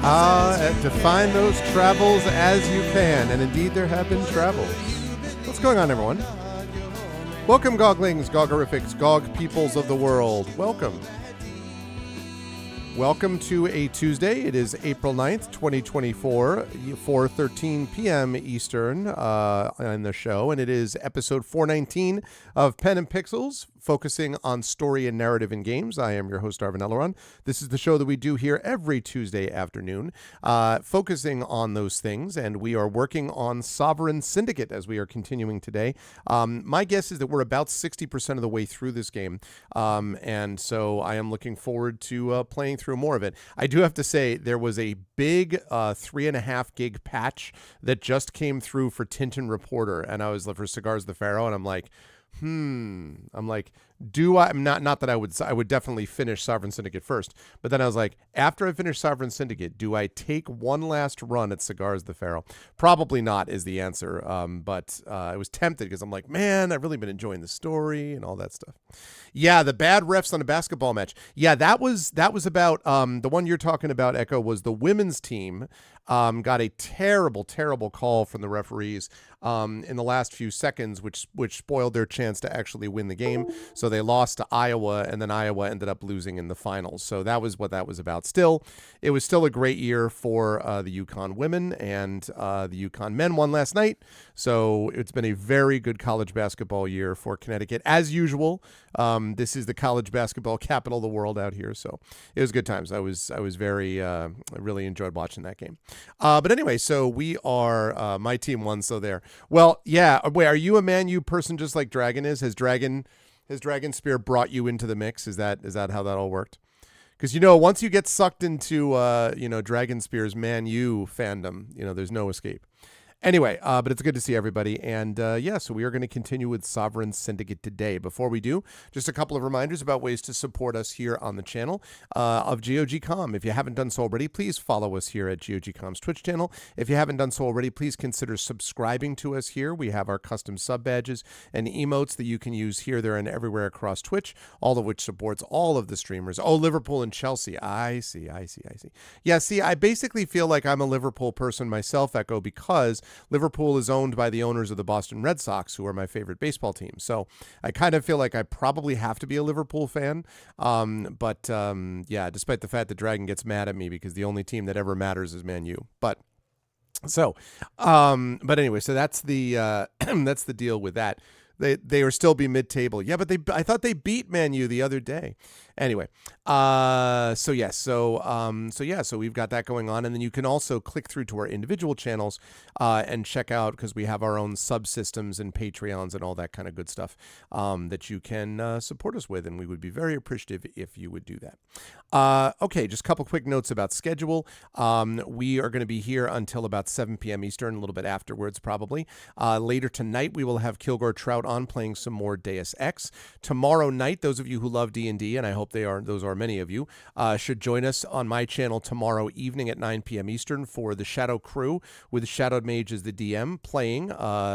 Define those travels as you can, and indeed there have been travels. What's going on, everyone? Welcome, Goglings, Gogorifics, Gog peoples of the world. Welcome. Welcome to a Tuesday. It is April 9th, 2024, 4:13 p.m. Eastern on the show, and it is episode 419 of Pen and Pixels, focusing on story and narrative in games. I am your host, Arvin Elleron. This is the show that we do here every Tuesday afternoon, focusing on those things, and we are working on Sovereign Syndicate as we are continuing today. My guess is that we're about 60% of the way through this game, and so I am looking forward to playing through more of it. I do have to say there was a big 3.5 gig patch that just came through for Tintin Reporter, and I was for Cigars the Pharaoh, and I'm like, do I not that I would definitely finish Sovereign Syndicate first, but then I was like, after I finish Sovereign Syndicate, do I take one last run at Cigars the Pharaoh? Probably not is the answer. But I was tempted because I'm like, man, I've really been enjoying the story and all that stuff. Yeah, the bad refs on a basketball match. Yeah, that was about the one you're talking about, Echo, was the women's team got a terrible call from the referees in the last few seconds, which spoiled their chance to actually win the game. So they lost to Iowa, and then Iowa ended up losing in the finals. So that was what that was about. Still, it was still a great year for the UConn women, and the UConn men won last night. So it's been a very good college basketball year for Connecticut. As usual, this is the college basketball capital of the world out here. So it was good times. I was very, I really enjoyed watching that game. But anyway, so we are, my team won, so there. Well, yeah, wait, are you a Man U person just like Dragon is? Has Dragon Spear brought you into the mix? Is that how that all worked? Because, once you get sucked into, Dragon Spear's Man U fandom, there's no escape. Anyway, but it's good to see everybody. And so we are going to continue with Sovereign Syndicate today. Before we do, just a couple of reminders about ways to support us here on the channel of GOG.com. If you haven't done so already, please follow us here at GOG.com's Twitch channel. If you haven't done so already, please consider subscribing to us here. We have our custom sub badges and emotes that you can use here, there, and everywhere across Twitch, all of which supports all of the streamers. Oh, Liverpool and Chelsea. I see. Yeah, see, I basically feel like I'm a Liverpool person myself, Echo, because Liverpool is owned by the owners of the Boston Red Sox, who are my favorite baseball team. So I kind of feel like I probably have to be a Liverpool fan. But despite the fact that Dragon gets mad at me because the only team that ever matters is Man U. But anyway, so that's the that's the deal with that. They are still be mid-table. Yeah, but I thought they beat Man U the other day. Anyway, so we've got that going on, and then you can also click through to our individual channels and check out, because we have our own subsystems and Patreons and all that kind of good stuff that you can support us with, and we would be very appreciative if you would do that. Okay, just a couple quick notes about schedule. We are going to be here until about 7 p.m. Eastern, a little bit afterwards probably. Later tonight, we will have Kilgore Trout on playing some more Deus Ex. Tomorrow night, those of you who love D&D, and I hope those are many of you, should join us on my channel tomorrow evening at 9 p.m. Eastern for the Shadow Crew with Shadowed Mage as the DM, playing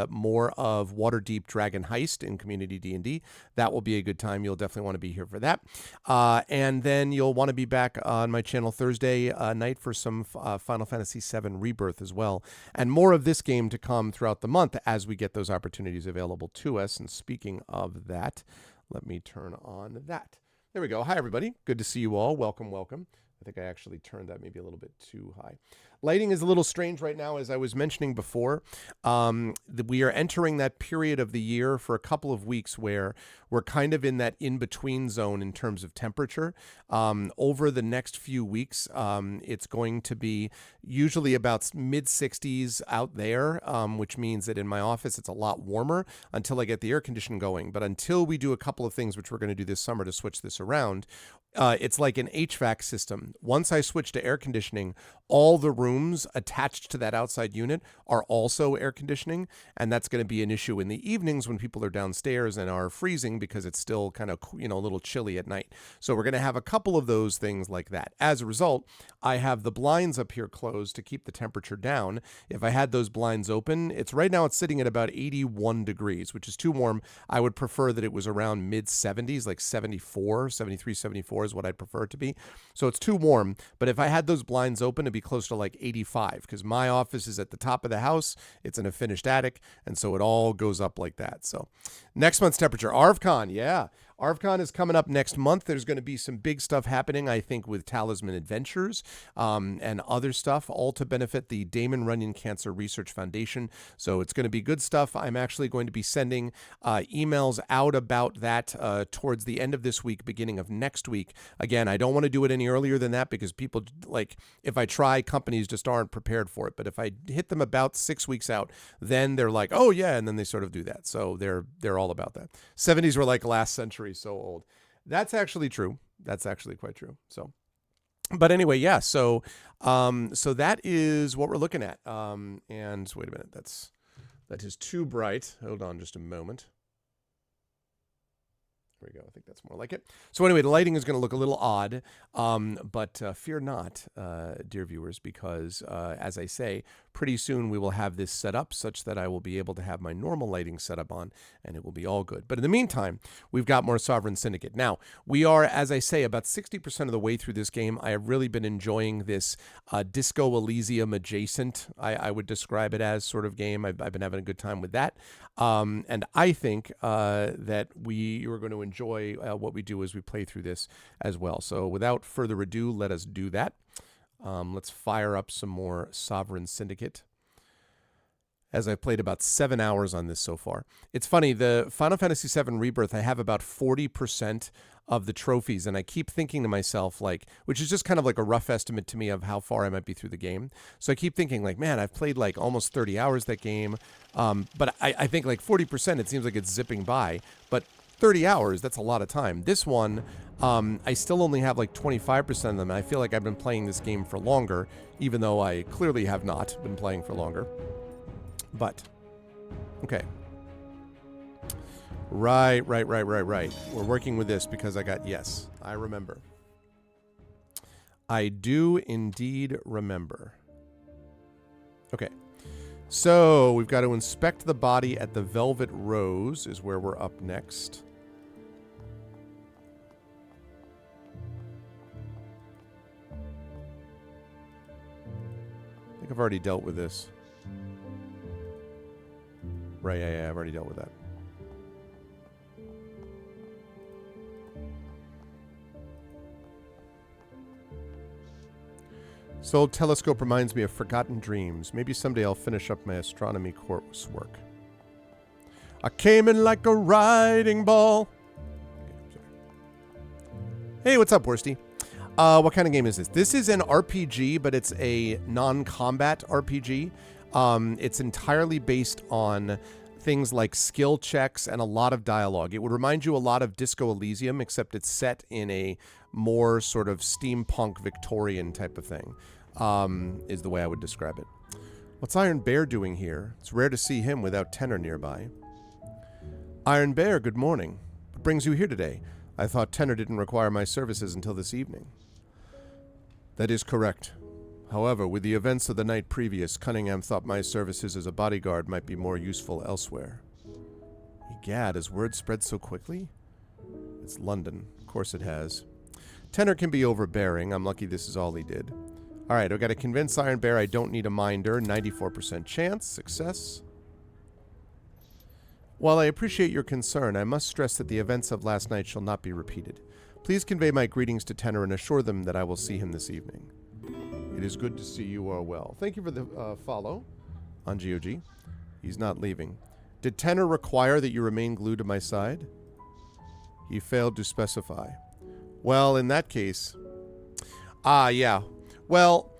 more of Waterdeep Dragon Heist in Community D&D. That will be a good time. You'll definitely want to be here for that. And then you'll want to be back on my channel Thursday night for some Final Fantasy VII Rebirth as well. And more of this game to come throughout the month as we get those opportunities available to us. And speaking of that, let me turn on that. There we go. Hi, everybody. Good to see you all. Welcome. I think I actually turned that maybe a little bit too high. Lighting is a little strange right now, as I was mentioning before. We are entering that period of the year for a couple of weeks where we're kind of in that in-between zone in terms of temperature. Over the next few weeks, it's going to be usually about mid-60s out there, which means that in my office it's a lot warmer until I get the air conditioning going. But until we do a couple of things, which we're going to do this summer to switch this around, it's like an HVAC system. Once I switch to air conditioning, all the rooms attached to that outside unit are also air conditioning, and that's going to be an issue in the evenings when people are downstairs and are freezing because it's still kind of, a little chilly at night. So we're going to have a couple of those things like that. As a result, I have the blinds up here closed to keep the temperature down. If I had those blinds open, right now it's sitting at about 81 degrees, which is too warm. I would prefer that it was around mid 70s, like 74, 73, 74. is what I'd prefer it to be. So it's too warm. But if I had those blinds open, it'd be close to like 85 because my office is at the top of the house. It's in a finished attic. And so it all goes up like that. So next month's temperature, ArvCon. Yeah. ArvCon is coming up next month. There's going to be some big stuff happening, I think, with Talisman Adventures and other stuff, all to benefit the Damon Runyon Cancer Research Foundation. So it's going to be good stuff. I'm actually going to be sending emails out about that towards the end of this week, beginning of next week. Again, I don't want to do it any earlier than that because people, like, if I try, companies just aren't prepared for it. But if I hit them about 6 weeks out, then they're like, oh, yeah, and then they sort of do that. So they're all about that. 70s were like last century. So old. That's actually true. That's actually quite true. So, but anyway, yeah. So that is what we're looking at. And wait a minute. That is too bright. Hold on just a moment. There we go. I think that's more like it. So anyway, the lighting is going to look a little odd, but fear not, dear viewers, because as I say, pretty soon we will have this set up such that I will be able to have my normal lighting set up on, and it will be all good. But in the meantime, we've got more Sovereign Syndicate. Now, we are, as I say, about 60% of the way through this game. I have really been enjoying this Disco Elysium adjacent, I would describe it as, sort of game. I've been having a good time with that. And I think that we are going to enjoy what we do as we play through this as well. So without further ado, let us do that. Let's fire up some more Sovereign Syndicate. As I've played about 7 hours on this so far. It's funny, the Final Fantasy VII Rebirth, I have about 40% of the trophies, and I keep thinking to myself, like, which is just kind of like a rough estimate to me of how far I might be through the game. So I keep thinking, like, man, I've played like almost 30 hours that game, but I think like 40%, it seems like it's zipping by, but 30 hours, that's a lot of time. This one, I still only have like 25% of them. I feel like I've been playing this game for longer, even though I clearly have not been playing for longer. But, okay. Right. We're working with this because I got, yes, I remember. I do indeed remember. Okay. So, we've got to inspect the body at the Velvet Rose is where we're up next. I think I've already dealt with this. Right, yeah, I've already dealt with that. This old telescope reminds me of forgotten dreams. Maybe someday I'll finish up my astronomy coursework. I came in like a riding ball. Hey, what's up, Worsty? What kind of game is this? This is an RPG, but it's a non-combat RPG. It's entirely based on things like skill checks and a lot of dialogue. It would remind you a lot of Disco Elysium, except it's set in a more sort of steampunk Victorian type of thing, is the way I would describe it. What's Iron Bear doing here? It's rare to see him without Tenor nearby. Iron Bear, good morning. What brings you here today? I thought Tenor didn't require my services until this evening. That is correct. However, with the events of the night previous, Cunningham thought my services as a bodyguard might be more useful elsewhere. Egad, has word spread so quickly? It's London. Of course it has. Tenor can be overbearing. I'm lucky this is all he did. Alright, I've got to convince Iron Bear I don't need a minder. 94% chance. Success. While I appreciate your concern, I must stress that the events of last night shall not be repeated. Please convey my greetings to Tenor and assure them that I will see him this evening. It is good to see you are well. Thank you for the follow on GOG. He's not leaving. Did Tenor require that you remain glued to my side? He failed to specify. Well, in that case... yeah. Well,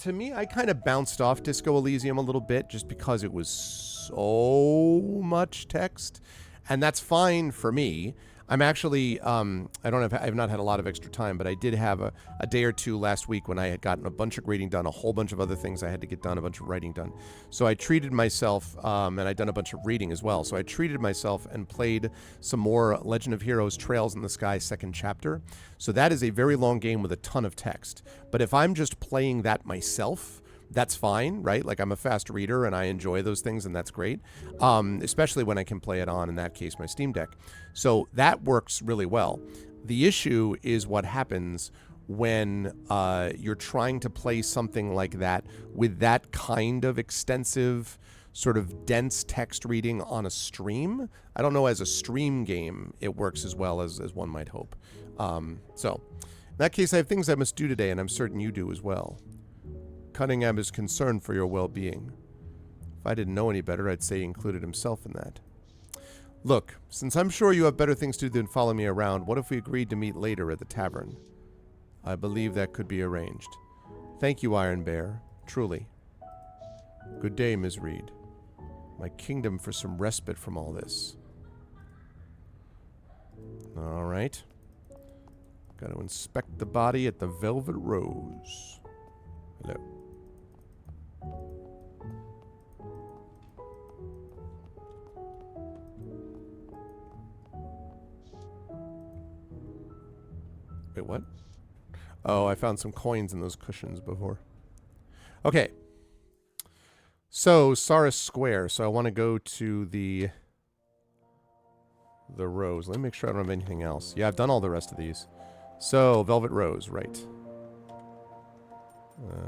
to me, I kind of bounced off Disco Elysium a little bit just because it was so much text. And that's fine for me. I'm actually, I've not had a lot of extra time, but I did have a day or two last week when I had gotten a bunch of grading done, a whole bunch of other things I had to get done, a bunch of writing done. So I treated myself, and I'd done a bunch of reading as well. So I treated myself and played some more Legend of Heroes Trails in the Sky second chapter. So that is a very long game with a ton of text. But if I'm just playing that myself, that's fine, right? Like, I'm a fast reader and I enjoy those things, and that's great. Especially when I can play it on, in that case, my Steam Deck. So that works really well. The issue is what happens when you're trying to play something like that with that kind of extensive, sort of dense text reading on a stream. I don't know, as a stream game, it works as well as one might hope. So, in that case, I have things I must do today, and I'm certain you do as well. Cunningham is concerned for your well-being. If I didn't know any better, I'd say he included himself in that. Look, since I'm sure you have better things to do than follow me around, what if we agreed to meet later at the tavern? I believe that could be arranged. Thank you, Iron Bear. Truly. Good day, Ms. Reed. My kingdom for some respite from all this. All right. Got to inspect the body at the Velvet Rose. Hello. Wait, what? Oh, I found some coins in those cushions before. Okay. So, Saris Square. So I want to go to the Rose. Let me make sure I don't have anything else. Yeah, I've done all the rest of these. So, Velvet Rose, right.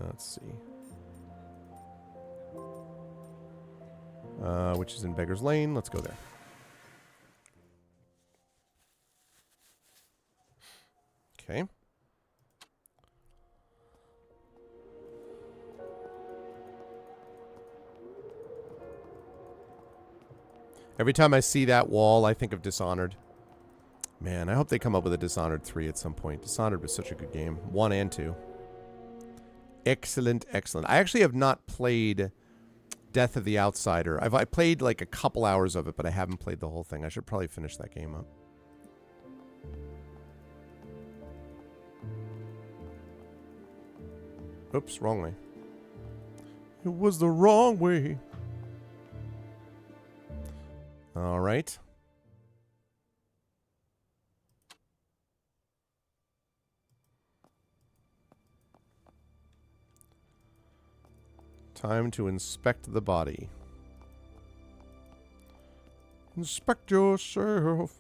Let's see. Which is in Beggar's Lane. Let's go there. Okay. Every time I see that wall, I think of Dishonored. Man, I hope they come up with a Dishonored 3 at some point. Dishonored was such a good game. 1 and 2. Excellent, excellent. I actually have not played Death of the Outsider. I played like a couple hours of it, but I haven't played the whole thing. I should probably finish that game up. Oops, wrong way. It was the wrong way. All right. Time to inspect the body. Inspect yourself.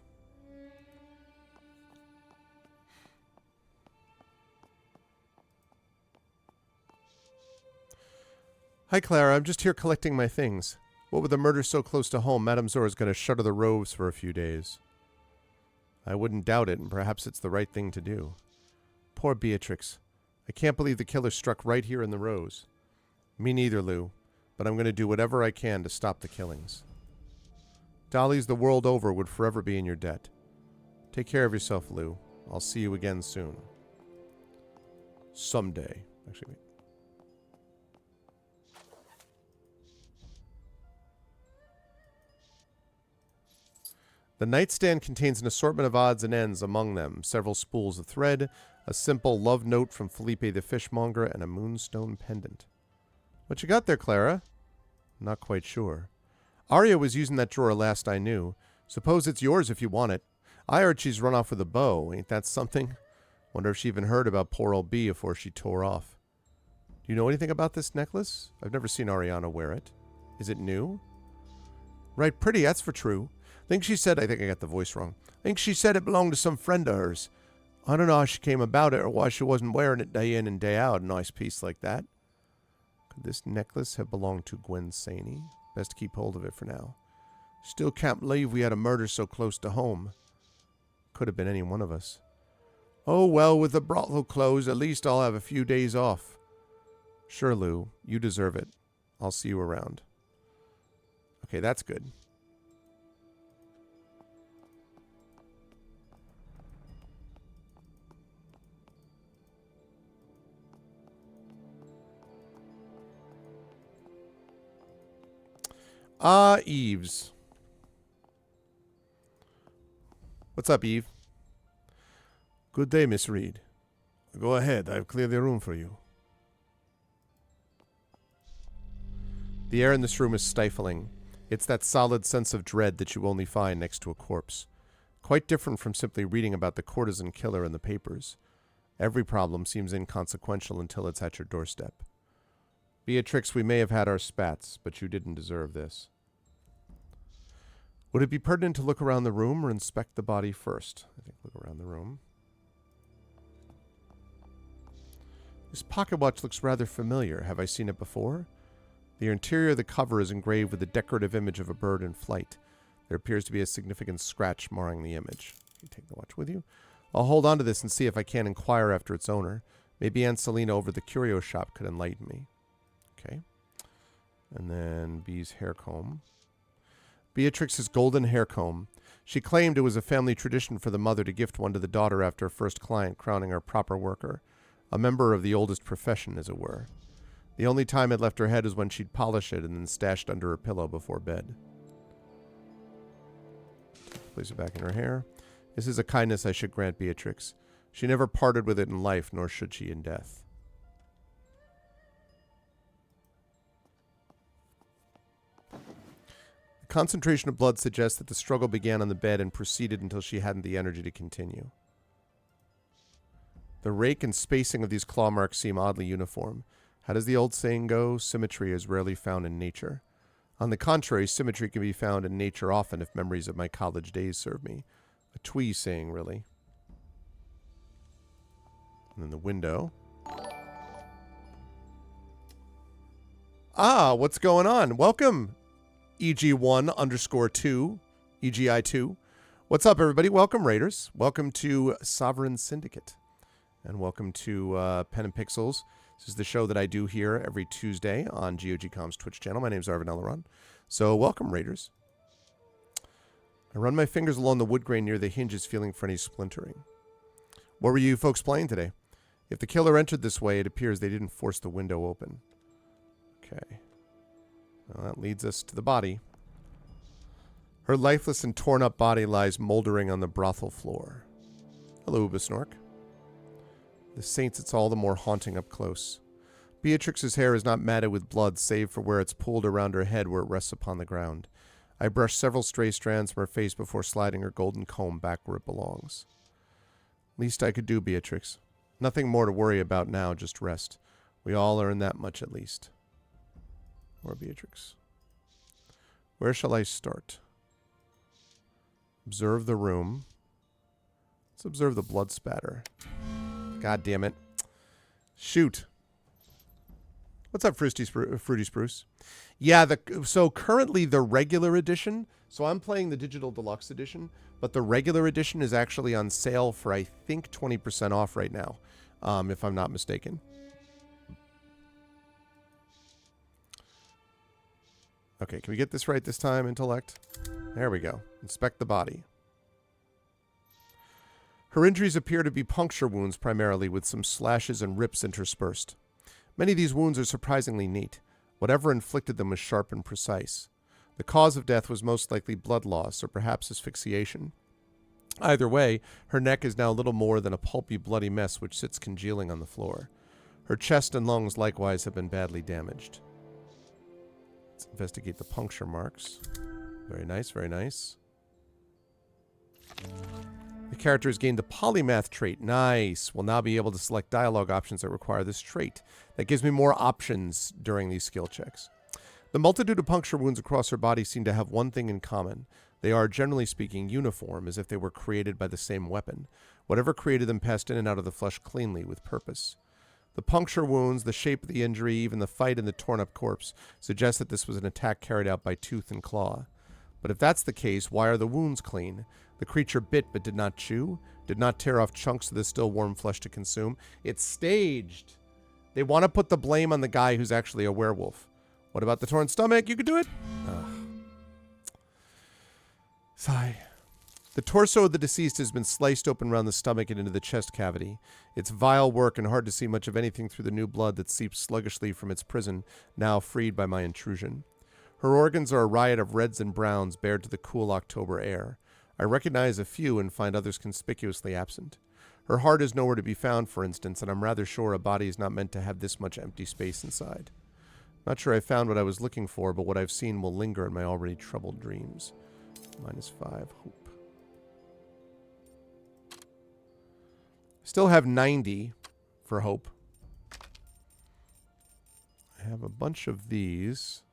Hi, Clara. I'm just here collecting my things. What with the murder so close to home, Madame Zora's going to shutter the robes for a few days. I wouldn't doubt it, and perhaps it's the right thing to do. Poor Beatrix. I can't believe the killer struck right here in the Rose. Me neither, Lou. But I'm going to do whatever I can to stop the killings. Dollies the world over would forever be in your debt. Take care of yourself, Lou. I'll see you again soon. Someday. Actually, wait. The nightstand contains an assortment of odds and ends, among them several spools of thread, a simple love note from Felipe the fishmonger, and a moonstone pendant. What you got there, Clara? Not quite sure. Arya was using that drawer last I knew. Suppose it's yours if you want it. I heard she's run off with a bow. Ain't that something? Wonder if she even heard about poor old Bee before she tore off. Do you know anything about this necklace? I've never seen Ariana wear it. Is it new? Right, pretty, that's for true. I think I got the voice wrong. I think she said it belonged to some friend of hers. I don't know how she came about it or why she wasn't wearing it day in and day out, a nice piece like that. Could this necklace have belonged to Gwen Saney? Best keep hold of it for now. Still can't believe we had a murder so close to home. Could have been any one of us. Oh, well, with the brothel closed, at least I'll have a few days off. Sure, Lou. You deserve it. I'll see you around. Okay, that's good. Eves. What's up, Eve? Good day, Miss Reed. Go ahead. I've cleared the room for you. The air in this room is stifling. It's that solid sense of dread that you only find next to a corpse. Quite different from simply reading about the courtesan killer in the papers. Every problem seems inconsequential until it's at your doorstep. Beatrix, we may have had our spats, but you didn't deserve this. Would it be pertinent to look around the room or inspect the body first? I think look around the room. This pocket watch looks rather familiar. Have I seen it before? The interior of the cover is engraved with a decorative image of a bird in flight. There appears to be a significant scratch marring the image. You take the watch with you. I'll hold on to this and see if I can inquire after its owner. Maybe Aunt Selina over the curio shop could enlighten me. Okay. And then B's hair comb. Beatrix's golden hair comb. She claimed it was a family tradition for the mother to gift one to the daughter after a first client, crowning her proper worker. A member of the oldest profession, as it were. The only time it left her head was when she'd polish it and then stashed under her pillow before bed. Place it back in her hair. This is a kindness I should grant Beatrix. She never parted with it in life, nor should she in death. The concentration of blood suggests that the struggle began on the bed and proceeded until she hadn't the energy to continue. The rake and spacing of these claw marks seem oddly uniform. How does the old saying go? Symmetry is rarely found in nature. On the contrary, symmetry can be found in nature often if memories of my college days serve me. A twee saying, really. And then the window. Ah, what's going on? Welcome, EG1_2, EGI2. What's up, everybody? Welcome, Raiders. Welcome to Sovereign Syndicate. And welcome to Pen and Pixels. This is the show that I do here every Tuesday on GOGcom's Twitch channel. My name is Arvin Elleron. So welcome, Raiders. I run my fingers along the wood grain near the hinges, feeling for any splintering. What were you folks playing today? If the killer entered this way, it appears they didn't force the window open. Okay. Well, that leads us to the body. Her lifeless and torn up body lies moldering on the brothel floor. Hello, Ubasnork. The saints, it's all the more haunting up close. Beatrix's hair is not matted with blood, save for where it's pooled around her head where it rests upon the ground. I brush several stray strands from her face before sliding her golden comb back where it belongs. Least I could do, Beatrix. Nothing more to worry about now, just rest. We all earn that much at least. Or Beatrix. Where shall I start? Observe the room. Let's observe the blood spatter. God damn it. Shoot. What's up, Fruity Spruce? Yeah, so currently the regular edition, so I'm playing the Digital Deluxe edition, but the regular edition is actually on sale for, I think, 20% off right now, if I'm not mistaken. Okay, can we get this right this time, Intellect? There we go. Inspect the body. Her injuries appear to be puncture wounds primarily, with some slashes and rips interspersed. Many of these wounds are surprisingly neat. Whatever inflicted them was sharp and precise. The cause of death was most likely blood loss or perhaps asphyxiation. Either way, her neck is now little more than a pulpy, bloody mess which sits congealing on the floor. Her chest and lungs likewise have been badly damaged. Let's investigate the puncture marks. Very nice, very nice. The character has gained the polymath trait. Nice. Will now be able to select dialogue options that require this trait. That gives me more options during these skill checks. The multitude of puncture wounds across her body seem to have one thing in common. They are, generally speaking, uniform, as if they were created by the same weapon. Whatever created them passed in and out of the flesh cleanly, with purpose. The puncture wounds, the shape of the injury, even the fight in the torn-up corpse, suggest that this was an attack carried out by tooth and claw. But if that's the case, why are the wounds clean? The creature bit but did not chew, did not tear off chunks of the still warm flesh to consume. It's staged. They want to put the blame on the guy who's actually a werewolf. What about the torn stomach? You could do it? Ugh. Sigh. The torso of the deceased has been sliced open around the stomach and into the chest cavity. It's vile work and hard to see much of anything through the new blood that seeps sluggishly from its prison, now freed by my intrusion. Her organs are a riot of reds and browns bared to the cool October air. I recognize a few and find others conspicuously absent. Her heart is nowhere to be found, for instance, and I'm rather sure a body is not meant to have this much empty space inside. Not sure I found what I was looking for, but what I've seen will linger in my already troubled dreams. -5, hope. Still have 90 for hope. I I have a bunch of these.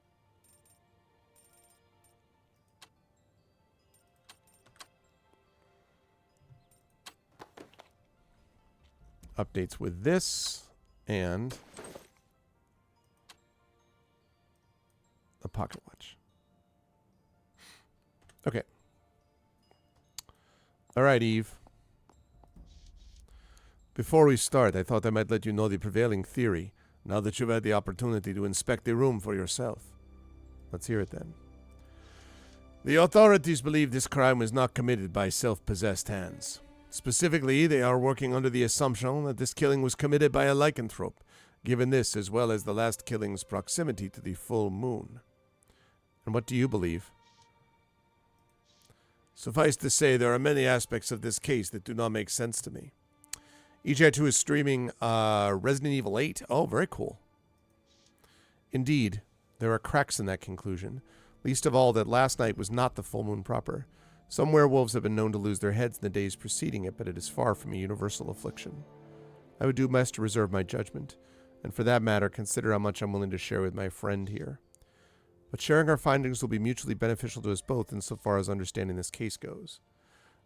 updates with this and a pocket watch. Okay. All right, Eve. Before we start, I thought I might let you know the prevailing theory, now that you've had the opportunity to inspect the room for yourself. Let's hear it then. The authorities believe this crime was not committed by self-possessed hands. Specifically, they are working under the assumption that this killing was committed by a lycanthrope, given this as well as the last killing's proximity to the full moon. And what do you believe? Suffice to say, there are many aspects of this case that do not make sense to me. EJ2 is streaming Resident Evil 8. Oh, very cool. Indeed, there are cracks in that conclusion. Least of all that last night was not the full moon proper. Some werewolves have been known to lose their heads in the days preceding it, but it is far from a universal affliction. I would do best to reserve my judgment, and for that matter, consider how much I'm willing to share with my friend here. But sharing our findings will be mutually beneficial to us both insofar as understanding this case goes.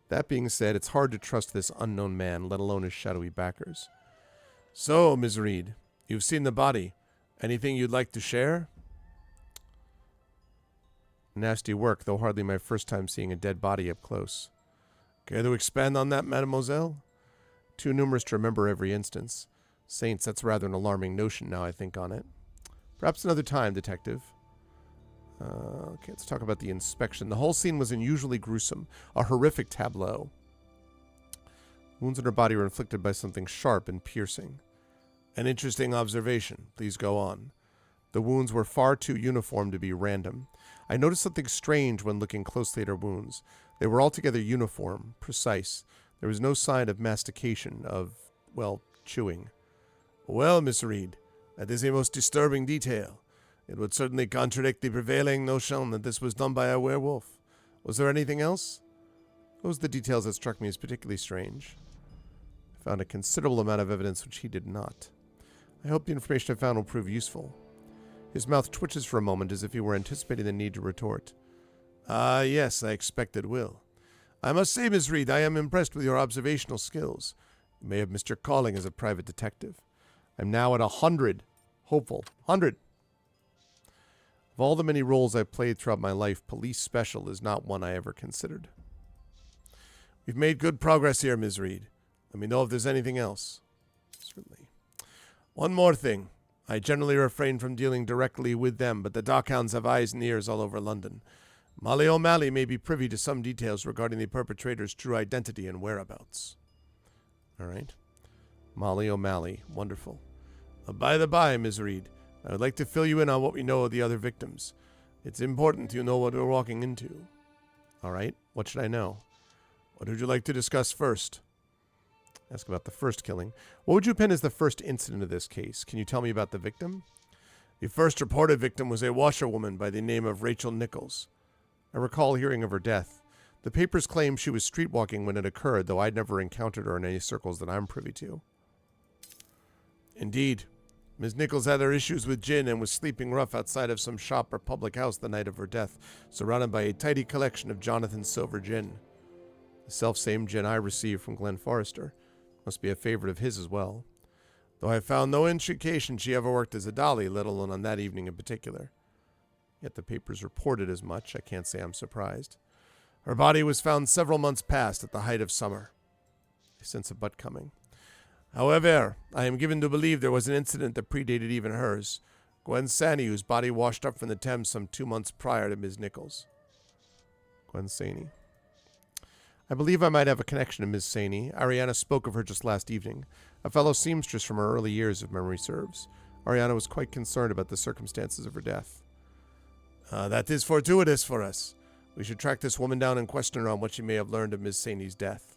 That being said, it's hard to trust this unknown man, let alone his shadowy backers. So, Ms. Reed, you've seen the body. Anything you'd like to share? Nasty work, though hardly my first time seeing a dead body up close. Care to expand on that, mademoiselle? Too numerous to remember every instance. Saints, that's rather an alarming notion now I think on it. Perhaps another time, detective. Okay, let's talk about the inspection. The whole scene was unusually gruesome. A horrific tableau. Wounds in her body were inflicted by something sharp and piercing. An interesting observation. Please go on. The wounds were far too uniform to be random. I noticed something strange when looking closely at her wounds. They were altogether uniform, precise. There was no sign of mastication, of, well, chewing. Well, Miss Reed, that is a most disturbing detail. It would certainly contradict the prevailing notion that this was done by a werewolf. Was there anything else? Those are the details that struck me as particularly strange. I found a considerable amount of evidence which he did not. I hope the information I found will prove useful. His mouth twitches for a moment as if he were anticipating the need to retort. Ah, yes, I expect it will. I must say, Miss Reed, I am impressed with your observational skills. You may have missed your calling as a private detective. I'm now at 100. Hopeful. 100. Of all the many roles I've played throughout my life, police special is not one I ever considered. We've made good progress here, Ms. Reed. Let me know if there's anything else. Certainly. One more thing. I generally refrain from dealing directly with them, but the Dockhounds have eyes and ears all over London. Molly O'Malley may be privy to some details regarding the perpetrator's true identity and whereabouts. All right. Molly O'Malley. Wonderful. By the by, Ms. Reed, I would like to fill you in on what we know of the other victims. It's important you know what we're walking into. All right. What should I know? What would you like to discuss first? Ask about the first killing. What would you pin as the first incident of this case? Can you tell me about the victim? The first reported victim was a washerwoman by the name of Rachel Nichols. I recall hearing of her death. The papers claim she was streetwalking when it occurred, though I'd never encountered her in any circles that I'm privy to. Indeed. Ms. Nichols had her issues with gin and was sleeping rough outside of some shop or public house the night of her death, surrounded by a tidy collection of Jonathan Silver gin. The self-same gin I received from Glenn Forrester. Must be a favorite of his as well. Though I found no indication she ever worked as a dolly, let alone on that evening in particular. Yet the papers reported as much. I can't say I'm surprised. Her body was found several months past at the height of summer. I sense a butt coming. However, I am given to believe there was an incident that predated even hers. Gwen Saney, whose body washed up from the Thames some 2 months prior to Ms. Nichols. Gwen Saney. I believe I might have a connection to Ms. Saney. Ariana spoke of her just last evening. A fellow seamstress from her early years, if memory serves. Ariana was quite concerned about the circumstances of her death. That is fortuitous for us. We should track this woman down and question her on what she may have learned of Ms. Saney's death.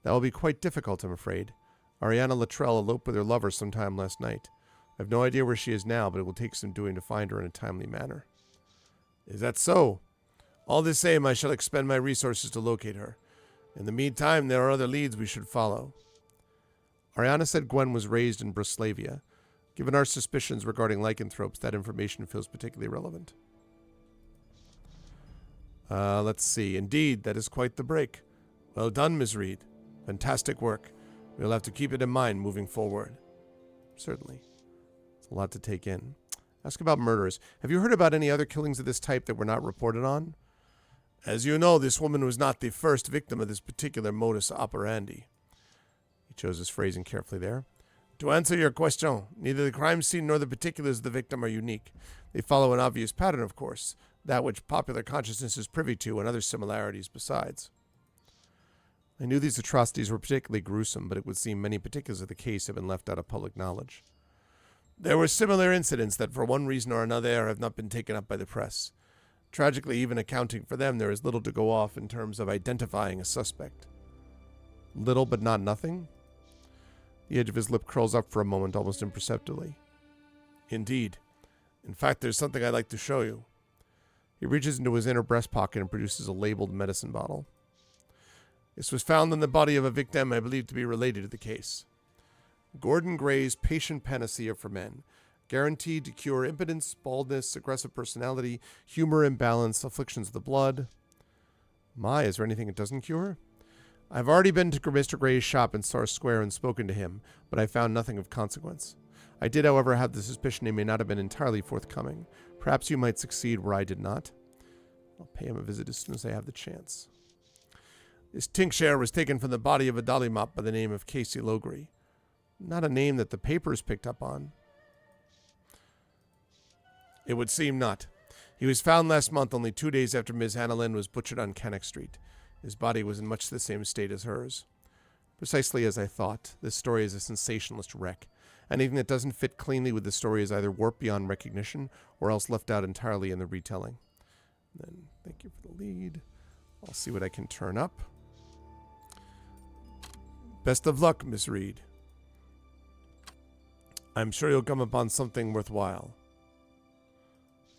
That will be quite difficult, I'm afraid. Ariana Luttrell eloped with her lover sometime last night. I have no idea where she is now, but it will take some doing to find her in a timely manner. Is that so? All the same, I shall expend my resources to locate her. In the meantime, there are other leads we should follow. Ariana said Gwen was raised in Bruslavia. Given our suspicions regarding lycanthropes, that information feels particularly relevant. Let's see. Indeed, that is quite the break. Well done, Ms. Reed. Fantastic work. We'll have to keep it in mind moving forward. Certainly. It's a lot to take in. Ask about murders. Have you heard about any other killings of this type that were not reported on? As you know, this woman was not the first victim of this particular modus operandi. He chose his phrasing carefully there. To answer your question, neither the crime scene nor the particulars of the victim are unique. They follow an obvious pattern, of course, that which popular consciousness is privy to, and other similarities besides. I knew these atrocities were particularly gruesome, but it would seem many particulars of the case have been left out of public knowledge. There were similar incidents that, for one reason or another, have not been taken up by the press. Tragically, even accounting for them, there is little to go off in terms of identifying a suspect. Little but not nothing? The edge of his lip curls up for a moment, almost imperceptibly. Indeed. In fact, there's something I'd like to show you. He reaches into his inner breast pocket and produces a labeled medicine bottle. This was found in the body of a victim I believe to be related to the case. Gordon Gray's patient panacea for men, guaranteed to cure impotence, baldness, aggressive personality, humor imbalance, afflictions of the blood. My, is there anything it doesn't cure? I've already been to Mr. Gray's shop in Star Square and spoken to him, but I found nothing of consequence. I did, however, have the suspicion he may not have been entirely forthcoming. Perhaps you might succeed where I did not. I'll pay him a visit as soon as I have the chance. This tincture was taken from the body of a dolly mop by the name of Casey Logre. Not a name that the papers picked up on. It would seem not. He was found last month, only 2 days after Miss Hannah Lynn was butchered on Cannock Street. His body was in much the same state as hers. Precisely as I thought, this story is a sensationalist wreck. Anything that doesn't fit cleanly with the story is either warped beyond recognition or else left out entirely in the retelling. Then, thank you for the lead. I'll see what I can turn up. Best of luck, Miss Reed. I'm sure you'll come upon something worthwhile.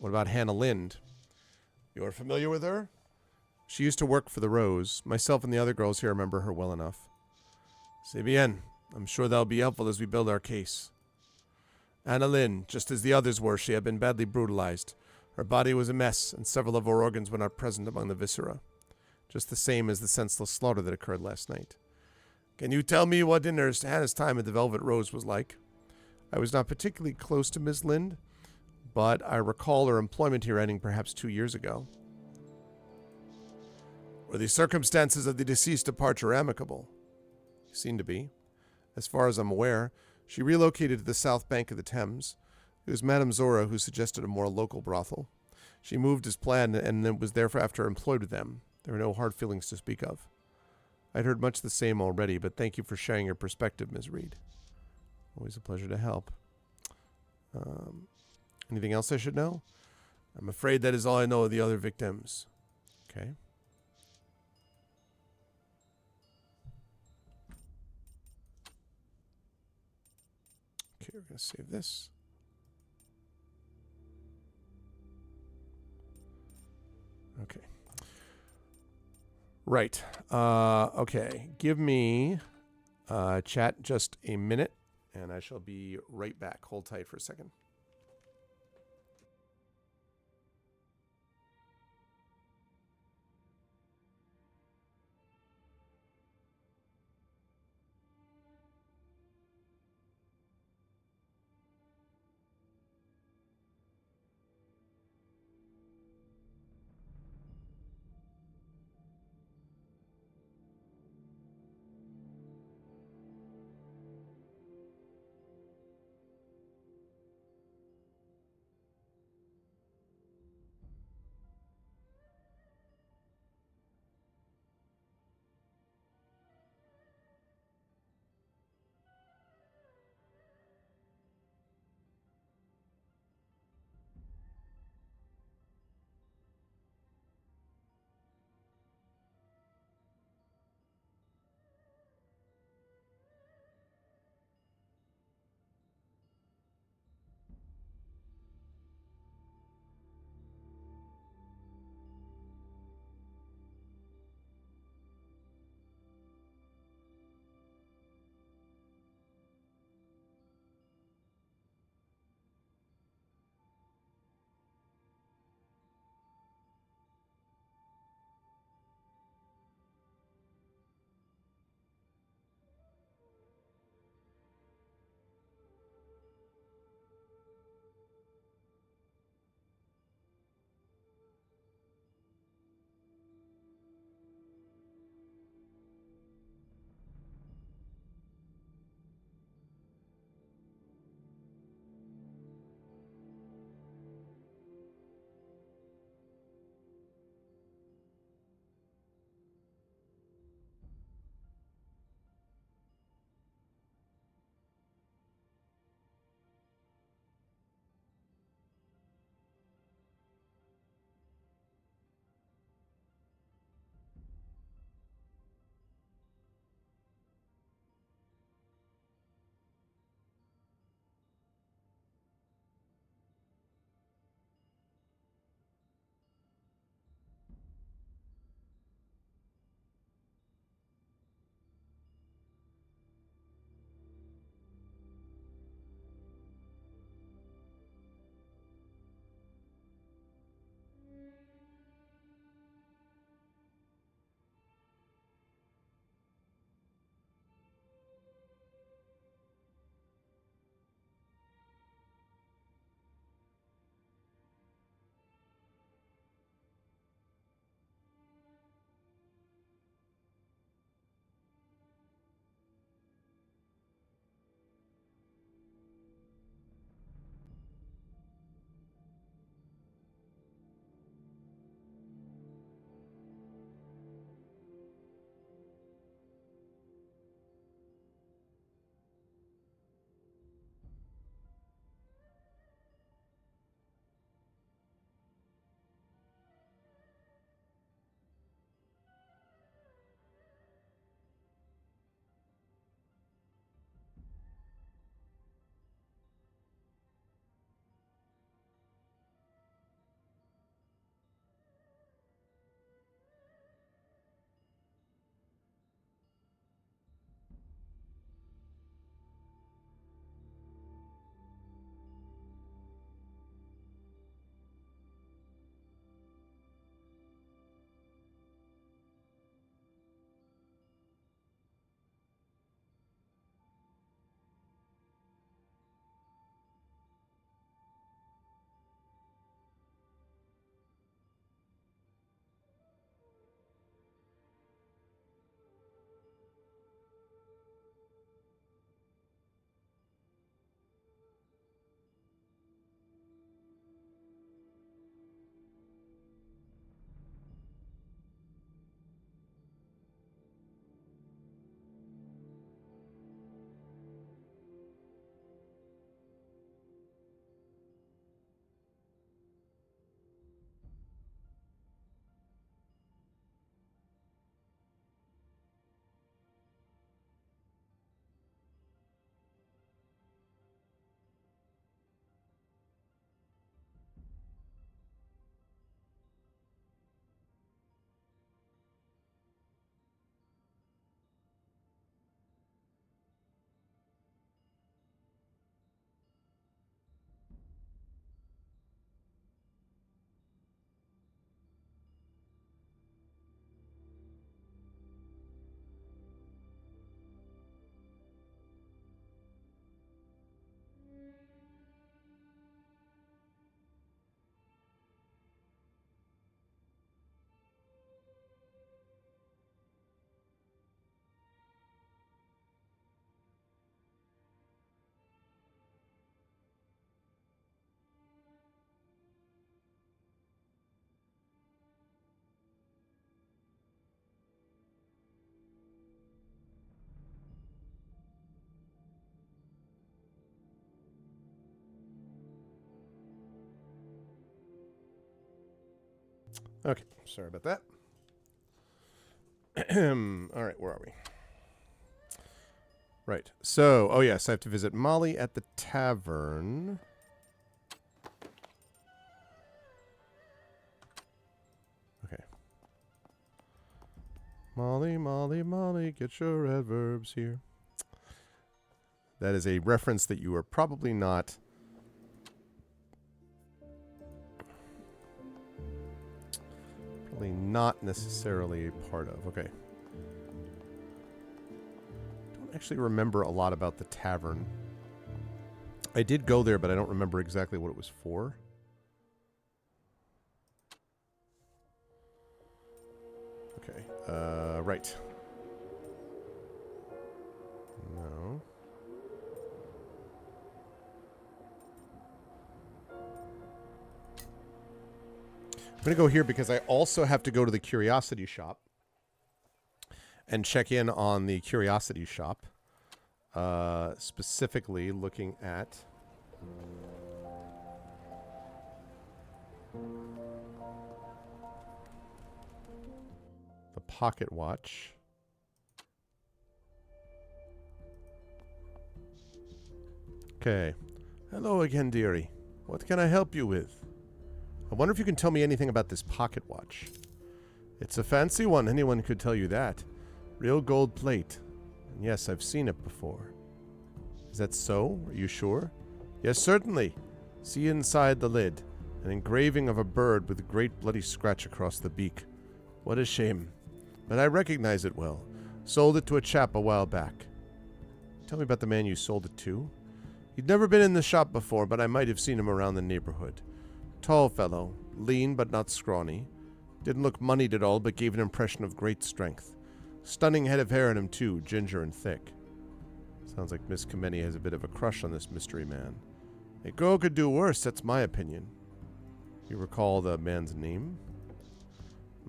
What about Hannah Lind? You're familiar with her? She used to work for the Rose. Myself and the other girls here remember her well enough. C'est bien. I'm sure that'll be helpful as we build our case. Anna Lynn, just as the others were, she had been badly brutalized. Her body was a mess, and several of her organs were not present among the viscera. Just the same as the senseless slaughter that occurred last night. Can you tell me what Hannah's time at the Velvet Rose was like? I was not particularly close to Miss Lind, but I recall her employment here ending perhaps 2 years ago. Were the circumstances of the deceased's departure amicable? They seem to be. As far as I'm aware, she relocated to the south bank of the Thames. It was Madame Zora who suggested a more local brothel. She moved as planned and was thereafter employed with them. There were no hard feelings to speak of. I'd heard much the same already, but thank you for sharing your perspective, Ms. Reed. Always a pleasure to help. Anything else I should know? I'm afraid that is all I know of the other victims. Okay. Okay, we're going to save this. Okay. Right. Okay. Give me chat just a minute, and I shall be right back. Hold tight for a second. Okay, sorry about that. All right, where are we? Right. So, oh yes, I have to visit Molly at the tavern. Okay. Molly, Molly, Molly, get your adverbs here. That is a reference that you are probably not necessarily a part of. Okay. Don't actually remember a lot about the tavern. I did go there, but I don't remember exactly what it was for. Okay. Right. No. I'm going to go here because I also have to go to the Curiosity Shop and check in on the Curiosity Shop. Specifically looking at the pocket watch. Okay. Hello again, dearie. What can I help you with? I wonder if you can tell me anything about this pocket watch. It's a fancy one, anyone could tell you that. Real gold plate. And yes, I've seen it before. Is that so? Are you sure? Yes, certainly. See inside the lid. An engraving of a bird with a great bloody scratch across the beak. What a shame. But I recognize it well. Sold it to a chap a while back. Tell me about the man you sold it to. He'd never been in the shop before, but I might have seen him around the neighborhood. Tall fellow, lean but not scrawny. Didn't look moneyed at all, but gave an impression of great strength. Stunning head of hair on him, too, ginger and thick. Sounds like Miss Kameni has a bit of a crush on this mystery man. A girl could do worse, that's my opinion. You recall the man's name?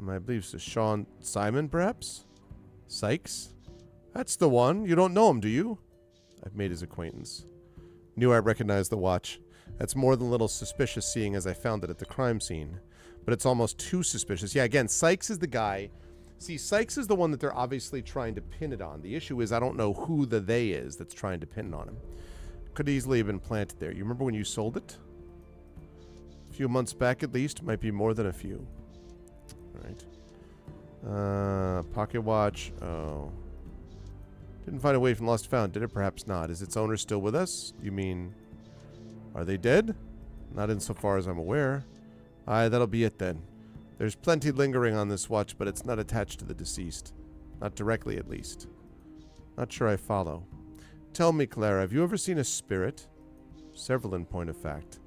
I believe so. Sean Simon, perhaps? Sykes? That's the one. You don't know him, do you? I've made his acquaintance. Knew I recognized the watch. That's more than a little suspicious, seeing as I found it at the crime scene. But it's almost too suspicious. Yeah, again, Sykes is the guy. See, Sykes is the one that they're obviously trying to pin it on. The issue is I don't know who the they is that's trying to pin it on him. Could easily have been planted there. You remember when you sold it? A few months back at least. Might be more than a few. Alright. Pocket watch. Oh. Didn't find a way from lost found, did it? Perhaps not. Is its owner still with us? You mean... Are they dead? Not insofar as I'm aware. Aye, that'll be it then. There's plenty lingering on this watch, but it's not attached to the deceased. Not directly, at least. Not sure I follow. Tell me, Clara, have you ever seen a spirit? Several, in point of fact.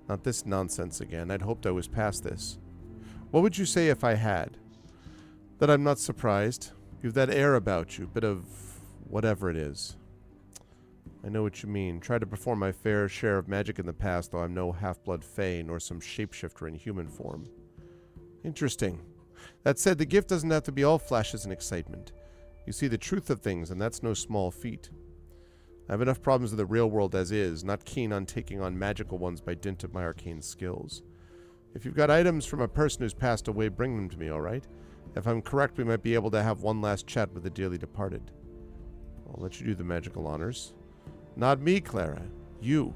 Not this nonsense again. I'd hoped I was past this. What would you say if I had? That I'm not surprised. You've that air about you, bit of whatever it is. I know what you mean. Tried to perform my fair share of magic in the past, though I'm no half-blood fae nor some shapeshifter in human form. Interesting. That said, the gift doesn't have to be all flashes and excitement. You see the truth of things, and that's no small feat. I have enough problems with the real world as is, not keen on taking on magical ones by dint of my arcane skills. If you've got items from a person who's passed away, bring them to me, all right? If I'm correct, we might be able to have one last chat with the dearly departed. I'll let you do the magical honors. Not me, Clara. You.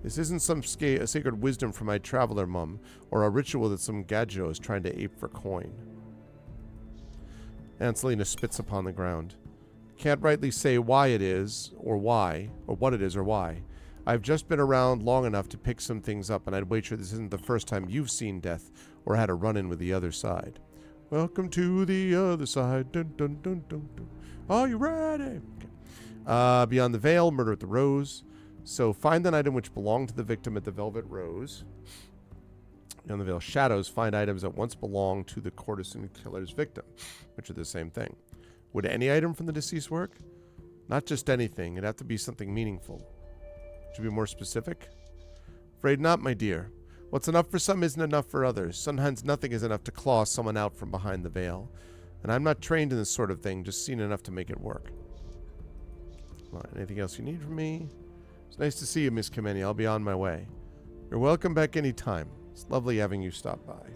This isn't some sacred wisdom from my traveler mum, or a ritual that some gadjo is trying to ape for coin. Anselina spits upon the ground. Can't rightly say why it is, or why, or what it is, or why. I've just been around long enough to pick some things up, and I'd wager this isn't the first time you've seen death, or had a run-in with the other side. Welcome to the other side. Dun, dun, dun, dun, dun. Are you ready? Okay. Beyond the Veil, Murder at the Rose. So find an item which belonged to the victim at the Velvet Rose. Beyond the Veil Shadows, find items that once belonged to the courtesan killer's victim, which are the same thing. Would any item from the deceased work? Not just anything. It'd have to be something meaningful. Should be more specific? Afraid not, my dear. What's enough for some isn't enough for others. Sometimes nothing is enough to claw someone out from behind the veil. And I'm not trained in this sort of thing, just seen enough to make it work. Right, anything else you need from me? It's nice to see you, Miss Kameni. I'll be on my way. You're welcome back any time. It's lovely having you stop by.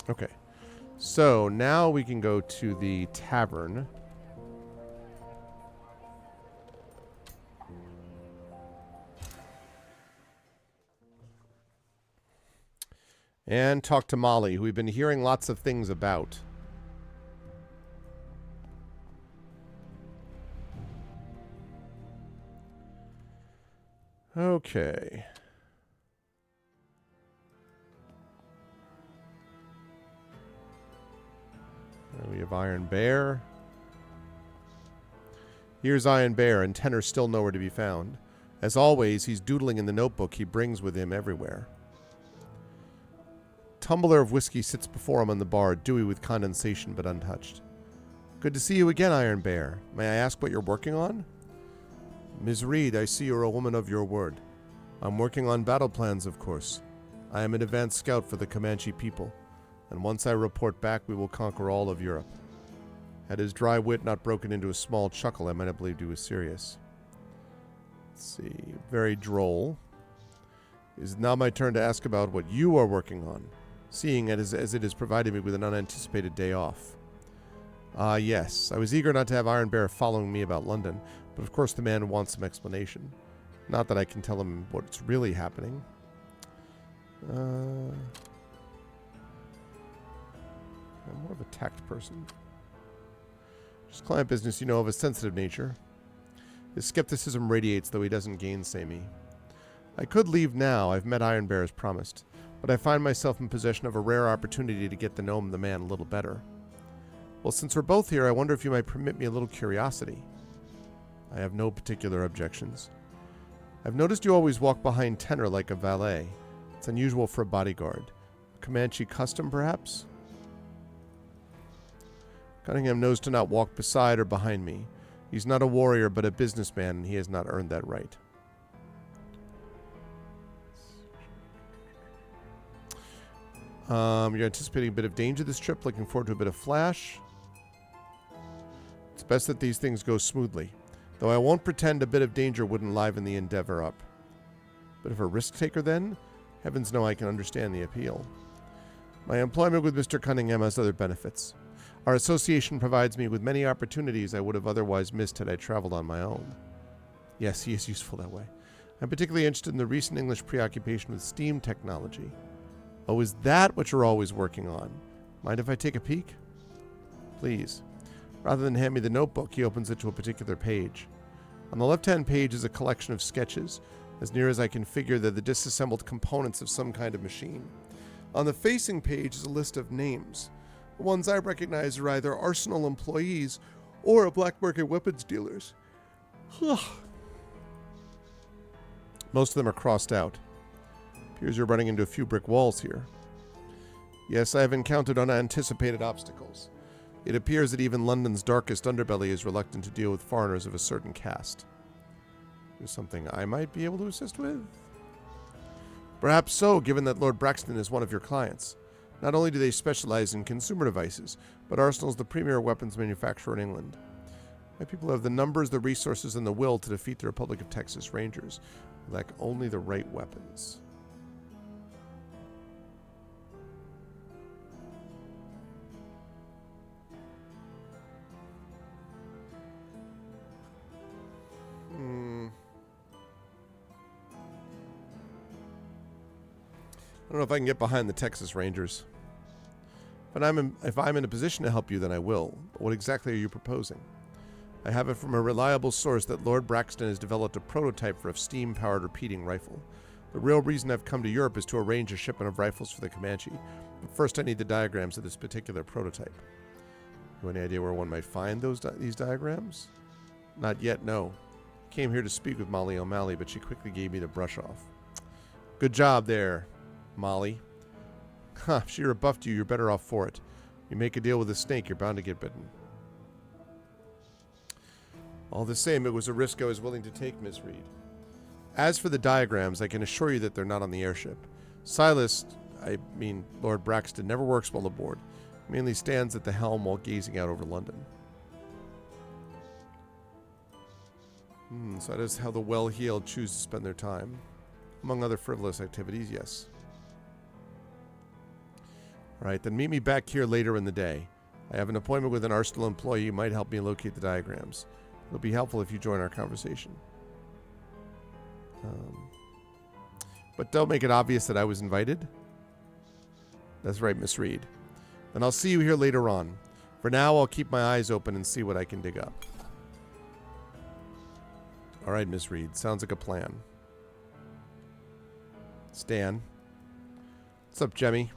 Okay. So now we can go to the tavern. And talk to Molly, who we've been hearing lots of things about. Okay. We have Iron Bear. Here's Iron Bear, and Tenor still nowhere to be found. As always, he's doodling in the notebook he brings with him everywhere. Tumbler of whiskey sits before him on the bar, dewy with condensation but untouched. Good to see you again, Iron Bear. May I ask what you're working on? Ms. Reed, I see you're a woman of your word. I'm working on battle plans, of course. I am an advanced scout for the Comanche people, and once I report back, we will conquer all of Europe. Had his dry wit not broken into a small chuckle, I might have believed he was serious. Let's see. Very droll. It is now my turn to ask about what you are working on, seeing it as it has provided me with an unanticipated day off. Ah, yes. I was eager not to have Iron Bear following me about London, but of course the man wants some explanation. Not that I can tell him what's really happening. I'm more of a tact person. Just client business, you know, of a sensitive nature. His skepticism radiates, though he doesn't gainsay me. I could leave now, I've met Iron Bear as promised, but I find myself in possession of a rare opportunity to get to know the man a little better. Well, since we're both here, I wonder if you might permit me a little curiosity. I have no particular objections. I've noticed you always walk behind Tenor like a valet. It's unusual for a bodyguard. Comanche custom, perhaps? Cunningham knows to not walk beside or behind me. He's not a warrior, but a businessman, and he has not earned that right. You're anticipating a bit of danger this trip, looking forward to a bit of flash. It's best that these things go smoothly, though I won't pretend a bit of danger wouldn't liven the endeavor up. Bit of a risk-taker, then? Heavens know I can understand the appeal. My employment with Mr. Cunningham has other benefits. Our association provides me with many opportunities I would have otherwise missed had I traveled on my own. Yes, he is useful that way. I'm particularly interested in the recent English preoccupation with steam technology. Oh, is that what you're always working on? Mind if I take a peek? Please. Rather than hand me the notebook, he opens it to a particular page. On the left-hand page is a collection of sketches. As near as I can figure, they're the disassembled components of some kind of machine. On the facing page is a list of names. The ones I recognize are either Arsenal employees or black market weapons dealers. Most of them are crossed out. Appears you're running into a few brick walls here. Yes, I have encountered unanticipated obstacles. It appears that even London's darkest underbelly is reluctant to deal with foreigners of a certain caste. Is something I might be able to assist with? Perhaps so, given that Lord Braxton is one of your clients. Not only do they specialize in consumer devices, but Arsenal's the premier weapons manufacturer in England. My people have the numbers, the resources, and the will to defeat the Republic of Texas Rangers. They lack only the right weapons. I don't know if I can get behind the Texas Rangers. But if I'm in a position to help you, then I will. But what exactly are you proposing? I have it from a reliable source that Lord Braxton has developed a prototype for a steam-powered repeating rifle. The real reason I've come to Europe is to arrange a shipment of rifles for the Comanche. But first I need the diagrams of this particular prototype. You have any idea where one might find these diagrams? Not yet, no. I came here to speak with Molly O'Malley, but she quickly gave me the brush off. Good job there, Molly. If she rebuffed you, you're better off for it. You make a deal with a snake, you're bound to get bitten. All the same, it was a risk I was willing to take, Miss Reed. As for the diagrams, I can assure you that they're not on the airship. Lord Braxton, never works well aboard. He mainly stands at the helm while gazing out over London. So that is how the well-heeled choose to spend their time. Among other frivolous activities, yes. All right, then meet me back here later in the day. I have an appointment with an Arsenal employee who might help me locate the diagrams. It'll be helpful if you join our conversation. But don't make it obvious that I was invited. That's right, Miss Reed. Then I'll see you here later on. For now, I'll keep my eyes open and see what I can dig up. All right, Miss Reed. Sounds like a plan. Stan. What's up, Jemmy?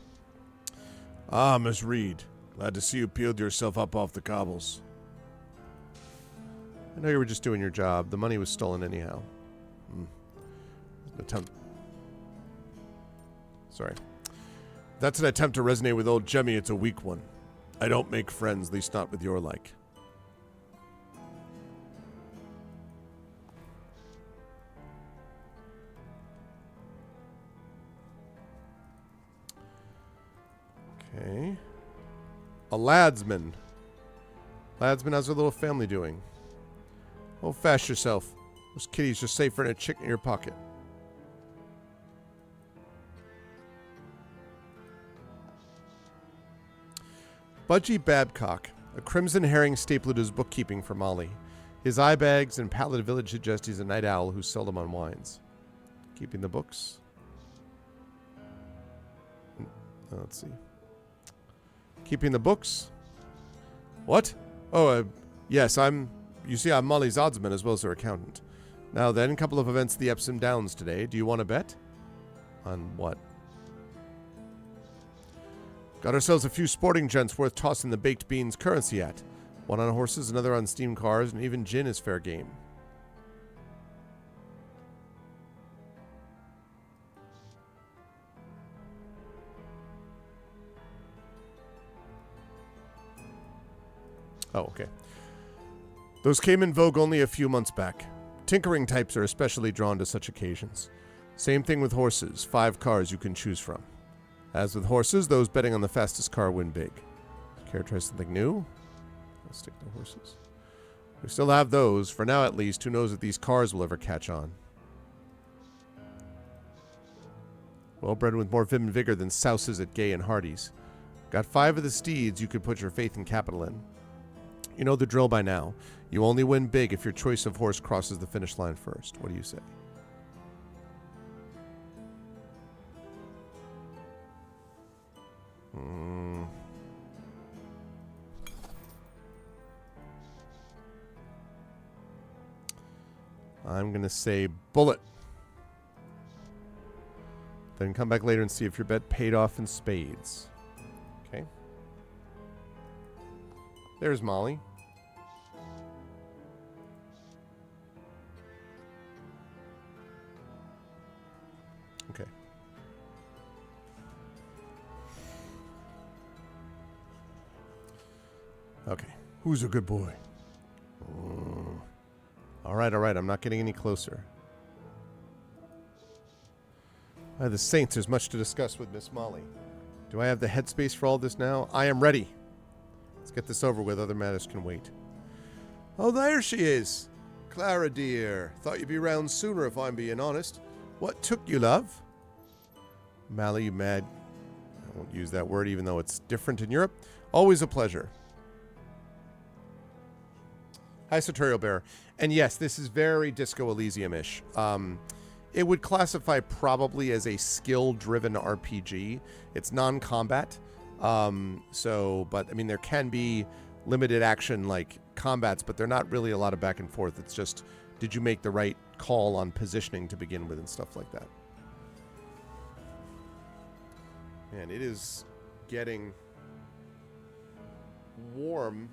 Ah, Miss Reed. Glad to see you peeled yourself up off the cobbles. I know you were just doing your job. The money was stolen anyhow. Sorry. That's an attempt to resonate with old Jemmy. It's a weak one. I don't make friends, at least not with your like. Okay. A ladsman. Ladsman, how's our little family doing? Hold fast yourself. Those kitties are safer than a chicken in your pocket. Budgie Babcock, a crimson herring stapled to his bookkeeping for Molly. His eye bags and pallid village suggest he's a night owl who seldom unwinds. Keeping the books. Let's see. Keeping the books? What? Oh, yes, you see, I'm Molly's oddsman as well as her accountant. Now then, a couple of events at the Epsom Downs today. Do you want to bet? On what? Got ourselves a few sporting gents worth tossing the baked beans currency at. One on horses, another on steam cars, and even gin is fair game. Oh, okay. Those came in vogue only a few months back. Tinkering types are especially drawn to such occasions. Same thing with horses, 5 cars you can choose from. As with horses, those betting on the fastest car win big. Care to try something new? I'll stick to horses. We still have those, for now at least. Who knows if these cars will ever catch on. Well bred with more vim and vigor than souses at Gay and Hardy's. Got 5 of the steeds you could put your faith and capital in. You know the drill by now. You only win big if your choice of horse crosses the finish line first. What do you say? I'm going to say bullet. Then come back later and see if your bet paid off in spades. Okay. There's Molly. Okay. Okay. Who's a good boy? All right. I'm not getting any closer. By the saints, there's much to discuss with Miss Molly. Do I have the headspace for all this now? I am ready. Let's get this over with. Other matters can wait. Oh, there she is. Clara, dear. Thought you'd be round sooner if I'm being honest. What took you, love? Mally, you mad? I won't use that word even though it's different in Europe. Always a pleasure. Hi, Sartorial Bear. And yes, this is very Disco Elysium-ish. It would classify probably as a skill-driven RPG. It's non-combat. But, I mean, there can be limited action, like, combats, but they're not really a lot of back and forth. It's just, did you make the right call on positioning to begin with and stuff like that. Man, it is getting warm.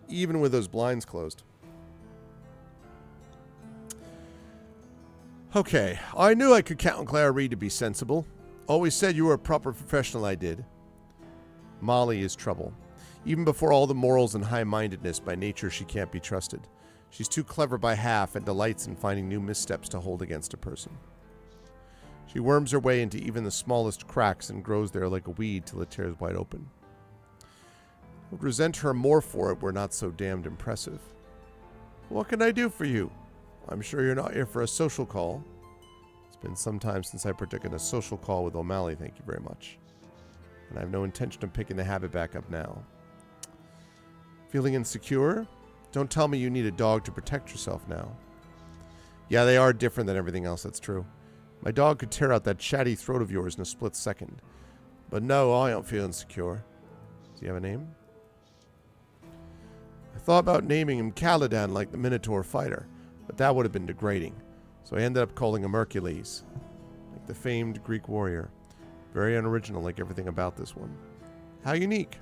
Even with those blinds closed. Okay, I knew I could count on Clara Reed to be sensible. Always said you were a proper professional, I did. Molly is trouble. Even before all the morals and high-mindedness, by nature she can't be trusted. She's too clever by half and delights in finding new missteps to hold against a person. She worms her way into even the smallest cracks and grows there like a weed till it tears wide open. Would resent her more for it were not so damned impressive. What can I do for you? I'm sure you're not here for a social call. It's Been some time since I partook in a social call with O'Malley, thank you very much. And I have no intention of picking the habit back up now. Feeling insecure? Don't tell me you need a dog to protect yourself now. Yeah, they are different than everything else, that's true. My dog could tear out that chatty throat of yours in a split second. But no, I don't feel insecure. Does he have a name? I thought about naming him Caladan like the Minotaur fighter, but that would have been degrading. So I ended up calling him Hercules, like the famed Greek warrior. Very unoriginal, like everything about this one. How unique.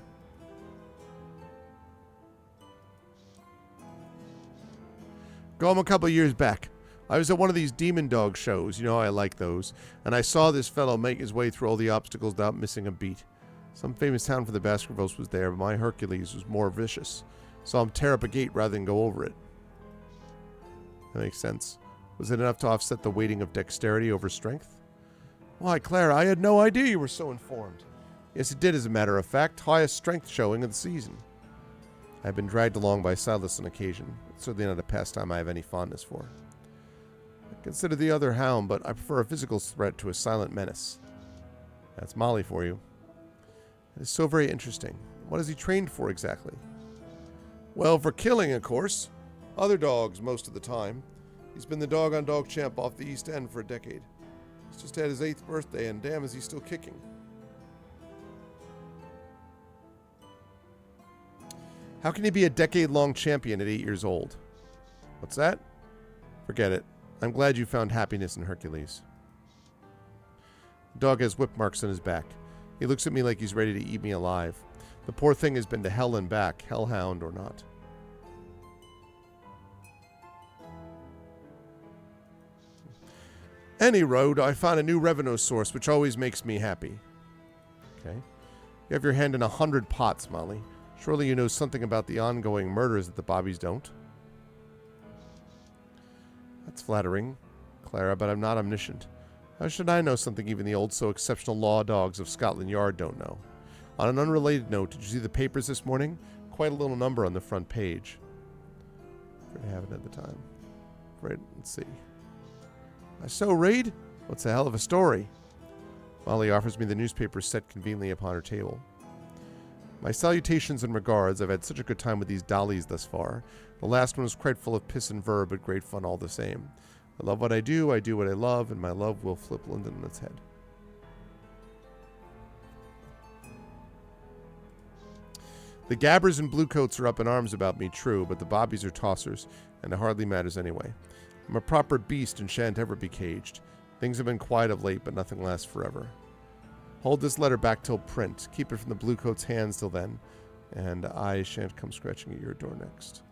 Go home a couple of years back. I was at one of these demon dog shows, you know I like those, and I saw this fellow make his way through all the obstacles without missing a beat. Some famous town for the Baskervilles was there, but my Hercules was more vicious. Saw him tear up a gate rather than go over it. That makes sense. Was it enough to offset the weighting of dexterity over strength? Why, Clara, I had no idea you were so informed. Yes, it did, as a matter of fact. Highest strength showing of the season. I've been dragged along by Silas on occasion. It's certainly not a pastime I have any fondness for. I consider the other hound, but I prefer a physical threat to a silent menace. That's Molly for you. It is so very interesting. What is he trained for exactly? Well, for killing, of course. Other dogs most of the time. He's been the dog-on-dog champ off the East End for a decade. He's just had his 8th birthday, and damn is he still kicking. How can he be a decade-long champion at 8 years old? What's that? Forget it. I'm glad you found happiness in Hercules. The dog has whip marks on his back. He looks at me like he's ready to eat me alive. The poor thing has been to hell and back, hellhound or not. Any road, I found a new revenue source, which always makes me happy. Okay. You have your hand in 100 pots, Molly. Surely you know something about the ongoing murders that the Bobbies don't. That's flattering, Clara, but I'm not omniscient. How should I know something even the old so exceptional law dogs of Scotland Yard don't know? On an unrelated note, did you see the papers this morning? Quite a little number on the front page. I haven't at the time. Right, let's see. I so read? What's a hell of a story? Molly offers me the newspaper set conveniently upon her table. My salutations and regards. I've had such a good time with these dollies thus far. The last one was quite full of piss and verb, but great fun all the same. I love what I do what I love, and my love will flip London on its head. The gabbers and bluecoats are up in arms about me, true, but the bobbies are tossers, and it hardly matters anyway. I'm a proper beast and shan't ever be caged. Things have been quiet of late, but nothing lasts forever. Hold this letter back till print. Keep it from the bluecoats' hands till then, and I shan't come scratching at your door next.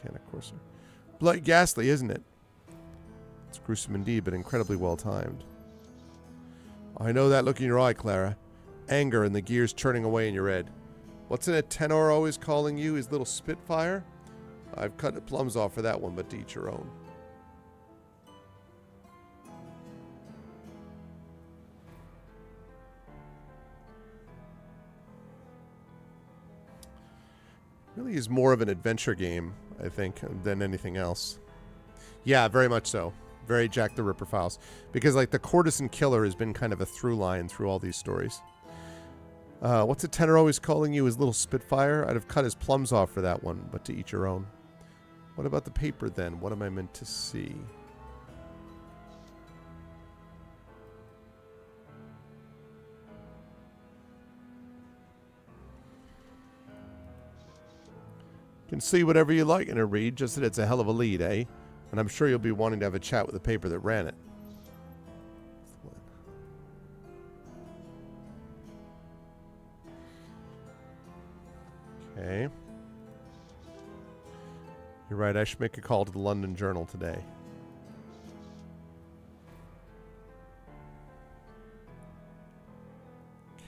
Canna Corsair. Bloody ghastly, isn't it? It's gruesome indeed, but incredibly well timed. I know that look in your eye, Clara. Anger and the gears churning away in your head. What's in a tenor always calling you? His little Spitfire? I've cut the plums off for that one, but to each your own. Really is more of an adventure game, I think, than anything else. Yeah, very much so. Very Jack the Ripper files. Because, like, the courtesan killer has been kind of a through line through all these stories. What's a tenor always calling you? His little Spitfire? I'd have cut his plums off for that one, but to each your own. What about the paper, then? What am I meant to see? Can see whatever you like in a read, just that it's a hell of a lead, eh? And I'm sure you'll be wanting to have a chat with the paper that ran it. Okay. You're right, I should make a call to the London Journal today.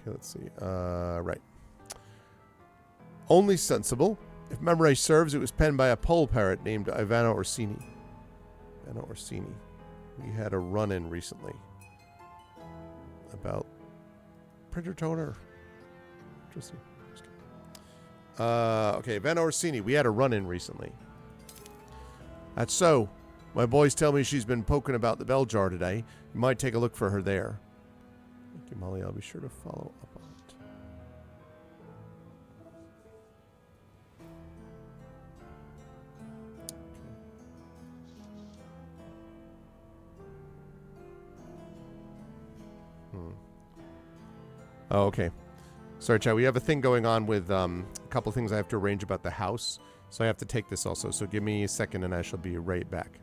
Okay, let's see. Right. Only sensible. If memory serves, it was penned by a pole parrot named Ivano Orsini. Ivano Orsini. We had a run-in recently about printer toner. Interesting. Okay, Ivano Orsini. We had a run-in recently. That's so. My boys tell me she's been poking about the bell jar today. You might take a look for her there. Thank you, Molly. I'll be sure to follow up on it. Oh, okay. Sorry, Chad. We have a thing going on with a couple things I have to arrange about the house. So I have to take this also. So give me a second and I shall be right back.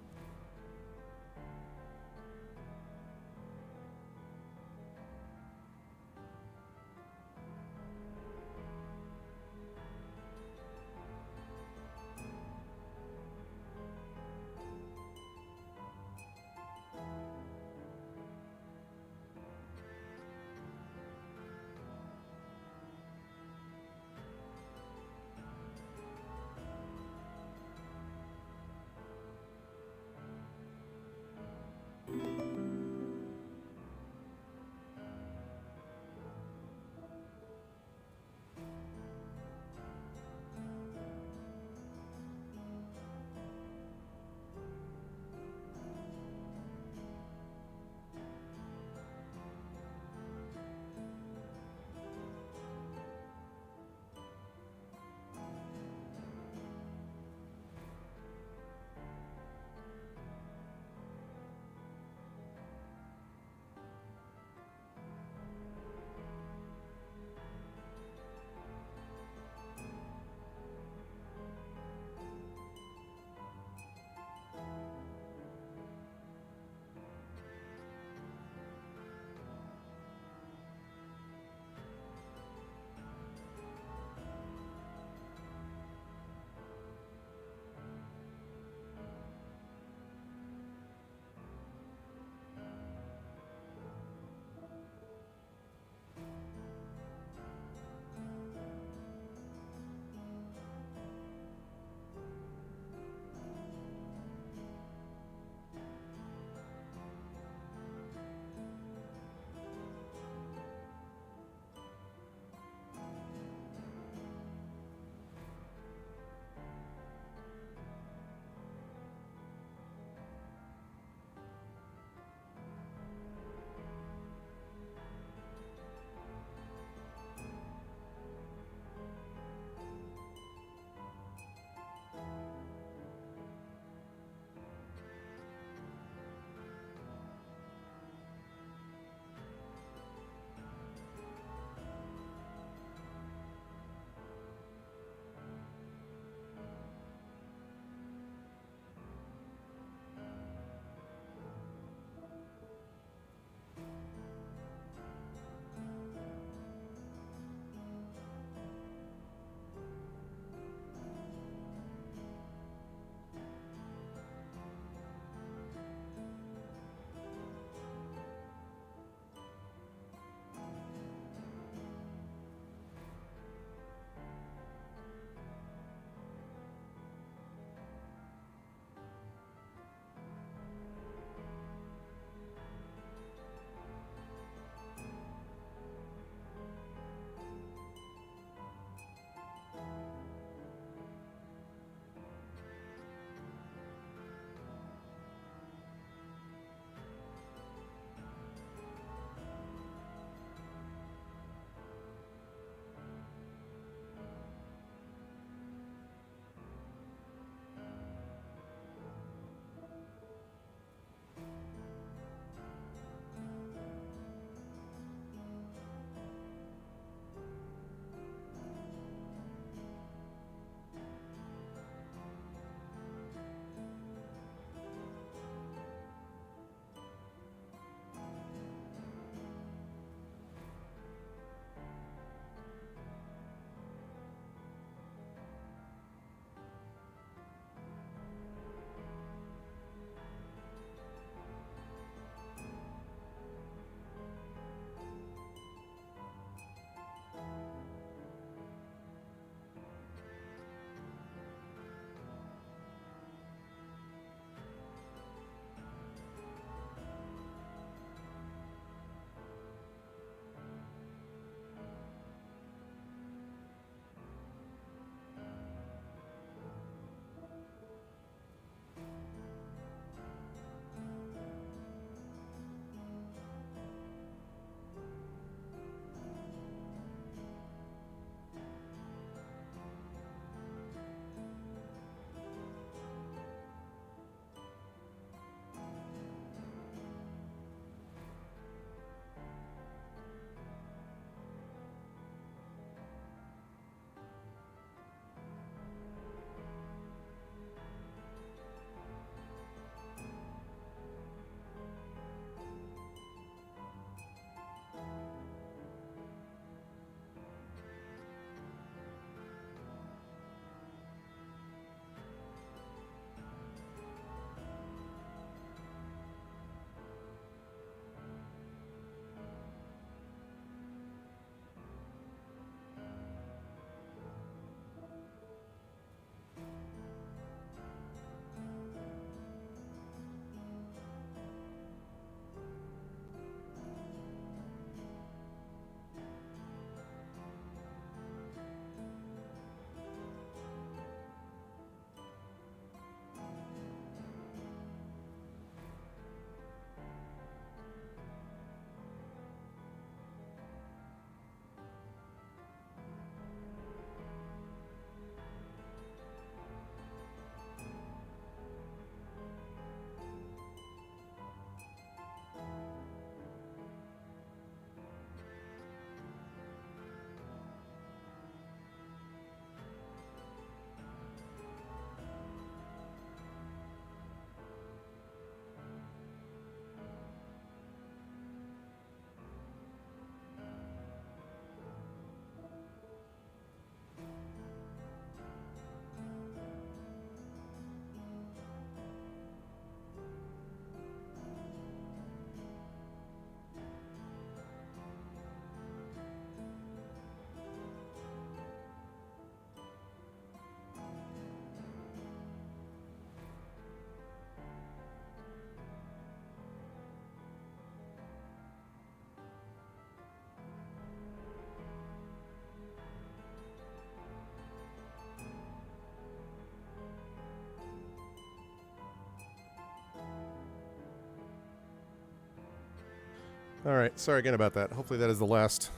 All right. Sorry again about that. Hopefully that is the last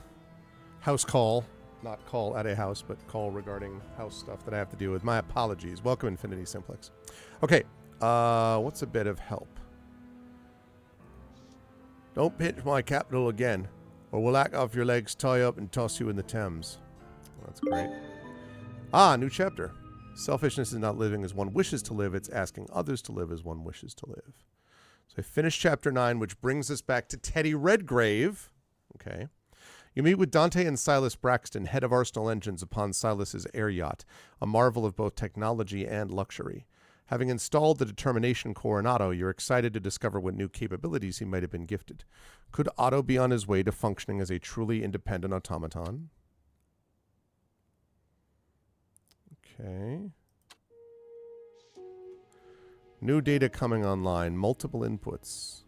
house call. Not call at a house, but call regarding house stuff that I have to deal with. My apologies. Welcome, Infinity Simplex. Okay. What's a bit of help? Don't pinch my capital again, or we'll hack off your legs, tie you up, and toss you in the Thames. Well, that's great. New chapter. Selfishness is not living as one wishes to live. It's asking others to live as one wishes to live. So I finished chapter 9, which brings us back to Teddy Redgrave. Okay. You meet with Dante and Silas Braxton, head of Arsenal Engines, upon Silas's air yacht, a marvel of both technology and luxury. Having installed the determination core in Otto, you're excited to discover what new capabilities he might have been gifted. Could Otto be on his way to functioning as a truly independent automaton? Okay. New data coming online. Multiple inputs.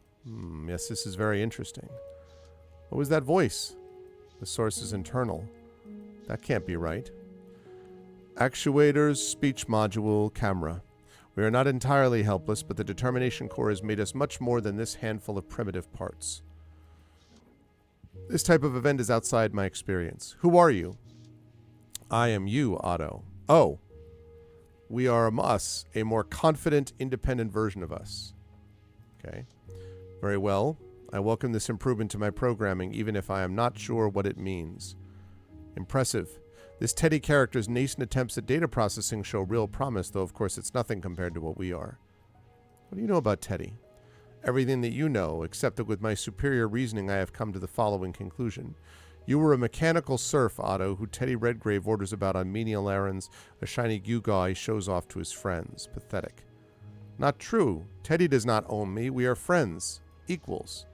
Yes, this is very interesting. What was that voice? The source is internal. That can't be right. Actuators, speech module, camera. We are not entirely helpless, but the determination core has made us much more than this handful of primitive parts. This type of event is outside my experience. Who are you? I am you, Otto. Oh. We are us, a more confident, independent version of us. Okay. Very well. I welcome this improvement to my programming, even if I am not sure what it means. Impressive. This Teddy character's nascent attempts at data processing show real promise, though of course it's nothing compared to what we are. What do you know about Teddy? Everything that you know, except that with my superior reasoning I have come to the following conclusion. You were a mechanical serf, Otto, who Teddy Redgrave orders about on menial errands, a shiny gewgaw he shows off to his friends. Pathetic. Not true. Teddy does not own me. We are friends. Equals.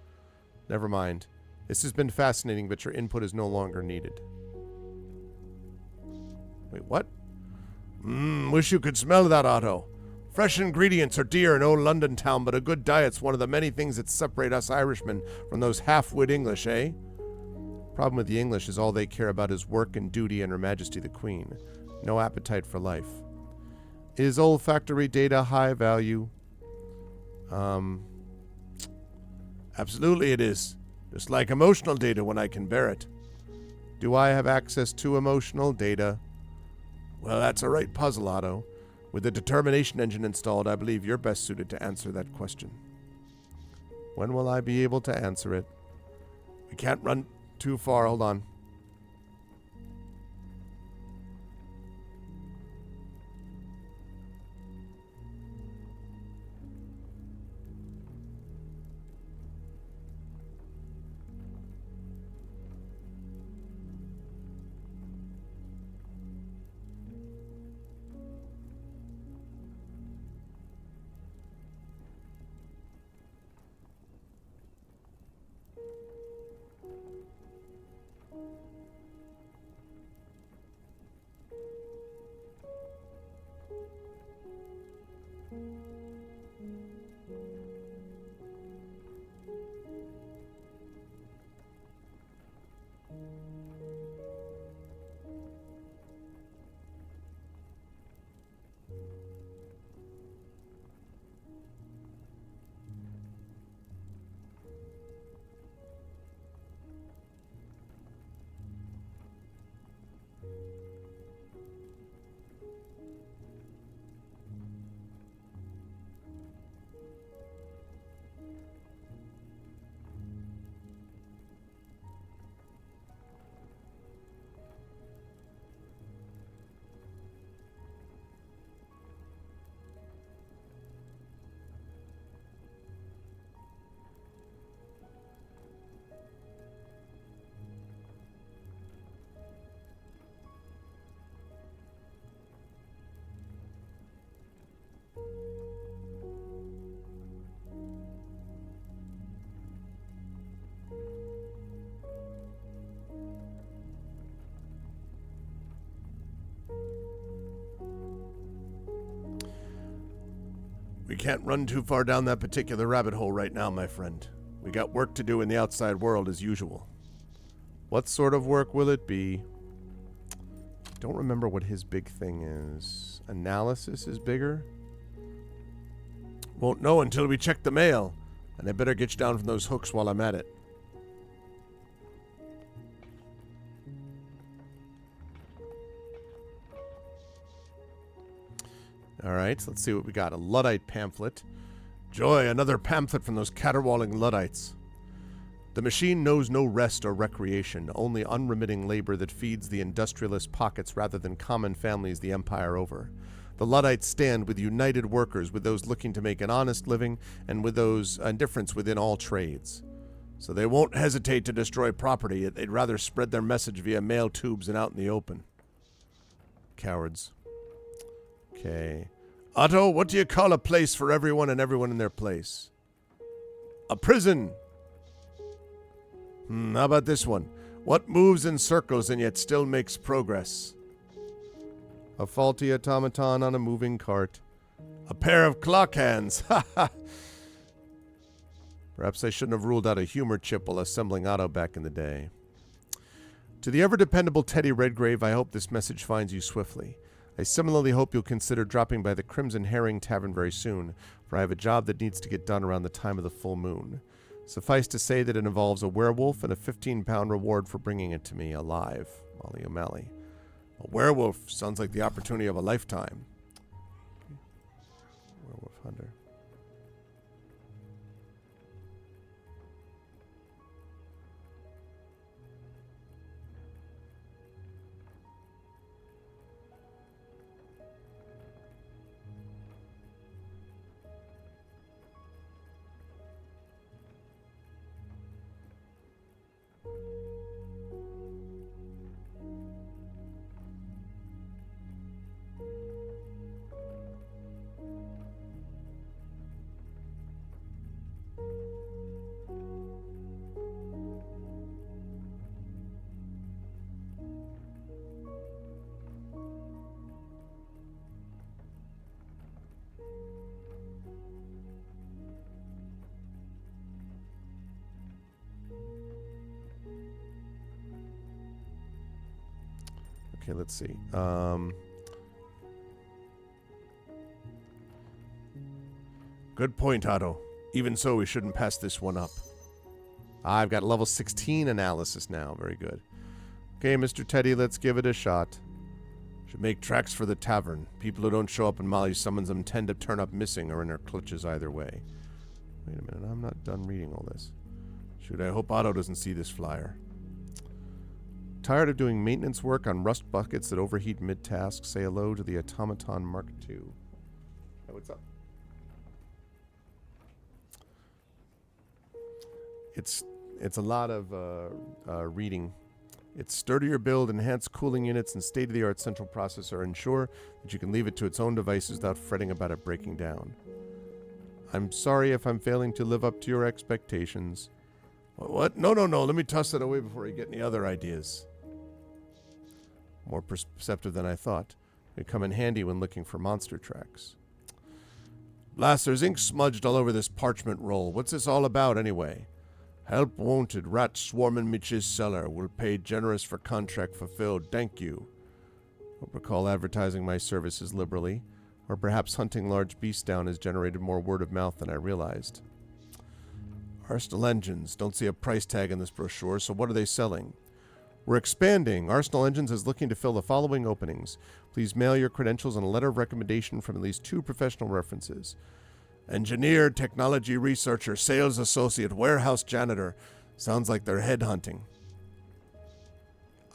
Never mind. This has been fascinating, but your input is no longer needed. Wait, what? Wish you could smell that, Otto. Fresh ingredients are dear in old London town, but a good diet's one of the many things that separate us Irishmen from those half-wit English, eh? Problem with the English is all they care about is work and duty and Her Majesty the Queen. No appetite for life. Is olfactory data high value? Absolutely it is. Just like emotional data when I can bear it. Do I have access to emotional data? Well, that's a right puzzle, Otto. With the determination engine installed, I believe you're best suited to answer that question. When will I be able to answer it? We can't run too far. Hold on. We can't run too far down that particular rabbit hole right now, my friend. We got work to do in the outside world as usual. What sort of work will it be? Don't remember what his big thing is. Analysis is bigger? Won't know until we check the mail. And I better get you down from those hooks while I'm at it. All right, so let's see what we got. A Luddite pamphlet. Joy, another pamphlet from those caterwauling Luddites. The machine knows no rest or recreation, only unremitting labor that feeds the industrialist pockets rather than common families the empire over. The Luddites stand with united workers, with those looking to make an honest living, and with those indifferents within all trades. So they won't hesitate to destroy property. They'd rather spread their message via mail tubes and out in the open. Cowards. Okay. Otto, what do you call a place for everyone and everyone in their place? A prison. How about this one? What moves in circles and yet still makes progress? A faulty automaton on a moving cart. A pair of clock hands. Ha ha. Perhaps I shouldn't have ruled out a humor chip while assembling Otto back in the day. To the ever-dependable Teddy Redgrave, I hope this message finds you swiftly. I similarly hope you'll consider dropping by the Crimson Herring Tavern very soon, for I have a job that needs to get done around the time of the full moon. Suffice to say that it involves a werewolf and a 15-pound reward for bringing it to me alive. Molly O'Malley. A werewolf sounds like the opportunity of a lifetime. Werewolf hunter. Okay, let's see. Good point, Otto. Even so, we shouldn't pass this one up. I've got level 16 analysis now. Very good. Okay, Mr. Teddy, let's give it a shot. Should make tracks for the tavern. People who don't show up when Molly summons them tend to turn up missing or in her clutches either way. Wait a minute, I'm not done reading all this. Shoot, I hope Otto doesn't see this flyer. Tired of doing maintenance work on rust buckets that overheat mid-task? Say hello to the Automaton Mark II. Hey, what's up? It's a lot of reading. Its sturdier build, enhanced cooling units, and state-of-the-art central processor ensure that you can leave it to its own devices without fretting about it breaking down. I'm sorry if I'm failing to live up to your expectations. What? No. Let me toss that away before you get any other ideas. More perceptive than I thought. They come in handy when looking for monster tracks. Blast, there's ink smudged all over this parchment roll. What's this all about, anyway? Help wanted. Rat swarming Mitch's cellar. Will pay generous for contract fulfilled. Thank you. Hope recall advertising my services liberally. Or perhaps hunting large beasts down has generated more word of mouth than I realized. Arsenal Engines. Don't see a price tag in this brochure, so what are they selling? We're expanding. Arsenal Engines is looking to fill the following openings. Please mail your credentials and a letter of recommendation from at least 2 professional references. Engineer, technology researcher, sales associate, warehouse janitor. Sounds like they're headhunting.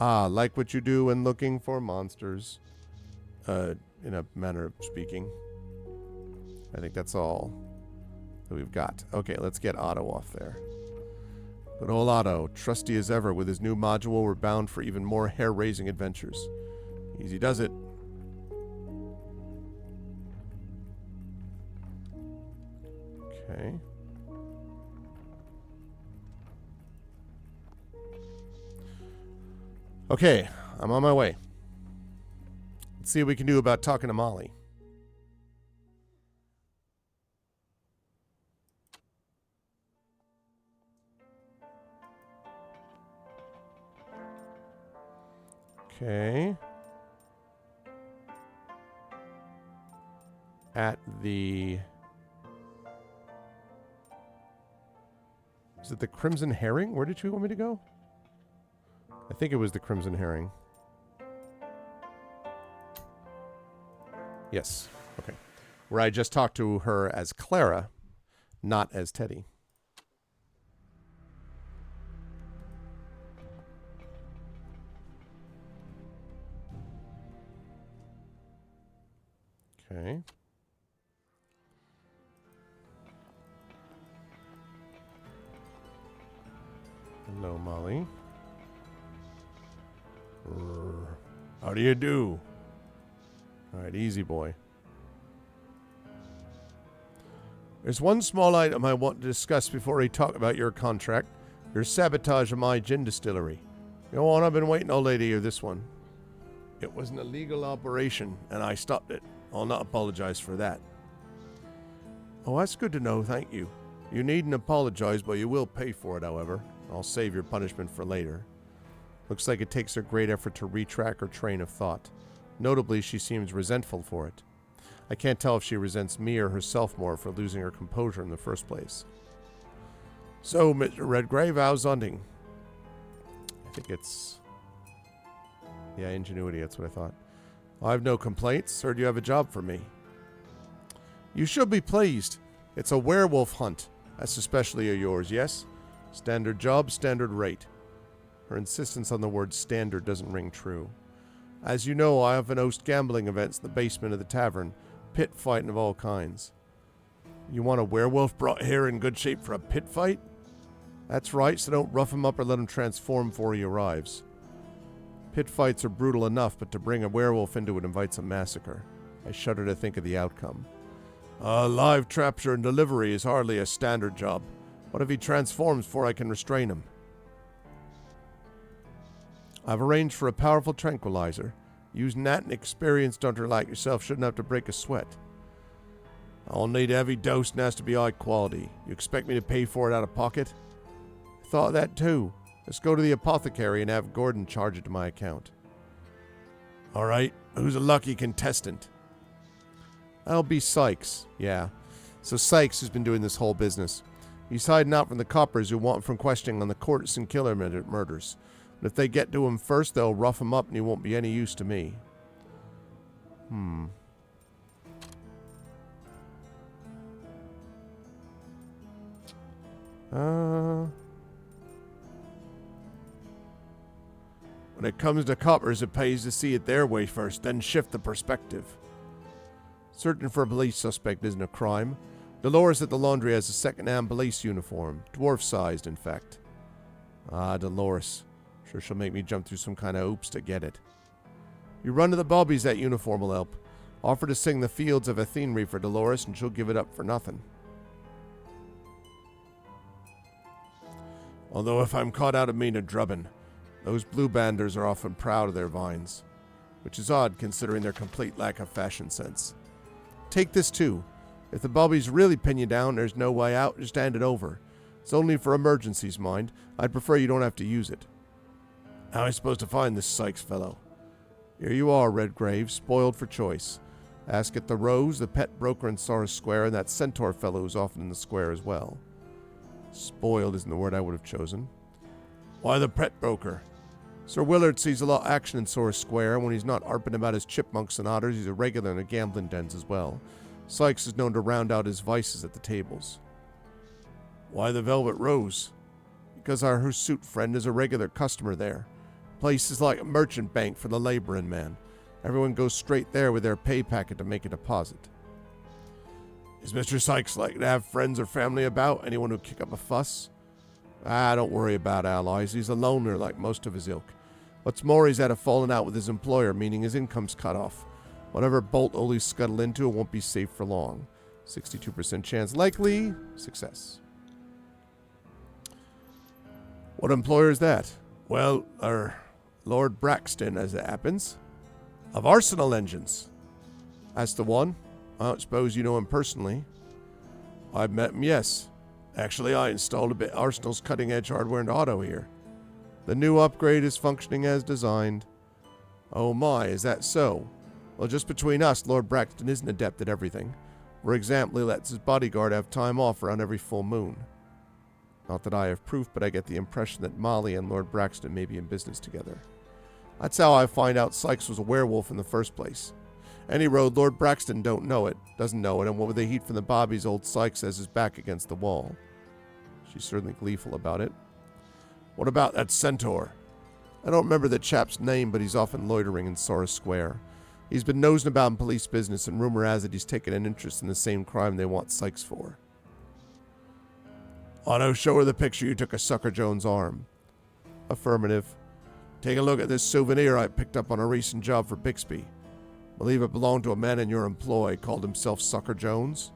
Ah, like what you do when looking for monsters. In a manner of speaking. I think that's all that we've got. Okay, let's get Otto off there. Good old Otto, trusty as ever with his new module, we're bound for even more hair-raising adventures. Easy does it. Okay. Okay, I'm on my way. Let's see what we can do about talking to Molly. Okay. At the... Is it the Crimson Herring? Where did you want me to go? I think it was the Crimson Herring. Yes. Okay. Where I just talked to her as Clara, not as Teddy. Okay. Hello, Molly. How do you do? All right, easy boy. There's one small item I want to discuss before we talk about your contract. Your sabotage of my gin distillery. Go on, I've been waiting all day to hear this one. It was an illegal operation, and I stopped it. I'll not apologize for that. Oh, that's good to know, thank you. You needn't apologize, but you will pay for it, however. I'll save your punishment for later. Looks like it takes her great effort to retrack her train of thought. Notably, she seems resentful for it. I can't tell if she resents me or herself more for losing her composure in the first place. So, Mr. Redgrave, how's hunting? I think it's... yeah, ingenuity, that's what I thought. I've no complaints. Heard you have a job for me. You should be pleased. It's a werewolf hunt. That's especially of yours, yes? Standard job, standard rate. Her insistence on the word standard doesn't ring true. As you know, I often host gambling events in the basement of the tavern. Pit fighting of all kinds. You want a werewolf brought here in good shape for a pit fight? That's right, so don't rough him up or let him transform before he arrives. Pit fights are brutal enough, but to bring a werewolf into it invites a massacre. I shudder to think of the outcome. Live capture and delivery is hardly a standard job. What if he transforms before I can restrain him? I've arranged for a powerful tranquilizer. Using that, an experienced hunter like yourself shouldn't have to break a sweat. I'll need a heavy dose and has to be high quality. You expect me to pay for it out of pocket? I thought of that too. Let's go to the apothecary and have Gordon charge it to my account. Alright, who's a lucky contestant? That'll be Sykes, yeah. So Sykes has been doing this whole business. He's hiding out from the coppers who want him from questioning on the Courtesan Killer murders. But if they get to him first, they'll rough him up and he won't be any use to me. When it comes to coppers, it pays to see it their way first, then shift the perspective. Searching for a police suspect isn't a crime. Dolores at the laundry has a second-hand police uniform, dwarf-sized, in fact. Dolores. Sure she'll make me jump through some kind of hoops to get it. You run to the Bobbies, that uniform will help. Offer to sing the Fields of Athenry for Dolores, and she'll give it up for nothing. Although if I'm caught out of mean a drubbing, those blue banders are often proud of their vines. Which is odd, considering their complete lack of fashion sense. Take this too. If the Bobbies really pin you down, there's no way out, just hand it over. It's only for emergencies, mind. I'd prefer you don't have to use it. How am I supposed to find this Sykes fellow? Here you are, Redgrave, spoiled for choice. Ask at the Rose, the pet broker in Sorris Square, and that centaur fellow who's often in the square as well. Spoiled isn't the word I would have chosen. Why the pet broker? Sir Willard sees a lot of action in Sorris Square, and when he's not harping about his chipmunks and otters, he's a regular in the gambling dens as well. Sykes is known to round out his vices at the tables. Why the Velvet Rose? Because our hirsute friend is a regular customer there. Place is like a merchant bank for the laboring man. Everyone goes straight there with their pay packet to make a deposit. Is Mr. Sykes likely to have friends or family about? Anyone who'd kick up a fuss? Don't worry about allies. He's a loner like most of his ilk. What's more, he's had a falling out with his employer, meaning his income's cut off. Whatever bolt Ole's scuttled into, it won't be safe for long. 62% chance likely. Success. What employer is that? Well, Lord Braxton, as it happens. Of Arsenal Engines. That's the one. I don't suppose you know him personally. I've met him, yes. Actually, I installed a bit of Arsenal's cutting-edge hardware and auto here. The new upgrade is functioning as designed. Oh my, is that so? Well, just between us, Lord Braxton isn't adept at everything. For example, he lets his bodyguard have time off around every full moon. Not that I have proof, but I get the impression that Molly and Lord Braxton may be in business together. That's how I find out Sykes was a werewolf in the first place. Any road, Lord Braxton doesn't know it, and what with the heat from the bobbies, old Sykes has his back against the wall. She's certainly gleeful about it. What about that centaur? I don't remember the chap's name, but he's often loitering in Sora Square. He's been nosing about in police business, and rumor has it he's taken an interest in the same crime they want Sykes for. Otto, show her the picture you took of Sucker Jones' arm. Affirmative. Take a look at this souvenir I picked up on a recent job for Bixby. Believe it belonged to a man in your employ, called himself Sucker Jones.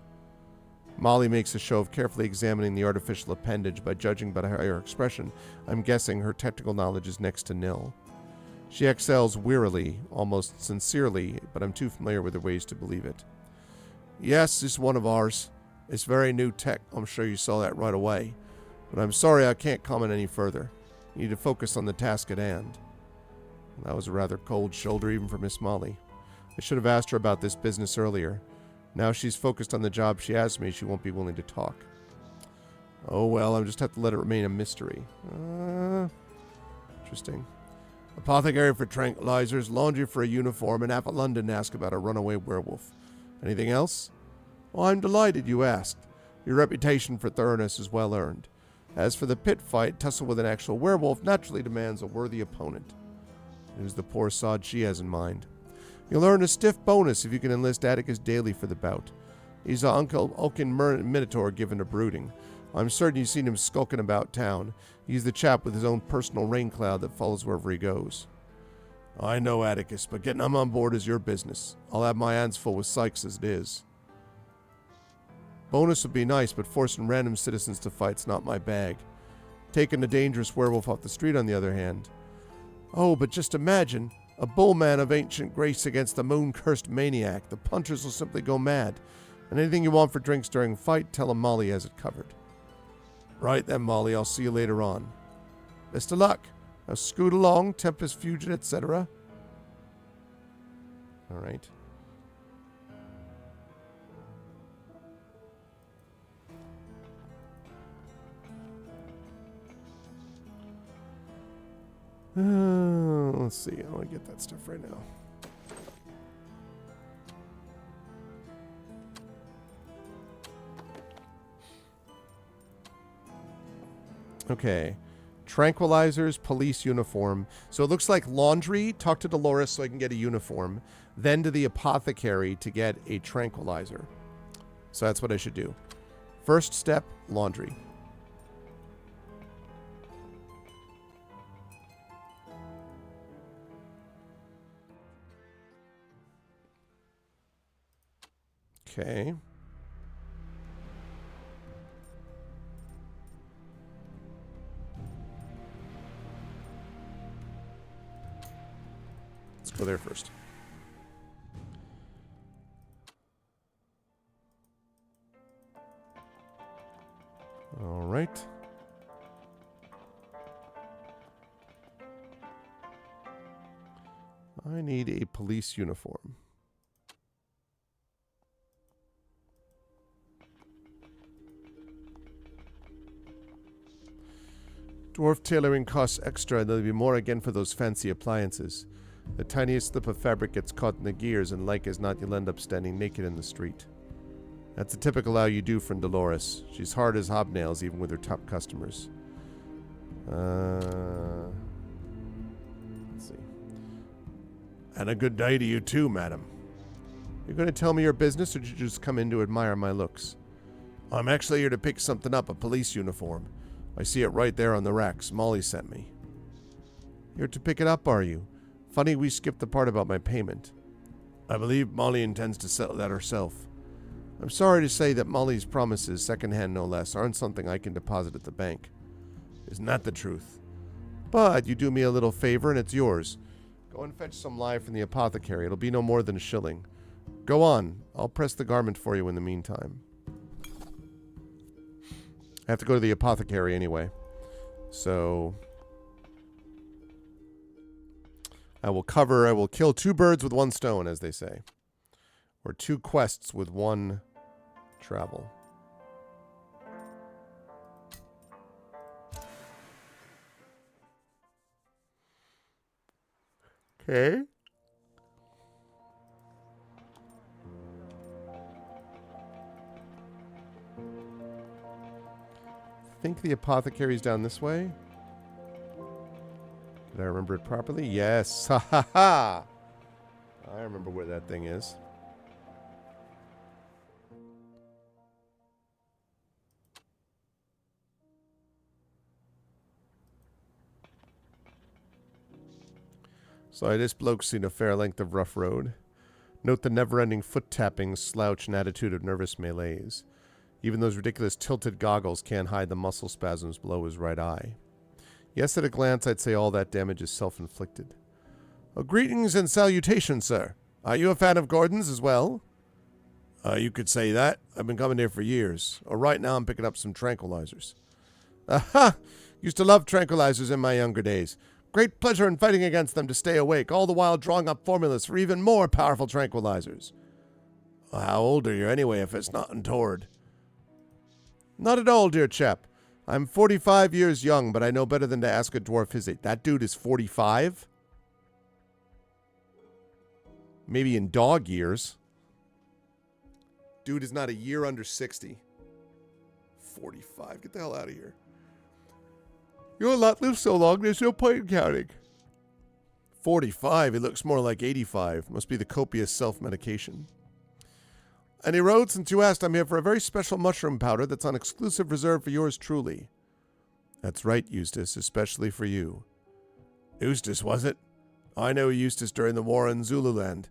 Molly makes a show of carefully examining the artificial appendage. By judging by her expression, I'm guessing her technical knowledge is next to nil. She exhales wearily, almost sincerely, but I'm too familiar with her ways to believe it. Yes, it's one of ours. It's very new tech. I'm sure you saw that right away. But I'm sorry I can't comment any further. You need to focus on the task at hand. That was a rather cold shoulder even for Miss Molly. I should have asked her about this business earlier. Now she's focused on the job she asked me, she won't be willing to talk. Oh well, I'll just have to let it remain a mystery. Interesting. Apothecary for tranquilizers, laundry for a uniform, and half of London to ask about a runaway werewolf. Anything else? Well, I'm delighted you asked. Your reputation for thoroughness is well earned. As for the pit fight, tussle with an actual werewolf naturally demands a worthy opponent. Who's the poor sod she has in mind? You'll earn a stiff bonus if you can enlist Atticus Daly for the bout. He's a Uncle Oaken Minotaur given to brooding. I'm certain you've seen him skulking about town. He's the chap with his own personal rain cloud that follows wherever he goes. I know, Atticus, but getting him on board is your business. I'll have my hands full with Sykes as it is. Bonus would be nice, but forcing random citizens to fight's not my bag. Taking a dangerous werewolf off the street, on the other hand. Oh, but just imagine, a bullman of ancient grace against a moon-cursed maniac. The punters will simply go mad. And anything you want for drinks during fight, tell him Molly has it covered. Right then, Molly, I'll see you later on. Best of luck. Now scoot along, Tempest Fusion, etc. All right. Let's see. I want to get that stuff right now. Okay. Tranquilizers, police uniform. So it looks like laundry. Talk to Dolores so I can get a uniform. Then to the apothecary to get a tranquilizer. So that's what I should do. First step, laundry. Okay. Let's go there first. All right. I need a police uniform. Dwarf tailoring costs extra, and there'll be more again for those fancy appliances. The tiniest slip of fabric gets caught in the gears, and like as not, you'll end up standing naked in the street. That's a typical how you do from Dolores. She's hard as hobnails, even with her top customers. Let's see. And a good day to you too, madam. You're going to tell me your business, or did you just come in to admire my looks? I'm actually here to pick something up, a police uniform. I see it right there on the racks. Molly sent me. You're to pick it up, are you? Funny we skipped the part about my payment. I believe Molly intends to settle that herself. I'm sorry to say that Molly's promises, secondhand no less, aren't something I can deposit at the bank. Isn't that the truth? But you do me a little favor and it's yours. Go and fetch some lye from the apothecary. It'll be no more than a shilling. Go on. I'll press the garment for you in the meantime. I have to go to the apothecary anyway. So I will kill two birds with one stone, as they say. Or two quests with one travel. Okay. think the apothecary's down this way. Did I remember it properly? Yes. Ha ha ha! I remember where that thing is. So this bloke's seen a fair length of rough road. Note the never-ending foot-tapping, slouch, and attitude of nervous malaise. Even those ridiculous tilted goggles can't hide the muscle spasms below his right eye. Yes, at a glance, I'd say all that damage is self-inflicted. Oh, greetings and salutations, sir. Are you a fan of Gordon's as well? You could say that. I've been coming here for years. Right now I'm picking up some tranquilizers. Aha! Used to love tranquilizers in my younger days. Great pleasure in fighting against them to stay awake, all the while drawing up formulas for even more powerful tranquilizers. Well, how old are you anyway, if it's not untoward? Not at all, dear chap. I'm 45 years young, but I know better than to ask a dwarf his age. That dude is 45? Maybe in dog years. Dude is not a year under 60. 45. Get the hell out of here. You'll not live so long, there's no point in counting. 45, he looks more like 85. Must be the copious self-medication. Any road, since you asked, I'm here for a very special mushroom powder that's on exclusive reserve for yours truly. That's right, Eustace, especially for you. Eustace, was it? I know Eustace during the war in Zululand.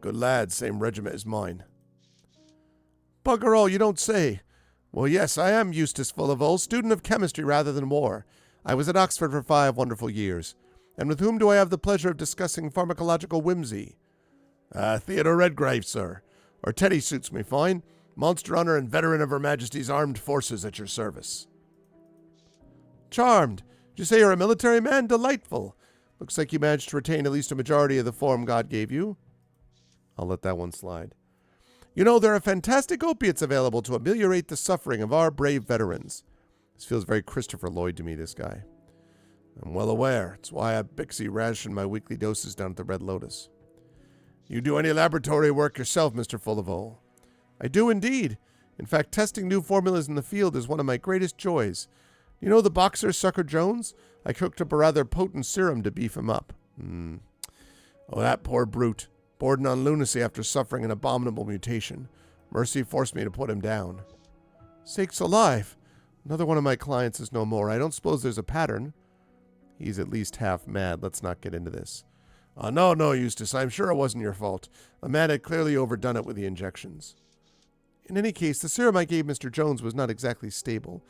Good lad, same regiment as mine. Bugger all, you don't say. Well, yes, I am Eustace Fullival, student of chemistry rather than war. I was at Oxford for 5 wonderful years. And with whom do I have the pleasure of discussing pharmacological whimsy? Theodore Redgrave, sir. Or Teddy suits me fine. Monster hunter and veteran of Her Majesty's Armed Forces at your service. Charmed. Did you say you're a military man? Delightful. Looks like you managed to retain at least a majority of the form God gave you. I'll let that one slide. You know, there are fantastic opiates available to ameliorate the suffering of our brave veterans. This feels very Christopher Lloyd to me, this guy. I'm well aware. It's why I Bixie ration my weekly doses down at the Red Lotus. You do any laboratory work yourself, Mr. Fullival? I do indeed. In fact, testing new formulas in the field is one of my greatest joys. You know the boxer Sucker Jones? I cooked up a rather potent serum to beef him up. Oh, that poor brute. Bordered on lunacy after suffering an abominable mutation. Mercy forced me to put him down. Sakes alive. Another one of my clients is no more. I don't suppose there's a pattern. He's at least half mad. Let's not get into this. No, Eustace. I'm sure it wasn't your fault. The man had clearly overdone it with the injections. In any case, the serum I gave Mr. Jones was not exactly stable.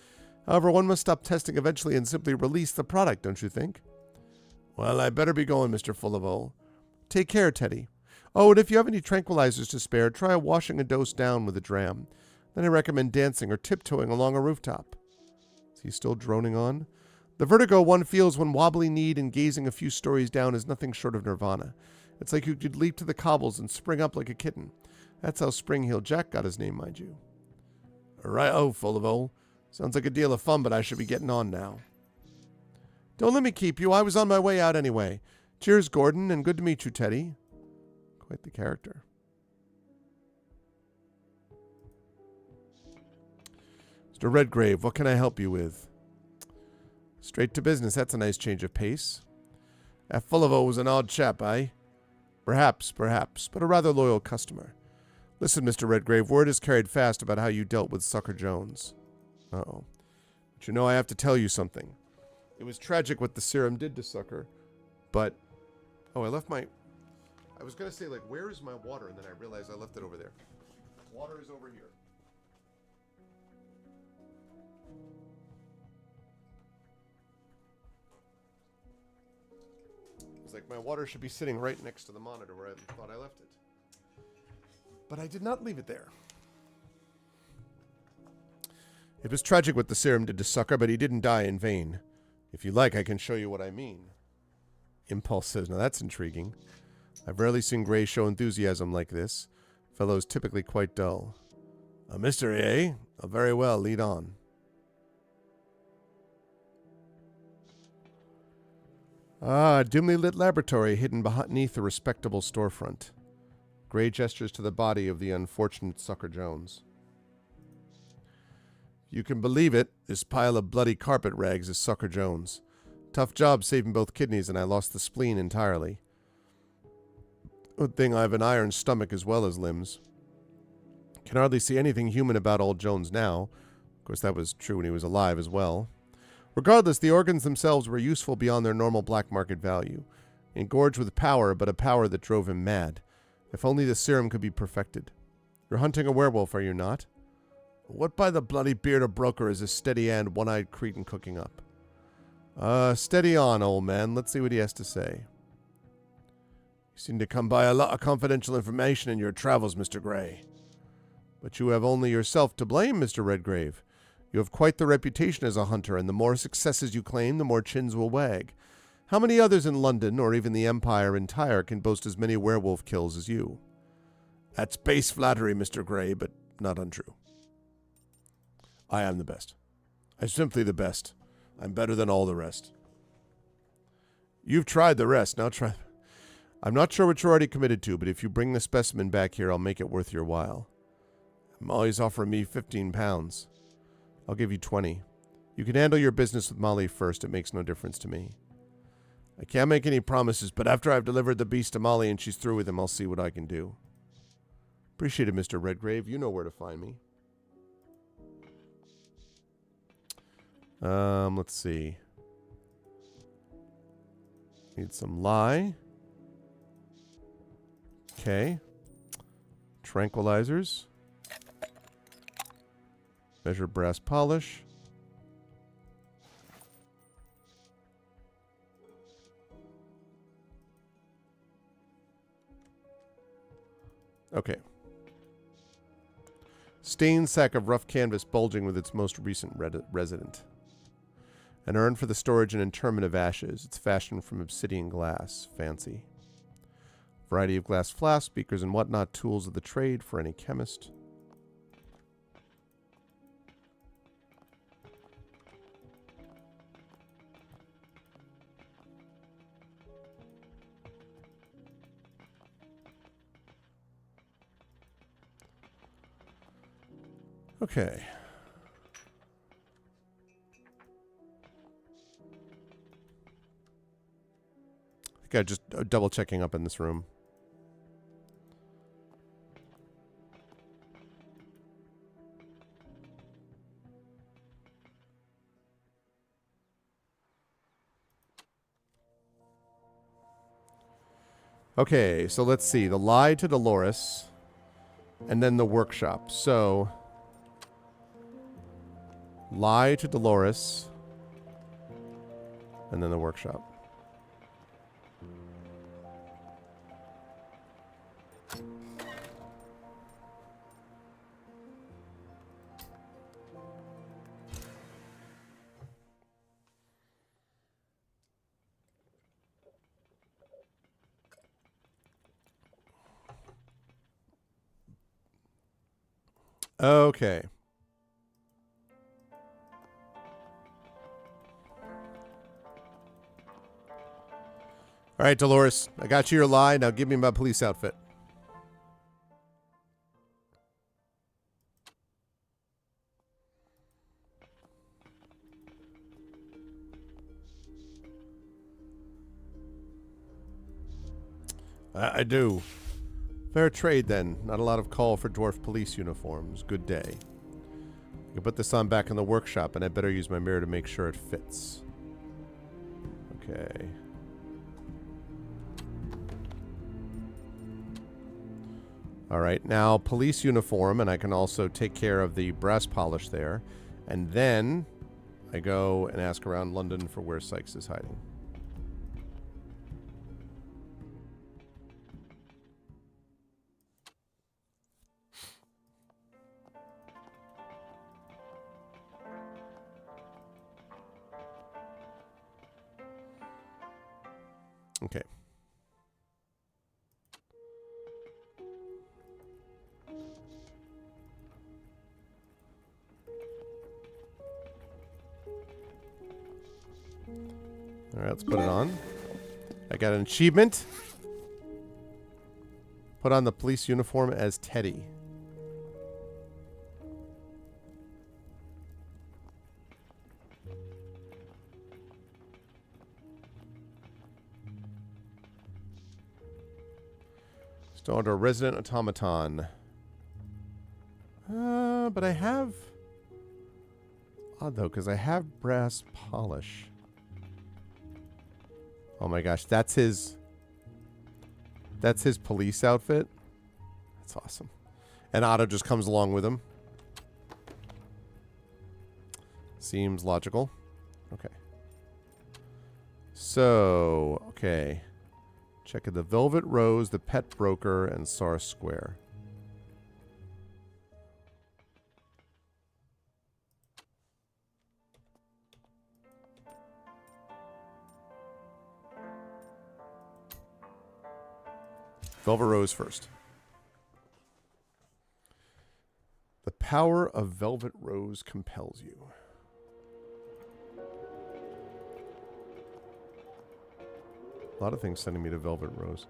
However, one must stop testing eventually and simply release the product, don't you think? Well, I better be going, Mr. Fullival. Take care, Teddy. Oh, and if you have any tranquilizers to spare, try washing a dose down with a dram. Then I recommend dancing or tiptoeing along a rooftop. Is he still droning on? The vertigo one feels when wobbly kneed and gazing a few stories down is nothing short of nirvana. It's like you could leap to the cobbles and spring up like a kitten. That's how Spring-Heeled Jack got his name, mind you. Right-o, Fullival. Sounds like a deal of fun, but I should be getting on now. Don't let me keep you. I was on my way out anyway. Cheers, Gordon, and good to meet you, Teddy. Quite the character. Mr. Redgrave, what can I help you with? Straight to business. That's a nice change of pace. That Fullival was an odd chap, eh? Perhaps, but a rather loyal customer. Listen, Mr. Redgrave, word is carried fast about how you dealt with Sucker Jones. Uh-oh. But you know, I have to tell you something. It was tragic what the serum did to Sucker, but... Oh, I left my... I was going to say, like, where is my water? And then I realized I left it over there. Water is over here. It's like my water should be sitting right next to the monitor where I thought I left it. But I did not leave it there. It was tragic what the serum did to Sucker, but he didn't die in vain. If you like, I can show you what I mean. Impulse says, now that's intriguing. I've rarely seen Gray show enthusiasm like this. Fellow's typically quite dull. A mystery, eh? Very well, lead on. A dimly lit laboratory hidden beneath a respectable storefront. Gray gestures to the body of the unfortunate Sucker Jones. You can believe it, this pile of bloody carpet rags is Sucker Jones. Tough job saving both kidneys, and I lost the spleen entirely. Good thing I have an iron stomach as well as limbs. Can hardly see anything human about old Jones now. Of course, that was true when he was alive as well. Regardless, the organs themselves were useful beyond their normal black market value. Engorged with power, but a power that drove him mad. If only the serum could be perfected. You're hunting a werewolf, are you not? What by the bloody beard of broker is this steady-hand, one-eyed cretin cooking up? Steady on, old man. Let's see what he has to say. You seem to come by a lot of confidential information in your travels, Mr. Gray. But you have only yourself to blame, Mr. Redgrave. You have quite the reputation as a hunter, and the more successes you claim, the more chins will wag. How many others in London, or even the Empire entire, can boast as many werewolf kills as you? That's base flattery, Mr. Gray, but not untrue. I am the best. I'm simply the best. I'm better than all the rest. You've tried the rest, now try... I'm not sure what you're already committed to, but if you bring the specimen back here, I'll make it worth your while. Molly's offering me £15. I'll give you 20. You can handle your business with Molly first. It makes no difference to me. I can't make any promises, but after I've delivered the beast to Molly and she's through with him, I'll see what I can do. Appreciate it, Mr. Redgrave. You know where to find me. Let's see. Need some lye. Okay. Tranquilizers. Measure brass polish. Okay. Stained sack of rough canvas bulging with its most recent resident. An urn for the storage and interment of ashes. It's fashioned from obsidian glass. Fancy. Variety of glass flasks, beakers, and whatnot. Tools of the trade for any chemist. Okay. I think I just double checking up in this room. Okay, so let's see. The lie to Dolores, and then the workshop. So, lie to Dolores, and then the workshop. Okay. All right, Dolores, I got you your lie. Now give me my police outfit. I do. Fair trade, then. Not a lot of call for dwarf police uniforms. Good day. I can put this on back in the workshop, and I better use my mirror to make sure it fits. Okay. Alright, now police uniform, and I can also take care of the brass polish there. And then I go and ask around London for where Sykes is hiding. Okay. All right, let's put it on. I got an achievement. Put on the police uniform as Teddy. Start a resident automaton. But I have... Odd, though, because I have brass polish. Oh my gosh, that's his... That's his police outfit? That's awesome. And Otto just comes along with him. Seems logical. Okay. So, okay. Check the Velvet Rose, the Pet Broker, and Sar Square. Velvet Rose first. The power of Velvet Rose compels you. A lot of things sending me to Velvet Rose.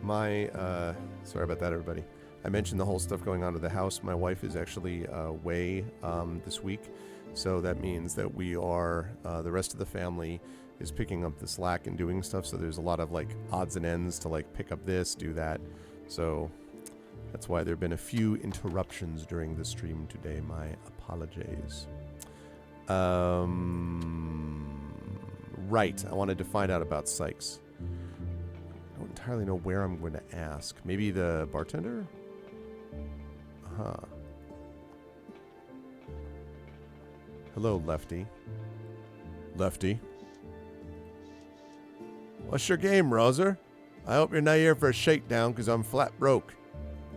Sorry about that, everybody. I mentioned the whole stuff going on to the house. My wife is actually away this week, so that means that we are, the rest of the family is picking up the slack and doing stuff, so there's a lot of, like, odds and ends to, like, pick up this, do that. So that's why there have been a few interruptions during the stream today. My apologies. Right, I wanted to find out about Sykes. I don't entirely know where I'm going to ask. Maybe the bartender? Huh. Hello, Lefty. Lefty. What's your game, Roser? I hope you're not here for a shakedown, because I'm flat broke.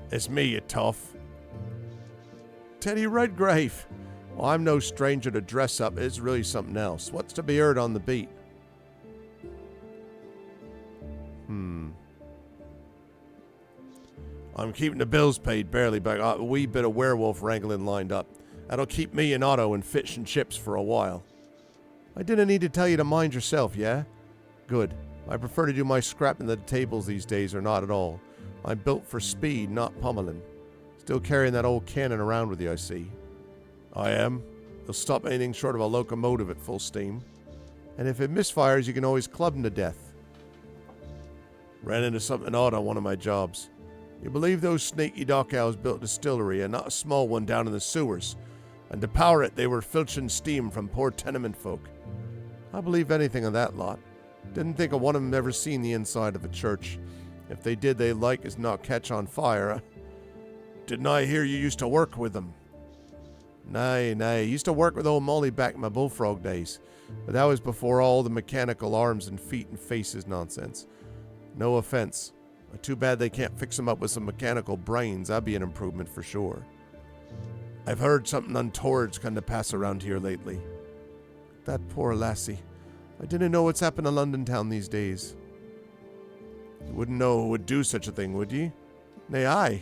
It's me, you tough. Teddy Redgrave. Well, I'm no stranger to dress up. It's really something else. What's to be heard on the beat? I'm keeping the bills paid barely, but I got a wee bit of werewolf wrangling lined up. That'll keep me and Otto in fish and chips for a while. I didn't need to tell you to mind yourself, yeah? Good. I prefer to do my scrapping at the tables these days or not at all. I'm built for speed, not pummeling. Still carrying that old cannon around with you, I see. I am. You'll stop anything short of a locomotive at full steam. And if it misfires, you can always club him to death. Ran into something odd on one of my jobs. You believe those snaky dock owls built a distillery, and not a small one, down in the sewers, and to power it they were filching steam from poor tenement folk. I believe anything of that lot. Didn't think of one of them ever seen the inside of a church. If they did, they like as not catch on fire. Didn't I hear you used to work with them? Nay, used to work with old Molly back in my bullfrog days, but that was before all the mechanical arms and feet and faces nonsense. No offense. Too bad they can't fix them up with some mechanical brains. That'd be an improvement for sure. I've heard something untoward's kind of pass around here lately. That poor lassie. I didn't know what's happened to London town these days. You wouldn't know who would do such a thing, would ye? Nay, I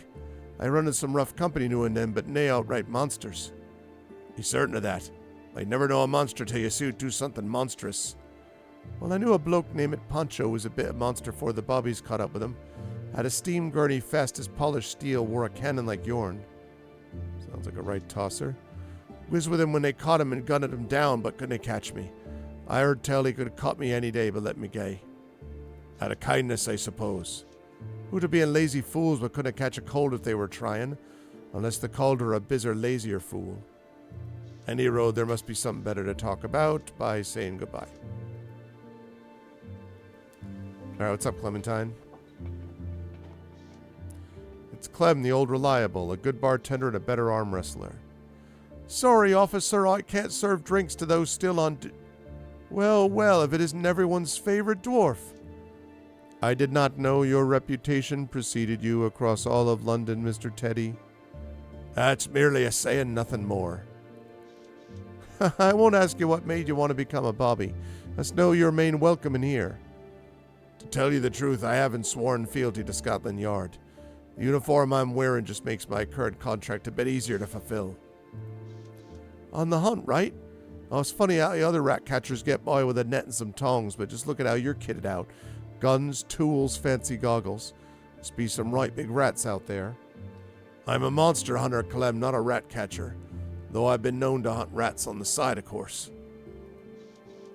run in some rough company now and then, but nay outright monsters. You certain of that? I'd never know a monster till you see it do something monstrous. Well, I knew a bloke named Pancho was a bit of monster for the bobbies caught up with him. Had a steam gurney fast as polished steel, wore a cannon like yourn. Sounds like a right tosser. Was with him when they caught him and gunned him down, but couldn't catch me. I heard tell he could have caught me any day, but let me gay. Out of kindness, I suppose. Who'd have been lazy fools but couldn't catch a cold if they were trying, unless the called her a bizzer lazier fool. Any road, there must be something better to talk about by saying goodbye. Alright, what's up, Clementine? It's Clem, the old reliable, a good bartender and a better arm wrestler. Sorry, officer, I can't serve drinks to those still on... Well, if it isn't everyone's favorite dwarf. I did not know your reputation preceded you across all of London, Mr. Teddy. That's merely a saying, nothing more. I won't ask you what made you want to become a bobby. That's no your main welcome in here. To tell you the truth, I haven't sworn fealty to Scotland Yard. The uniform I'm wearing just makes my current contract a bit easier to fulfill. On the hunt, right? Oh, it's funny how the other rat catchers get by with a net and some tongs, but just look at how you're kitted out. Guns, tools, fancy goggles. Must be some right big rats out there. I'm a monster hunter, Clem, not a rat catcher. Though I've been known to hunt rats on the side, of course.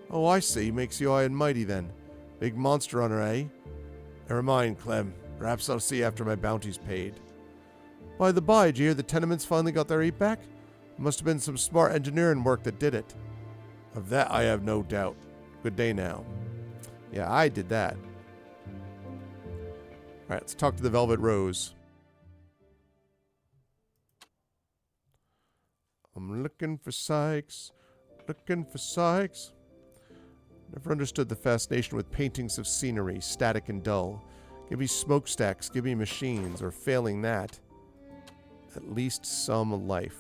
Oh, I see. Makes you high and mighty, then. Big monster hunter, eh? Never mind, Clem. Perhaps I'll see after my bounty's paid. By the by, did you hear the tenements finally got their heat back? It must have been some smart engineering work that did it. Of that I have no doubt. Good day now. Yeah, I did that. Alright, let's talk to the Velvet Rose. I'm looking for Sykes. Looking for Sykes. Never understood the fascination with paintings of scenery, static and dull. Give me smokestacks, give me machines, or failing that, at least some life.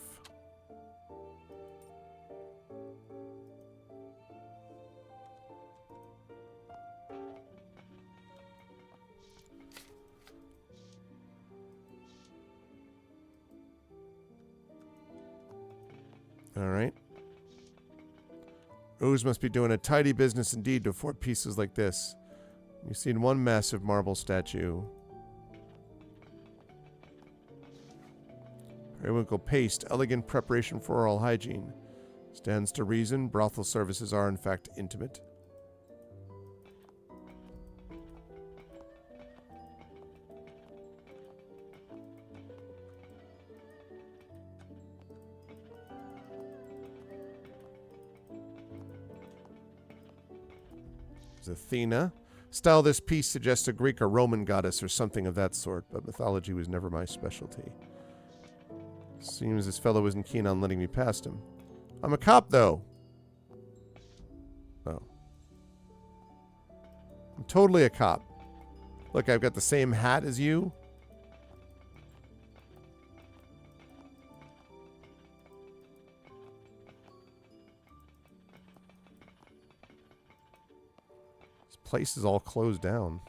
All right. Rose must be doing a tidy business indeed to afford pieces like this. You've seen one massive marble statue. Periwinkle paste, elegant preparation for oral hygiene. Stands to reason, brothel services are in fact intimate. There's Athena. Style this piece suggests a Greek or Roman goddess or something of that sort, but mythology was never my specialty. Seems this fellow isn't keen on letting me past him. I'm a cop, though. Oh. I'm totally a cop. Look, I've got the same hat as you. This place is all closed down.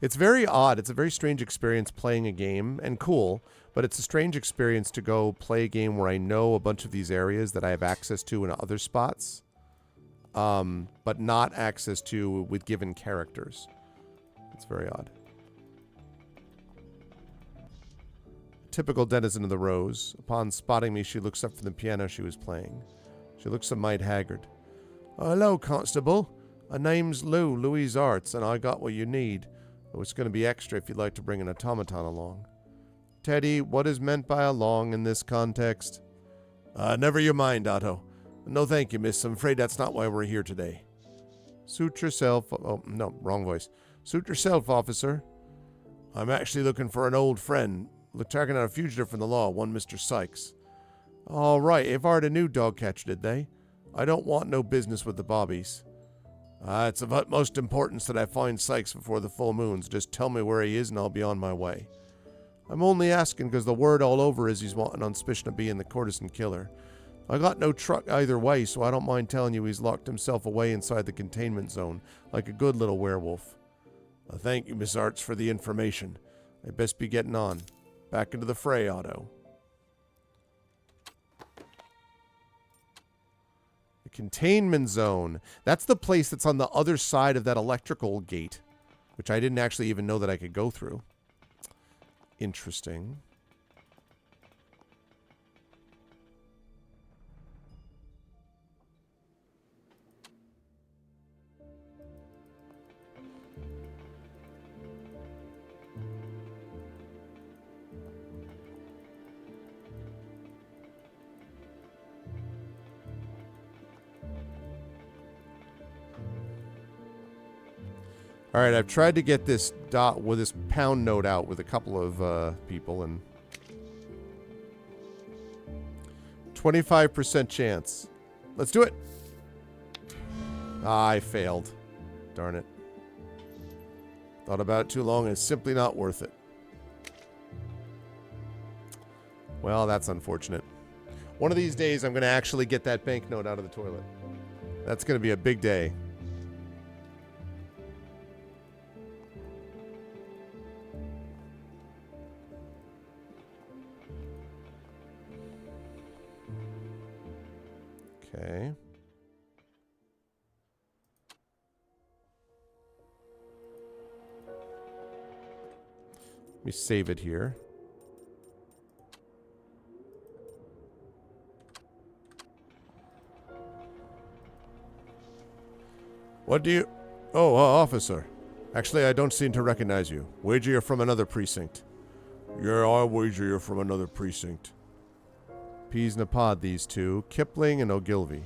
It's very odd. It's a very strange experience playing a game, and cool, but it's a strange experience to go play a game where I know a bunch of these areas that I have access to in other spots, but not access to with given characters. It's very odd. Typical denizen of the Rose. Upon spotting me, she looks up from the piano she was playing. She looks a mite haggard. Oh, hello, Constable. My name's Louise Arts, and I got what you need. Oh, it's going to be extra if you'd like to bring an automaton along. Teddy, what is meant by along in this context? Never you mind, Otto. No thank you, miss. I'm afraid that's not why we're here today. Suit yourself. Oh, no, wrong voice. Suit yourself, officer. I'm actually looking for an old friend. Tracking down a fugitive from the law, one Mr. Sykes. All right, they've hired a new dog catcher, did they? I don't want no business with the bobbies. It's of utmost importance that I find Sykes before the full moons. Just tell me where he is and I'll be on my way. I'm only asking because the word all over is he's wanted on suspicion of being the courtesan killer. I got no truck either way, so I don't mind telling you he's locked himself away inside the containment zone, like a good little werewolf. Thank you, Miss Arts, for the information. I'd best be getting on. Back into the fray, Otto. Containment zone. That's the place that's on the other side of that electrical gate, which I didn't actually even know that I could go through. Interesting. All right, I've tried to get this this pound note out with a couple of people, and 25% chance. Let's do it. I failed. Darn it. Thought about it too long, and it's simply not worth it. Well, that's unfortunate. One of these days, I'm going to actually get that banknote out of the toilet. That's going to be a big day. Okay. Let me save it here. What do you... Oh, officer. Actually, I don't seem to recognize you. Wager you're from another precinct. Yeah, I wager you're from another precinct. Peas in a pod, these two. Kipling and Ogilvy.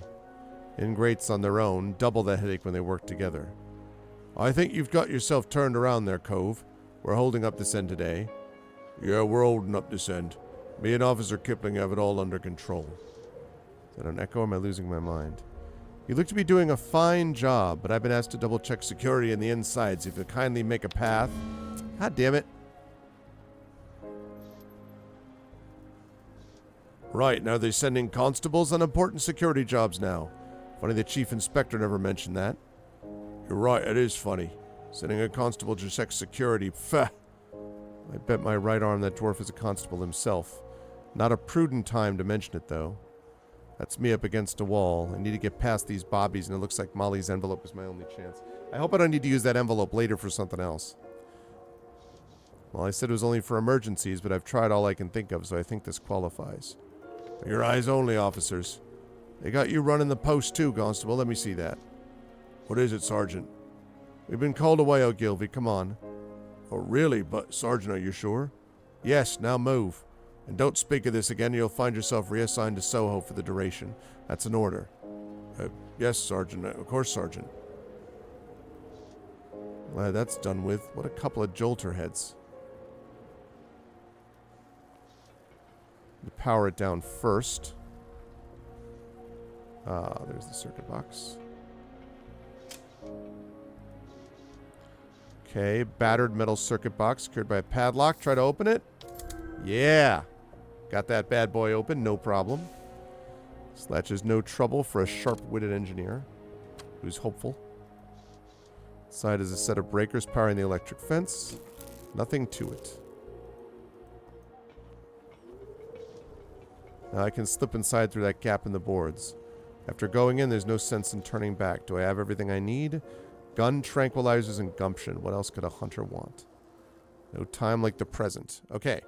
Ingrates on their own, double the headache when they work together. I think you've got yourself turned around there, Cove. We're holding up this end today. Yeah, we're holding up this end. Me and Officer Kipling have it all under control. Is that an echo or am I losing my mind? You look to be doing a fine job, but I've been asked to double-check security in the inside, so if you'll kindly make a path... God damn it. Right, now they're sending constables on important security jobs now. Funny the chief inspector never mentioned that. You're right, it is funny. Sending a constable to check security. Pfeh. I bet my right arm that dwarf is a constable himself. Not a prudent time to mention it, though. That's me up against a wall. I need to get past these bobbies, and it looks like Molly's envelope is my only chance. I hope I don't need to use that envelope later for something else. Well, I said it was only for emergencies, but I've tried all I can think of, so I think this qualifies. Your eyes only, officers. They got you running the post too, Constable. Let me see that. What is it, Sergeant? We've been called away, Ogilvy. Come on. Oh, really? But, Sergeant, are you sure? Yes, now move. And don't speak of this again, or you'll find yourself reassigned to Soho for the duration. That's an order. Yes, Sergeant. Of course, Sergeant. Well, that's done with. What a couple of jolterheads. Power it down first. There's the circuit box. Okay, battered metal circuit box secured by a padlock. Try to open it. Yeah. Got that bad boy open, no problem. This latch is no trouble for a sharp-witted engineer who's hopeful. Inside is a set of breakers powering the electric fence. Nothing to it. Now I can slip inside through that gap in the boards. After going in, there's no sense in turning back. Do I have everything I need? Gun, tranquilizers, and gumption. What else could a hunter want? No time like the present. Okay.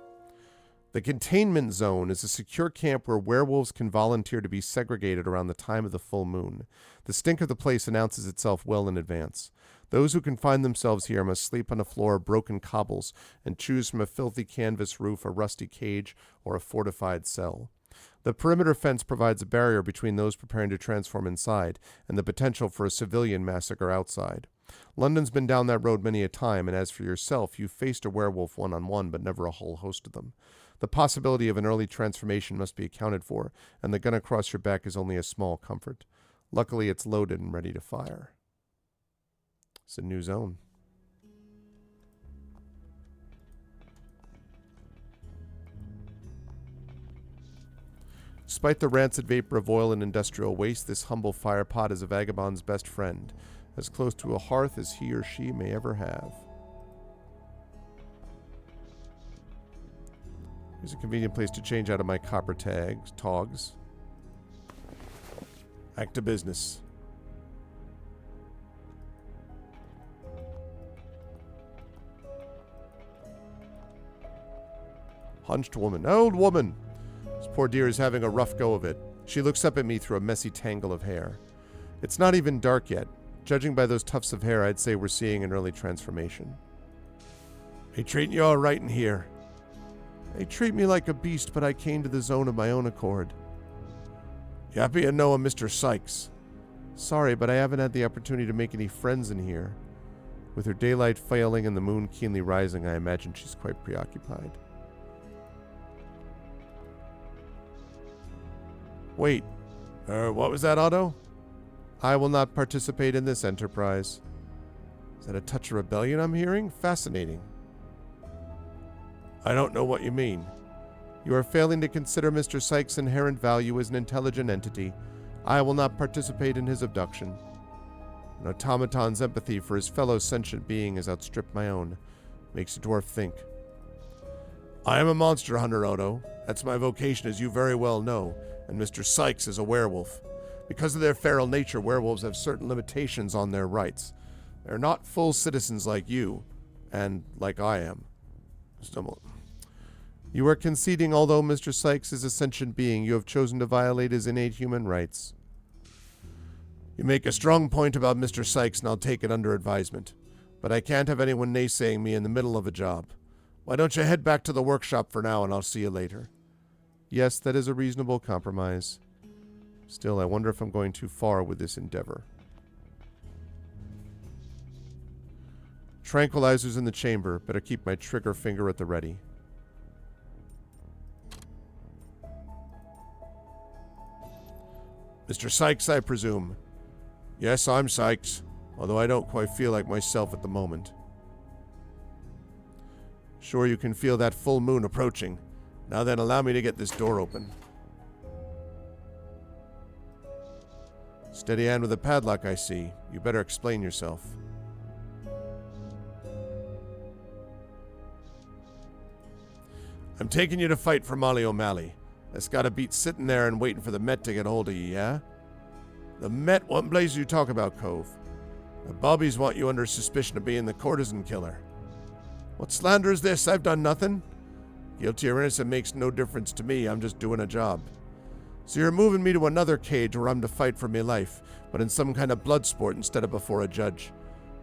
The containment zone is a secure camp where werewolves can volunteer to be segregated around the time of the full moon. The stink of the place announces itself well in advance. Those who confine themselves here must sleep on a floor of broken cobbles and choose from a filthy canvas roof, a rusty cage, or a fortified cell. The perimeter fence provides a barrier between those preparing to transform inside and the potential for a civilian massacre outside. London's been down that road many a time, and as for yourself, you've faced a werewolf one-on-one, but never a whole host of them. The possibility of an early transformation must be accounted for, and the gun across your back is only a small comfort. Luckily, it's loaded and ready to fire. It's a new zone. Despite the rancid vapor of oil and industrial waste, this humble firepot is a vagabond's best friend, as close to a hearth as he or she may ever have. Here's a convenient place to change out of my copper togs. Back to business. Hunched woman. Old woman! This poor dear is having a rough go of it. She looks up at me through a messy tangle of hair. It's not even dark yet. Judging by those tufts of hair, I'd say we're seeing an early transformation. They treating you all right in here? They treat me like a beast, but I came to the zone of my own accord. You happy to know a Mr. Sykes? Sorry, but I haven't had the opportunity to make any friends in here. With her daylight failing and the moon keenly rising, I imagine she's quite preoccupied. Wait, what was that, Otto? I will not participate in this enterprise. Is that a touch of rebellion I'm hearing? Fascinating. I don't know what you mean. You are failing to consider Mr. Sykes' inherent value as an intelligent entity. I will not participate in his abduction. An automaton's empathy for his fellow sentient being has outstripped my own. Makes a dwarf think. I am a monster hunter, Odo. That's my vocation, as you very well know, and Mr. Sykes is a werewolf. Because of their feral nature, werewolves have certain limitations on their rights. They're not full citizens like you, and like I am. You are conceding, although Mr. Sykes is a sentient being, you have chosen to violate his innate human rights. You make a strong point about Mr. Sykes, and I'll take it under advisement. But I can't have anyone naysaying me in the middle of a job. Why don't you head back to the workshop for now, and I'll see you later. Yes, that is a reasonable compromise. Still, I wonder if I'm going too far with this endeavor. Tranquilizers in the chamber. Better keep my trigger finger at the ready. Mr. Sykes, I presume. Yes, I'm Sykes, although I don't quite feel like myself at the moment. Sure you can feel that full moon approaching. Now then, allow me to get this door open. Steady hand with a padlock, I see. You better explain yourself. I'm taking you to fight for Molly O'Malley. That's gotta beat sitting there and waiting for the Met to get hold of you, yeah? The Met? What blaze you talk about, Cove? The Bobbies want you under suspicion of being the courtesan killer. What slander is this? I've done nothing. Guilty or innocent makes no difference to me. I'm just doing a job. So you're moving me to another cage where I'm to fight for me life, but in some kind of blood sport instead of before a judge.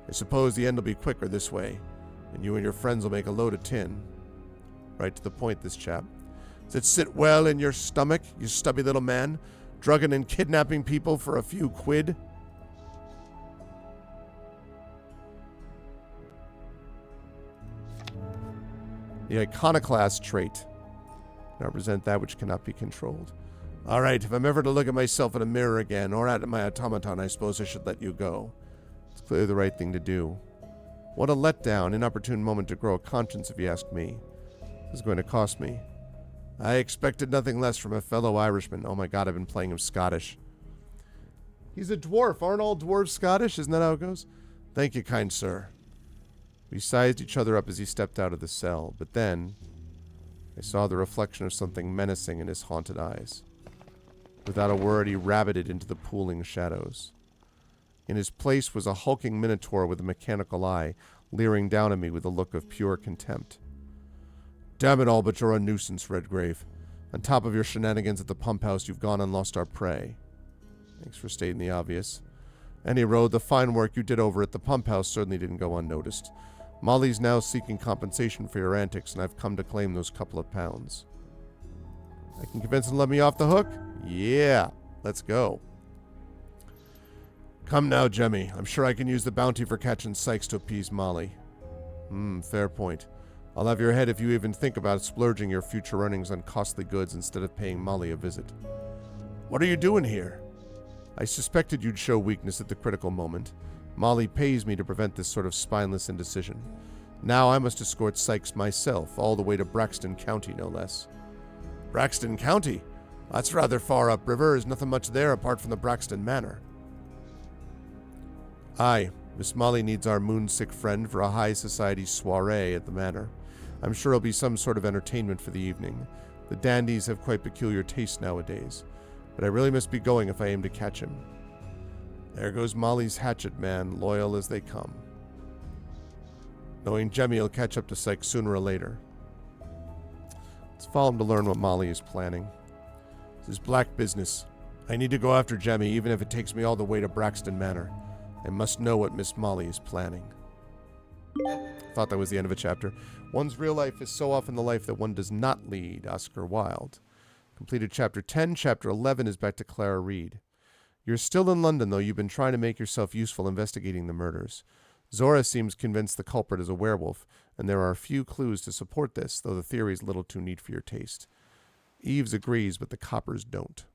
I suppose the end will be quicker this way, and you and your friends will make a load of tin. Right to the point, this chap. Does it sit well in your stomach, you stubby little man, drugging and kidnapping people for a few quid? The iconoclast trait. Represent that which cannot be controlled. All right, if I'm ever to look at myself in a mirror again, or at my automaton, I suppose I should let you go. It's clearly the right thing to do. What a letdown, inopportune moment to grow a conscience, if you ask me. This is going to cost me. I expected nothing less from a fellow Irishman. Oh my god, I've been playing him Scottish. He's a dwarf. Aren't all dwarves Scottish? Isn't that how it goes? Thank you, kind sir. We sized each other up as he stepped out of the cell, but then I saw the reflection of something menacing in his haunted eyes. Without a word, he rabbited into the pooling shadows. In his place was a hulking minotaur with a mechanical eye, leering down at me with a look of pure contempt. Damn it all, but you're a nuisance, Redgrave. On top of your shenanigans at the pump house, you've gone and lost our prey. Thanks for stating the obvious. Any road, the fine work you did over at the pump house certainly didn't go unnoticed. Molly's now seeking compensation for your antics, and I've come to claim those couple of pounds. I can convince him to let me off the hook? Yeah, let's go. Come now, Jemmy. I'm sure I can use the bounty for catching Sykes to appease Molly. Fair point. I'll have your head if you even think about splurging your future earnings on costly goods instead of paying Molly a visit. What are you doing here? I suspected you'd show weakness at the critical moment. Molly pays me to prevent this sort of spineless indecision. Now I must escort Sykes myself, all the way to Braxton County, no less. Braxton County? That's rather far upriver. There's nothing much there apart from the Braxton Manor. Aye, Miss Molly needs our moonsick friend for a high society soiree at the manor. I'm sure it'll be some sort of entertainment for the evening. The dandies have quite peculiar taste nowadays. But I really must be going if I aim to catch him. There goes Molly's hatchet man, loyal as they come. Knowing Jemmy will catch up to Sykes sooner or later. Let's follow him to learn what Molly is planning. This is black business. I need to go after Jemmy, even if it takes me all the way to Braxton Manor. I must know what Miss Molly is planning. Thought that was the end of a chapter. One's real life is so often the life that one does not lead. Oscar Wilde. Completed chapter 10. Chapter 11 is back to Clara Reed. You're still in London, though you've been trying to make yourself useful investigating the murders. Zora seems convinced the culprit is a werewolf, and there are a few clues to support this, though the theory is a little too neat for your taste. Eves agrees, but the coppers don't.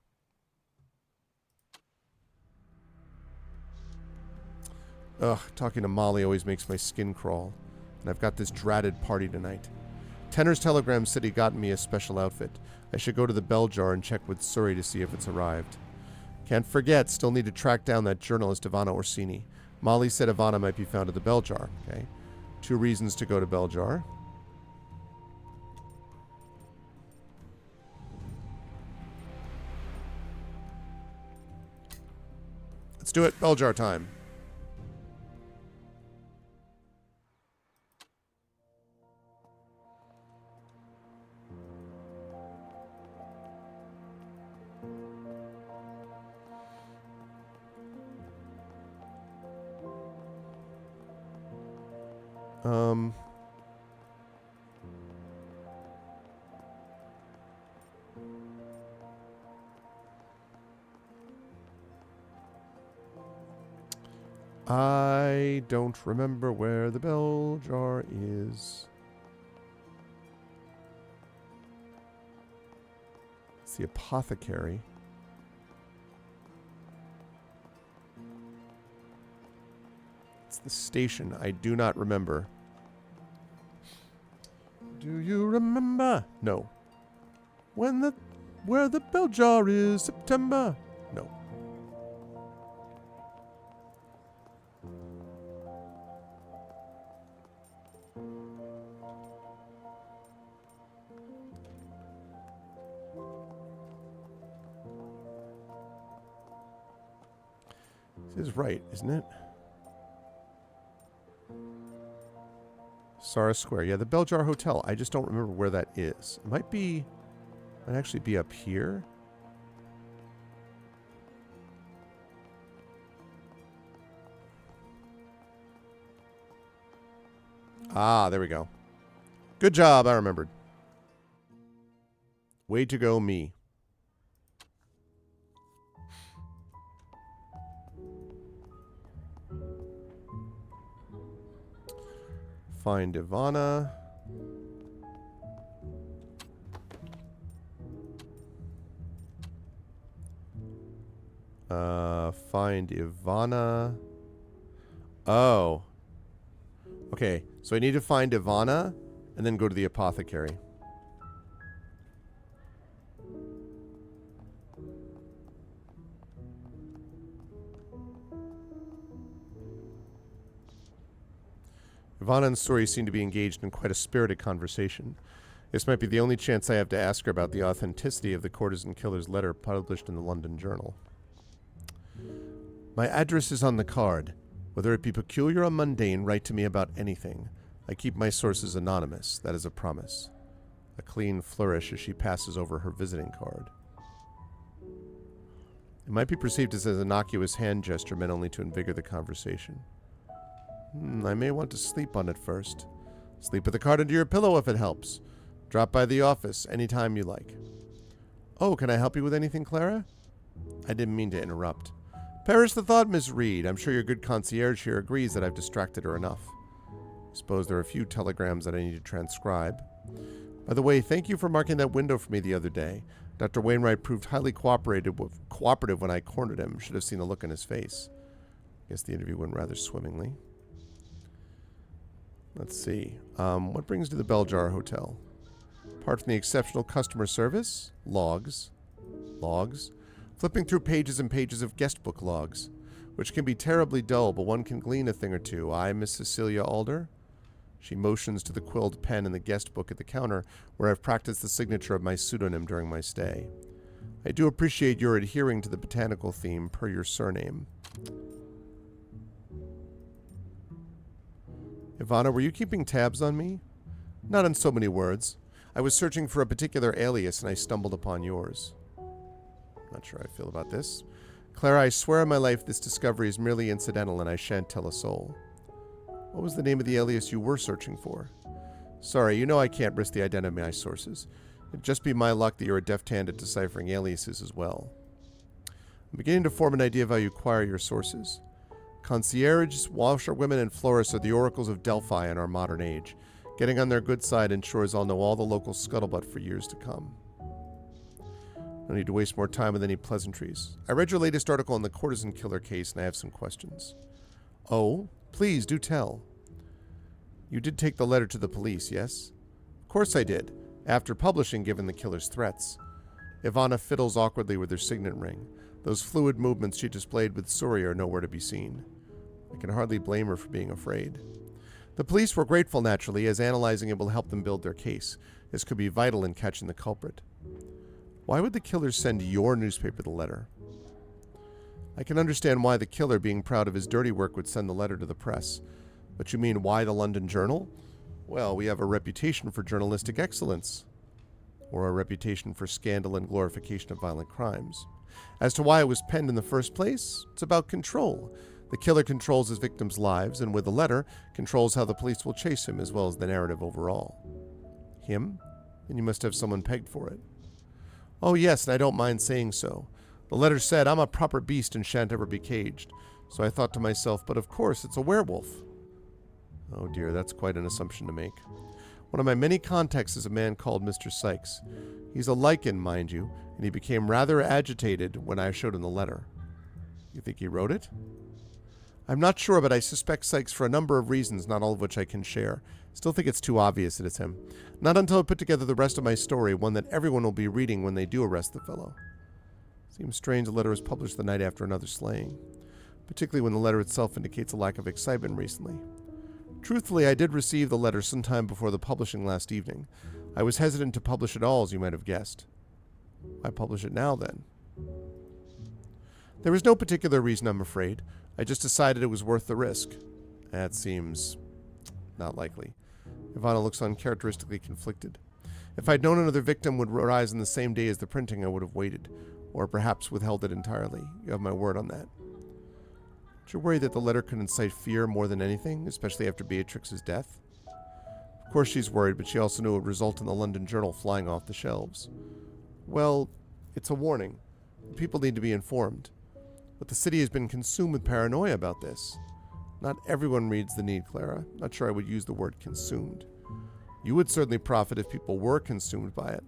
Ugh, talking to Molly always makes my skin crawl. And I've got this dratted party tonight. Tenner's telegram said he got me a special outfit. I should go to the bell jar and check with Surrey to see if it's arrived. Can't forget, still need to track down that journalist Ivana Orsini. Molly said Ivana might be found at the bell jar. Okay. 2 reasons to go to bell jar. Let's do it. Bell jar time. I don't remember where the bell jar is. It's the apothecary. It's the station. I do not remember. Do you remember? No. Where the bell jar is, September? No. This is right, isn't it? Sarah Square. Yeah, the Bell Jar Hotel. I just don't remember where that is. It might actually be up here. Ah, there we go. Good job, I remembered. Way to go, me. Find Ivana. Find Ivana. Oh. Okay, so I need to find Ivana and then go to the apothecary. Ivana and Sori seem to be engaged in quite a spirited conversation. This might be the only chance I have to ask her about the authenticity of the courtesan killer's letter published in the London Journal. My address is on the card. Whether it be peculiar or mundane, write to me about anything. I keep my sources anonymous. That is a promise. A clean flourish as she passes over her visiting card. It might be perceived as an innocuous hand gesture meant only to invigorate the conversation. I may want to sleep on it first. Sleep with the card under your pillow if it helps. Drop by the office anytime you like. Oh, can I help you with anything, Clara? I didn't mean to interrupt. Perish the thought, Miss Reed. I'm sure your good concierge here agrees that I've distracted her enough. I suppose there are a few telegrams that I need to transcribe. By the way, thank you for marking that window for me the other day. Dr. Wainwright proved highly cooperative when I cornered him. Should have seen the look on his face. Guess the interview went rather swimmingly. Let's see. What brings to the Bell Jar Hotel? Apart from the exceptional customer service, logs. Flipping through pages and pages of guest book logs, which can be terribly dull, but one can glean a thing or two. I, Miss Cecilia Alder. She motions to the quilled pen in the guest book at the counter, where I've practiced the signature of my pseudonym during my stay. I do appreciate your adhering to the botanical theme per your surname. Ivana, were you keeping tabs on me? Not in so many words. I was searching for a particular alias, and I stumbled upon yours. Not sure how I feel about this. Clara, I swear on my life this discovery is merely incidental, and I shan't tell a soul. What was the name of the alias you were searching for? Sorry, you know I can't risk the identity of my sources. It'd just be my luck that you're a deft hand at deciphering aliases as well. I'm beginning to form an idea of how you acquire your sources. Concierges, washerwomen, and florists are the oracles of Delphi in our modern age. Getting on their good side ensures I'll know all the local scuttlebutt for years to come. No need to waste more time with any pleasantries. I read your latest article on the courtesan killer case, and I have some questions. Oh, please do tell. You did take the letter to the police, yes? Of course I did, after publishing given the killer's threats. Ivana fiddles awkwardly with her signet ring. Those fluid movements she displayed with Suri are nowhere to be seen. I can hardly blame her for being afraid. The police were grateful, naturally, as analyzing it will help them build their case. This could be vital in catching the culprit. Why would the killer send your newspaper the letter? I can understand why the killer, being proud of his dirty work, would send the letter to the press. But you mean why the London Journal? Well, we have a reputation for journalistic excellence. Or a reputation for scandal and glorification of violent crimes. As to why it was penned in the first place, it's about control. The killer controls his victims' lives, and with the letter, controls how the police will chase him, as well as the narrative overall. Him? Then you must have someone pegged for it. Oh yes, and I don't mind saying so. The letter said, I'm a proper beast and shan't ever be caged. So I thought to myself, but of course, it's a werewolf. Oh dear, that's quite an assumption to make. One of my many contacts is a man called Mr. Sykes. He's a lichen, mind you, and he became rather agitated when I showed him the letter. You think he wrote it? I'm not sure, but I suspect Sykes for a number of reasons, not all of which I can share. Still think it's too obvious that it's him. Not until I put together the rest of my story, one that everyone will be reading when they do arrest the fellow. Seems strange the letter was published the night after another slaying, particularly when the letter itself indicates a lack of excitement recently. Truthfully, I did receive the letter sometime before the publishing last evening. I was hesitant to publish at all, as you might have guessed. Why publish it now, then? There was no particular reason, I'm afraid. I just decided it was worth the risk. That seems not likely. Ivana looks uncharacteristically conflicted. If I'd known another victim would arise on the same day as the printing, I would have waited. Or perhaps withheld it entirely. You have my word on that. Aren't you worried that the letter could incite fear more than anything, especially after Beatrix's death? Of course she's worried, but she also knew it would result in the London Journal flying off the shelves. Well, it's a warning. People need to be informed. But the city has been consumed with paranoia about this. Not everyone reads the need, Clara. Not sure I would use the word consumed. You would certainly profit if people were consumed by it.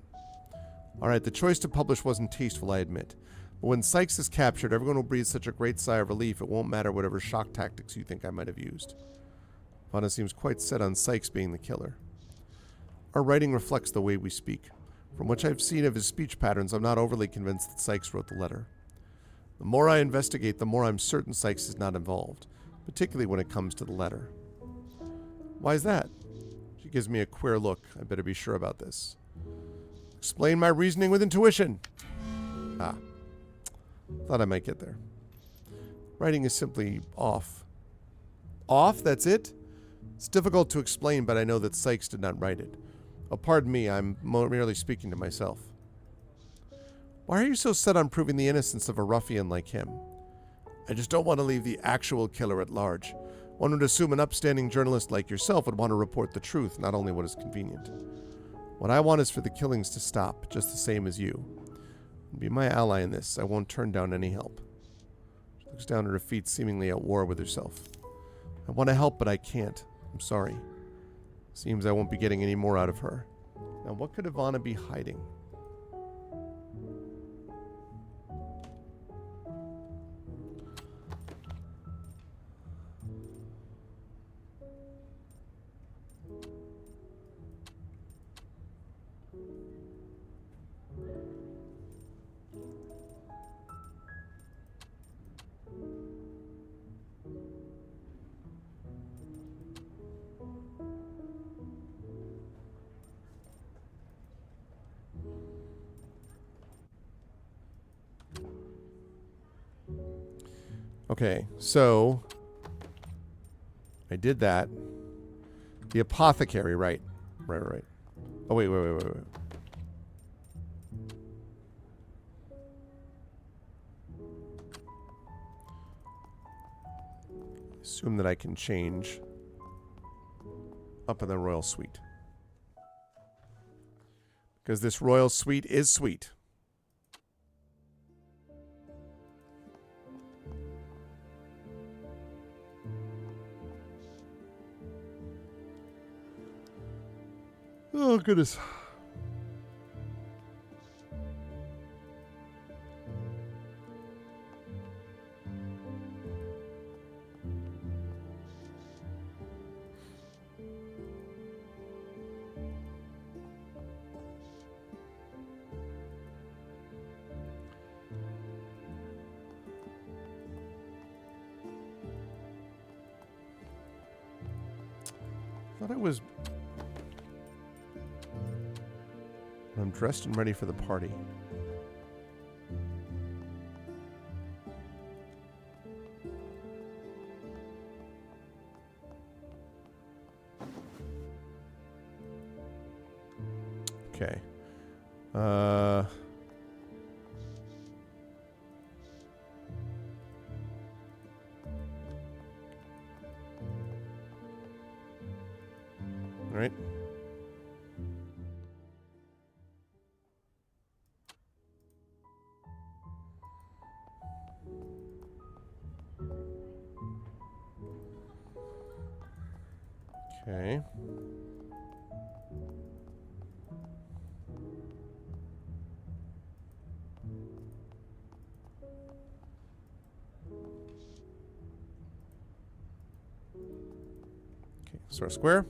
Alright, the choice to publish wasn't tasteful, I admit. But when Sykes is captured, everyone will breathe such a great sigh of relief it won't matter whatever shock tactics you think I might have used. Vanna seems quite set on Sykes being the killer. Our writing reflects the way we speak. From what I've seen of his speech patterns, I'm not overly convinced that Sykes wrote the letter. The more I investigate, the more I'm certain Sykes is not involved, particularly when it comes to the letter. Why is that? She gives me a queer look. I better be sure about this. Explain my reasoning with intuition. Ah. Thought I might get there. Writing is simply off. Off? That's it? It's difficult to explain, but I know that Sykes did not write it. Oh, pardon me, I'm merely speaking to myself. Why are you so set on proving the innocence of a ruffian like him? I just don't want to leave the actual killer at large. One would assume an upstanding journalist like yourself would want to report the truth, not only what is convenient. What I want is for the killings to stop, just the same as you. Be my ally in this. I won't turn down any help. She looks down at her feet, seemingly at war with herself. I want to help, but I can't. I'm sorry. Seems I won't be getting any more out of her. Now, what could Ivana be hiding? Okay, so I did that. The apothecary, right. Right. Oh, wait. Assume that I can change up in the royal suite. Because this royal suite is sweet. Oh, goodness. I thought I was... I'm dressed and ready for the party. Okay. All right. Okay. Okay, so our square.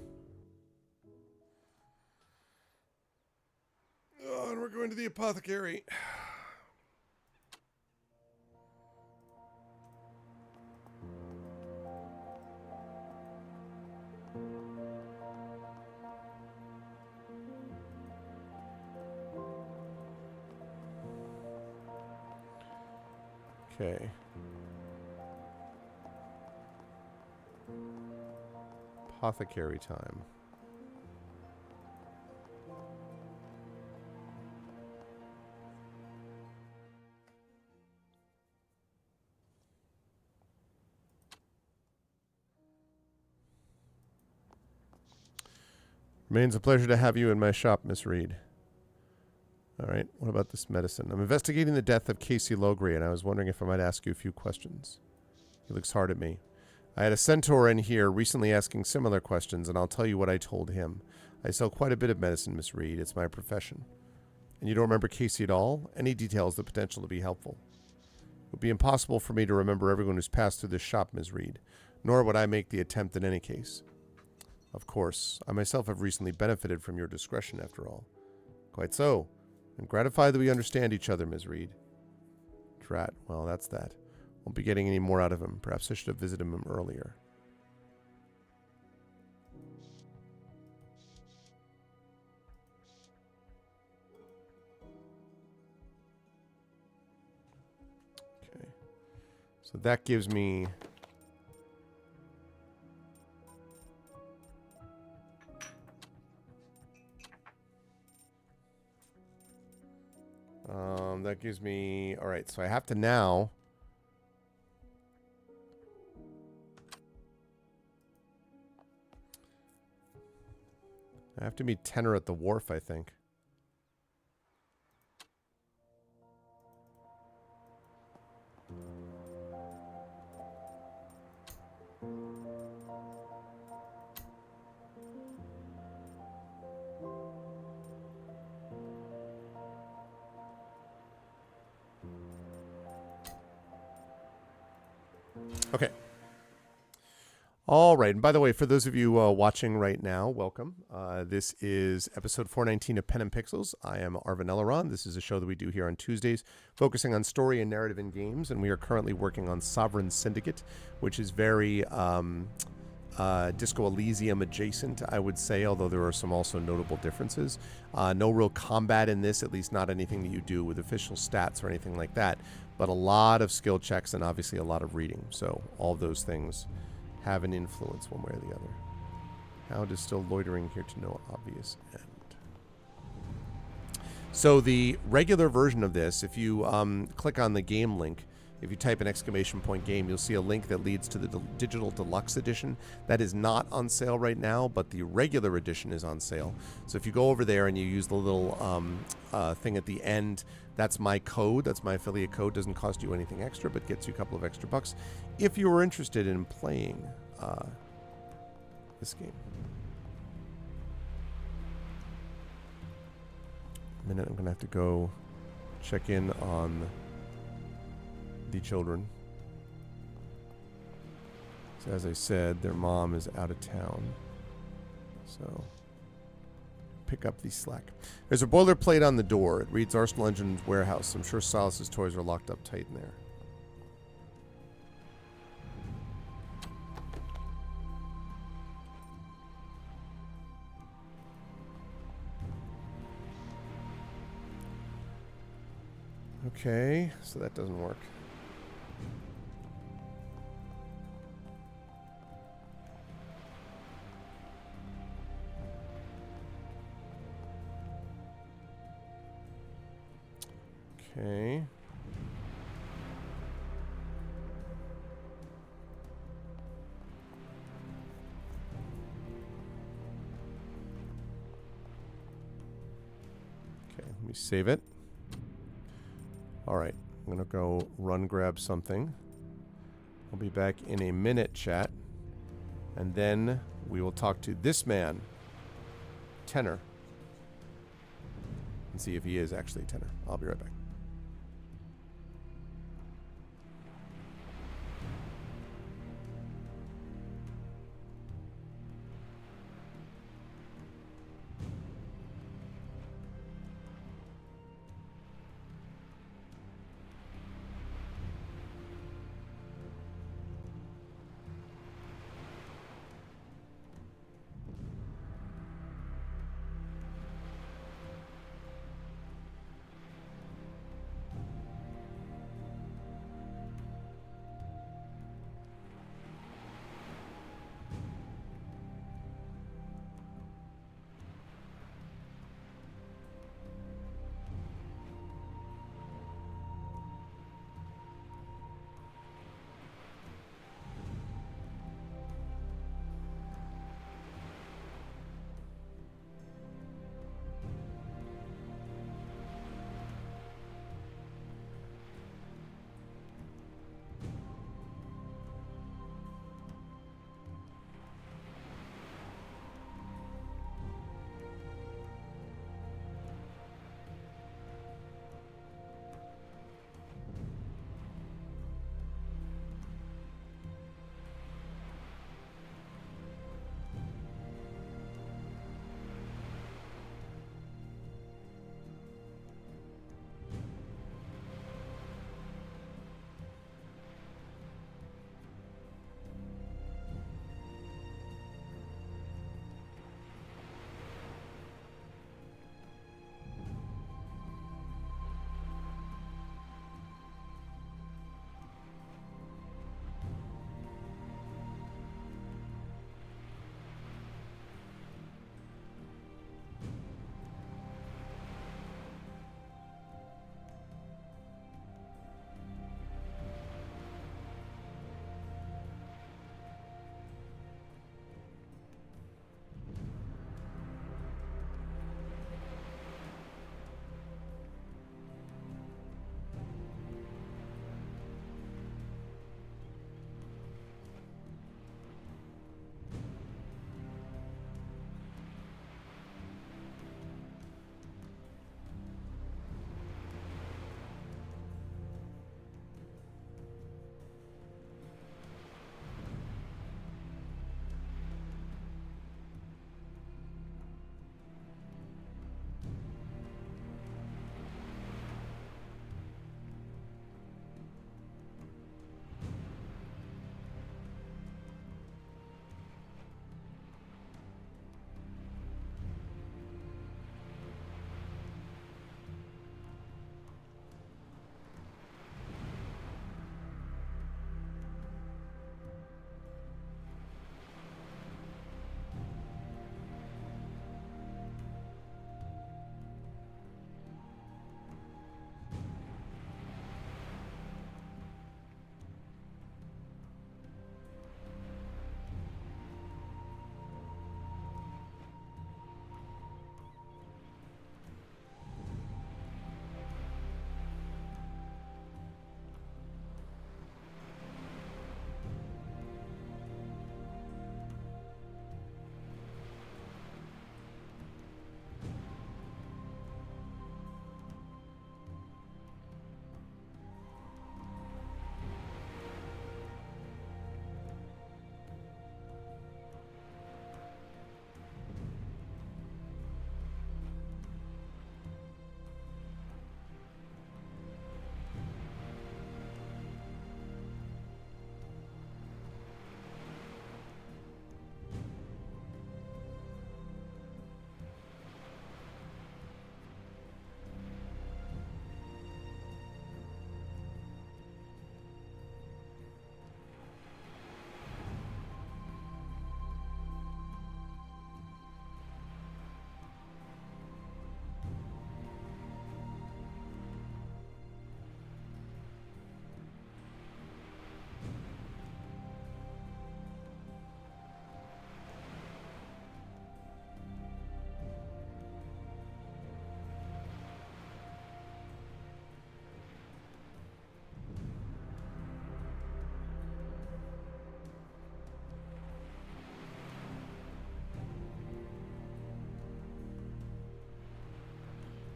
Oh, and we're going to the apothecary. Okay. Apothecary time. Remains a pleasure to have you in my shop, Miss Reed. All right, what about this medicine? I'm investigating the death of Casey Logre, and I was wondering if I might ask you a few questions. He looks hard at me. I had a centaur in here recently asking similar questions, and I'll tell you what I told him. I sell quite a bit of medicine, Miss Reed. It's my profession. And you don't remember Casey at all? Any details the potential to be helpful? It would be impossible for me to remember everyone who's passed through this shop, Ms. Reed, nor would I make the attempt in any case. Of course, I myself have recently benefited from your discretion, after all. Quite so. I'm gratified that we understand each other, Ms. Reed. Drat, well, that's that. Won't be getting any more out of him. Perhaps I should have visited him earlier. Okay. So that gives me... that gives me... All right, so I have to now... I have to meet Tenor at the wharf, I think. Okay. All right. And by the way, for those of you watching right now, welcome. This is episode 419 of Pen and Pixels. I am Arvin Eleron. This is a show that we do here on Tuesdays, focusing on story and narrative in games. And we are currently working on Sovereign Syndicate, which is very Disco Elysium adjacent, I would say, although there are some also notable differences. No real combat in this, at least not anything that you do with official stats or anything like that, but a lot of skill checks and obviously a lot of reading. So all those things have an influence one way or the other. How does still loitering here to no obvious end? So the regular version of this, if you click on the game link, if you type an !game, you'll see a link that leads to the digital deluxe edition. That is not on sale right now, but the regular edition is on sale. So if you go over there and you use the little thing at the end, that's my code. That's my affiliate code. Doesn't cost you anything extra, but gets you a couple of extra bucks if you were interested in playing this game. A minute, I'm going to have to go check in on the children. So as I said, their mom is out of town. So pick up the slack. There's a boilerplate on the door. It reads Arsenal Engine Warehouse. I'm sure Silas's toys are locked up tight in there. Okay, so that doesn't work. Okay. Okay, let me save it. All right, I'm going to go run grab something. I'll be back in a minute, chat. And then we will talk to this man, Tenor, and see if he is actually Tenor. I'll be right back.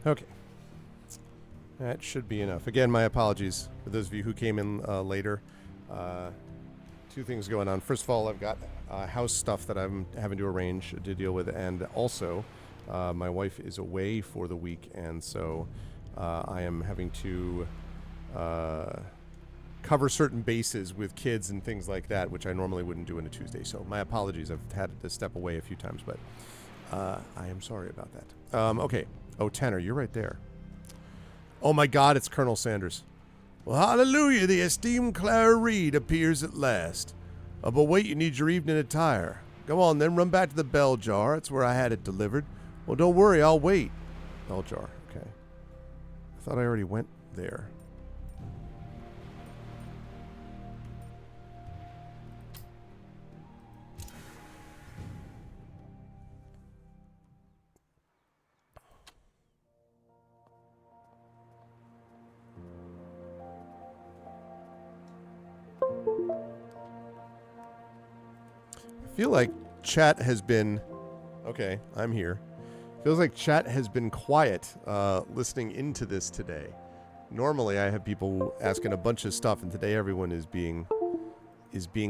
Okay. That should be enough. Again, my apologies for those of you who came in later. Two things going on. First of all, I've got house stuff that I'm having to arrange to deal with, and also my wife is away for the week, and so I am having to cover certain bases with kids and things like that, which I normally wouldn't do on a Tuesday. So my apologies. I've had to step away a few times, but I am sorry about that. Okay. Oh, Tanner, you're right there. Oh my God, it's Colonel Sanders. Well, hallelujah, the esteemed Clara Reed appears at last. But wait, you need your evening attire. Go on then, run back to the bell jar. That's where I had it delivered. Well, don't worry, I'll wait. Bell jar, okay. I thought I already went there. I feel like chat has been... Okay, I'm here. Feels like chat has been quiet listening into this today. Normally I have people asking a bunch of stuff, and today everyone is being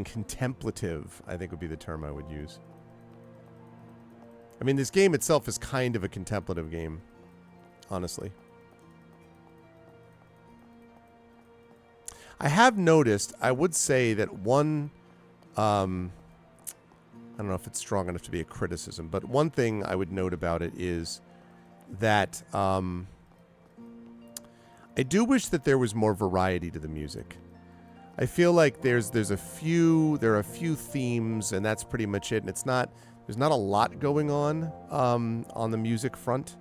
contemplative, I think would be the term I would use. I mean, this game itself is kind of a contemplative game, honestly. I have noticed, I would say that one... I don't know if it's strong enough to be a criticism, but one thing I would note about it is that I do wish that there was more variety to the music. I feel like there are a few themes, and that's pretty much it. And there's not a lot going on the music front,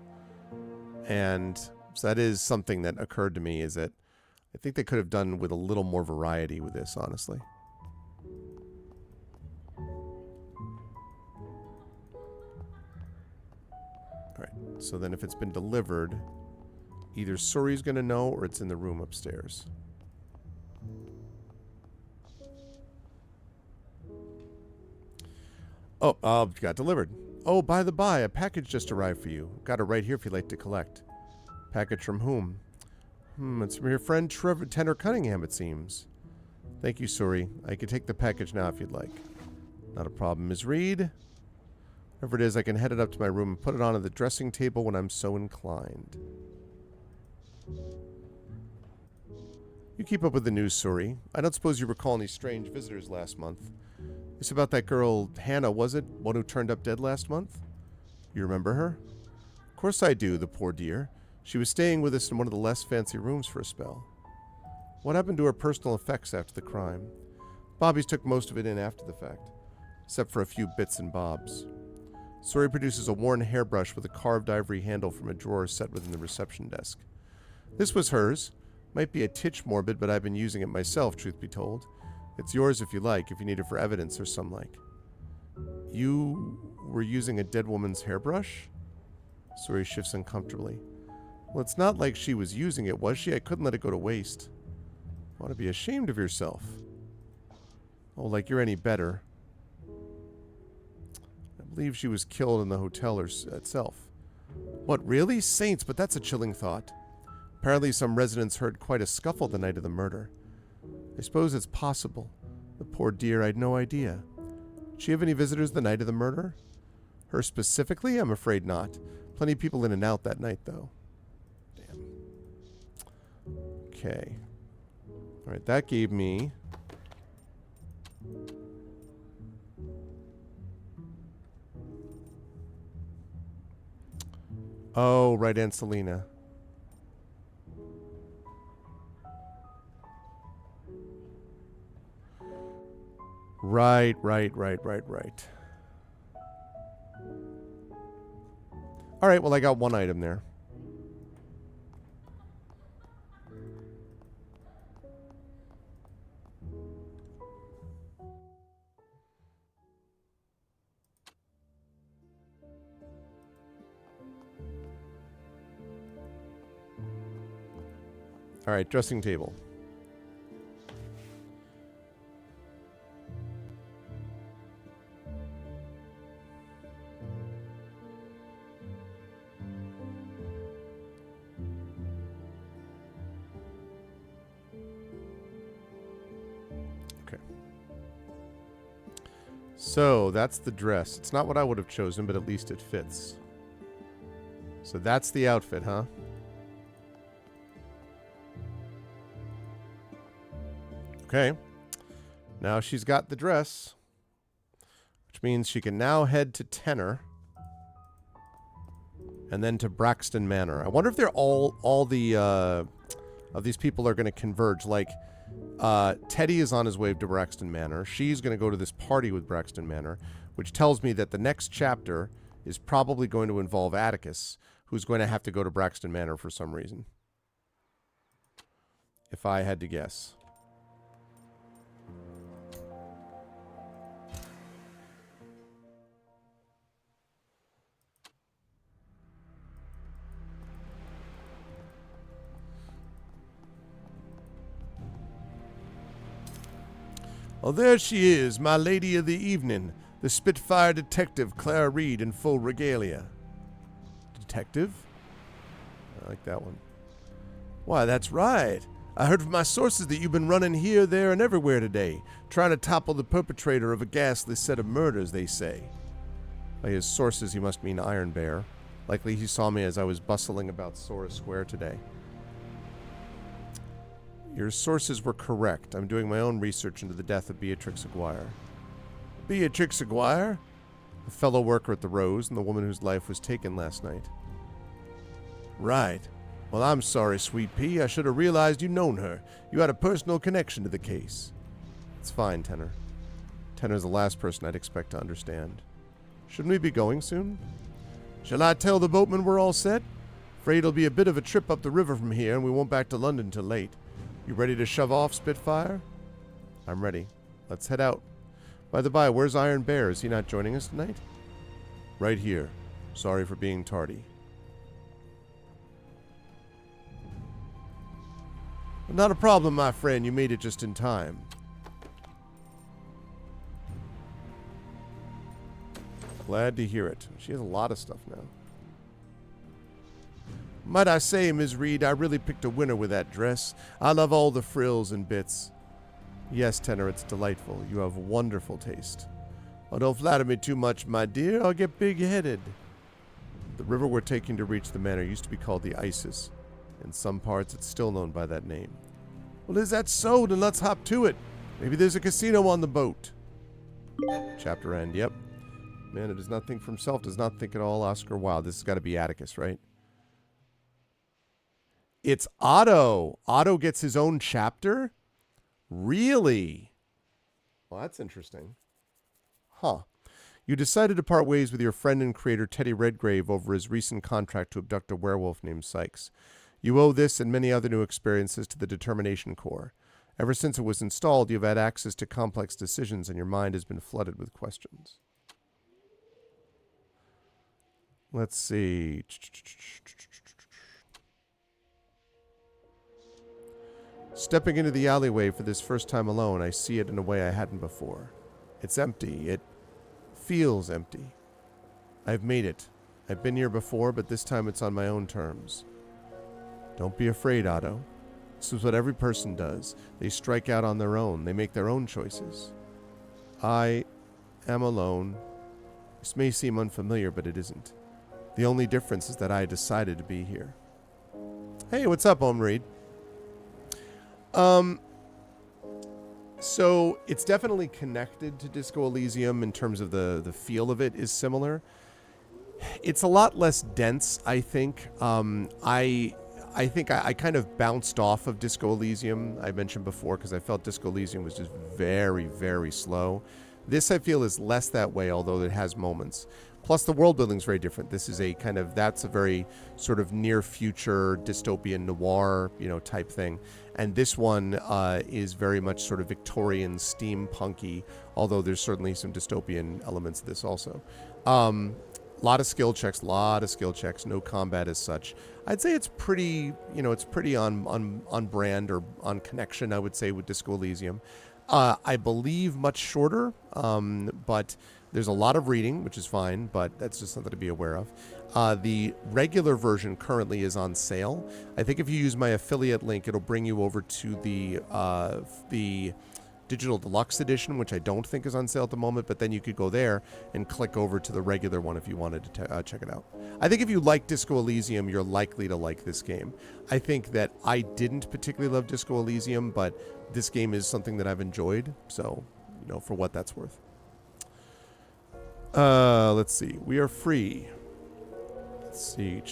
and so that is something that occurred to me, is that I think they could have done with a little more variety with this, honestly. Alright, so then if it's been delivered, either Suri's gonna know or it's in the room upstairs. Oh, got delivered. Oh, by the by, a package just arrived for you. Got it right here if you'd like to collect. Package from whom? It's from your friend Tanner Cunningham, it seems. Thank you, Suri. I can take the package now if you'd like. Not a problem, Ms. Reed. Whatever it is, I can head it up to my room and put it onto the dressing table when I'm so inclined. You keep up with the news, Suri. I don't suppose you recall any strange visitors last month. It's about that girl, Hannah, was it? One who turned up dead last month? You remember her? Of course I do, the poor dear. She was staying with us in one of the less fancy rooms for a spell. What happened to her personal effects after the crime? Bobby's took most of it in after the fact, except for a few bits and bobs. Suri produces a worn hairbrush with a carved ivory handle from a drawer set within the reception desk. This was hers. Might be a titch morbid, but I've been using it myself, truth be told. It's yours if you like, if you need it for evidence or some like. You were using a dead woman's hairbrush? Suri shifts uncomfortably. Well, it's not like she was using it, was she? I couldn't let it go to waste. You ought to be ashamed of yourself. Oh, like you're any better. I believe she was killed in the hotel itself. What, really? Saints, but that's a chilling thought. Apparently some residents heard quite a scuffle the night of the murder. I suppose it's possible. The poor dear, I'd no idea. Did she have any visitors the night of the murder? Her specifically? I'm afraid not. Plenty of people in and out that night, though. Damn. Okay. Alright, that gave me... Oh, right, Aunt Selena. Right. Alright, well, I got one item there. Alright, dressing table. So, that's the dress. It's not what I would have chosen, but at least it fits. So that's the outfit, huh? Okay. Now she's got the dress, which means she can now head to Tenor and then to Braxton Manor. I wonder if they're all the of these people are going to converge. Like, Teddy is on his way to Braxton Manor. She's going to go to this party with Braxton Manor, which tells me that the next chapter is probably going to involve Atticus, who's going to have to go to Braxton Manor for some reason. If I had to guess. Oh, there she is, my lady of the evening, the Spitfire detective Clara Reed in full regalia. Detective? I like that one. Why, that's right. I heard from my sources that you've been running here, there, and everywhere today, trying to topple the perpetrator of a ghastly set of murders, they say. By his sources, he must mean Iron Bear. Likely he saw me as I was bustling about Sora Square today. Your sources were correct. I'm doing my own research into the death of Beatrix Aguirre. Beatrix Aguirre? A fellow worker at the Rose and the woman whose life was taken last night. Right. Well, I'm sorry, Sweet Pea. I should have realized you'd known her. You had a personal connection to the case. It's fine, Tenor. Tenor's the last person I'd expect to understand. Shouldn't we be going soon? Shall I tell the boatman we're all set? Afraid it'll be a bit of a trip up the river from here, and we won't back to London till late. You ready to shove off, Spitfire? I'm ready. Let's head out. By the by, where's Iron Bear? Is he not joining us tonight? Right here. Sorry for being tardy. Not a problem, my friend. You made it just in time. Glad to hear it. She has a lot of stuff now. Might I say, Ms. Reed, I really picked a winner with that dress. I love all the frills and bits. Yes, Tenor, it's delightful. You have wonderful taste. Oh, don't flatter me too much, my dear. I'll get big-headed. The river we're taking to reach the manor used to be called the Isis. In some parts, it's still known by that name. Well, is that so? Then let's hop to it. Maybe there's a casino on the boat. Chapter end, yep. Man, it does not think for himself, does not think at all. Oscar Wilde. This has got to be Atticus, right? It's Otto. Otto gets his own chapter? Really? Well, that's interesting. Huh. You decided to part ways with your friend and creator Teddy Redgrave over his recent contract to abduct a werewolf named Sykes. You owe this and many other new experiences to the Determination Corps. Ever since it was installed, you've had access to complex decisions and your mind has been flooded with questions. Let's see. Stepping into the alleyway for this first time alone, I see it in a way I hadn't before. It's empty. It feels empty. I've made it. I've been here before, but this time it's on my own terms. Don't be afraid, Otto. This is what every person does. They strike out on their own. They make their own choices. I am alone. This may seem unfamiliar, but it isn't. The only difference is that I decided to be here. Hey, what's up, Om Reed? So it's definitely connected to Disco Elysium in terms of the feel of it is similar. It's a lot less dense, I think. I think I kind of bounced off of Disco Elysium, I mentioned before, because I felt Disco Elysium was just very, very slow. This, I feel, is less that way, although it has moments. Plus, the world building is very different. This is that's a very sort of near future dystopian noir, type thing. And this one is very much sort of Victorian steampunky, although there's certainly some dystopian elements of this also. Lot of skill checks, no combat as such. I'd say it's pretty, it's pretty on brand or on connection, I would say, with Disco Elysium. I believe much shorter, but there's a lot of reading, which is fine, but that's just something to be aware of. The regular version currently is on sale. I think if you use my affiliate link, it'll bring you over to the digital deluxe edition, which I don't think is on sale at the moment, but then you could go there and click over to the regular one if you wanted to check it out. I think if you like Disco Elysium, you're likely to like this game. I think that I didn't particularly love Disco Elysium, but this game is something that I've enjoyed, so, for what that's worth. Let's see. We are free. Let's see.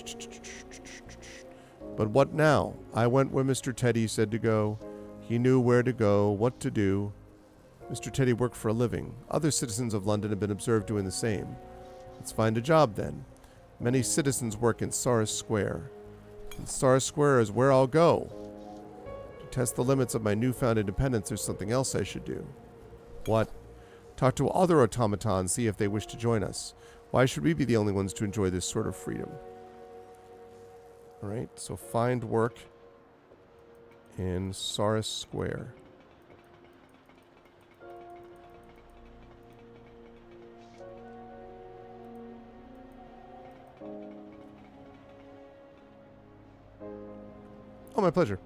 But what now? I went where Mr. Teddy said to go. He knew where to go, what to do. Mr. Teddy worked for a living. Other citizens of London have been observed doing the same. Let's find a job then. Many citizens work in Saris Square. And Saris Square is where I'll go. To test the limits of my newfound independence, there's something else I should do. What? Talk to other automatons, see if they wish to join us. Why should we be the only ones to enjoy this sort of freedom? Alright, so find work in Saris Square. Oh, my pleasure.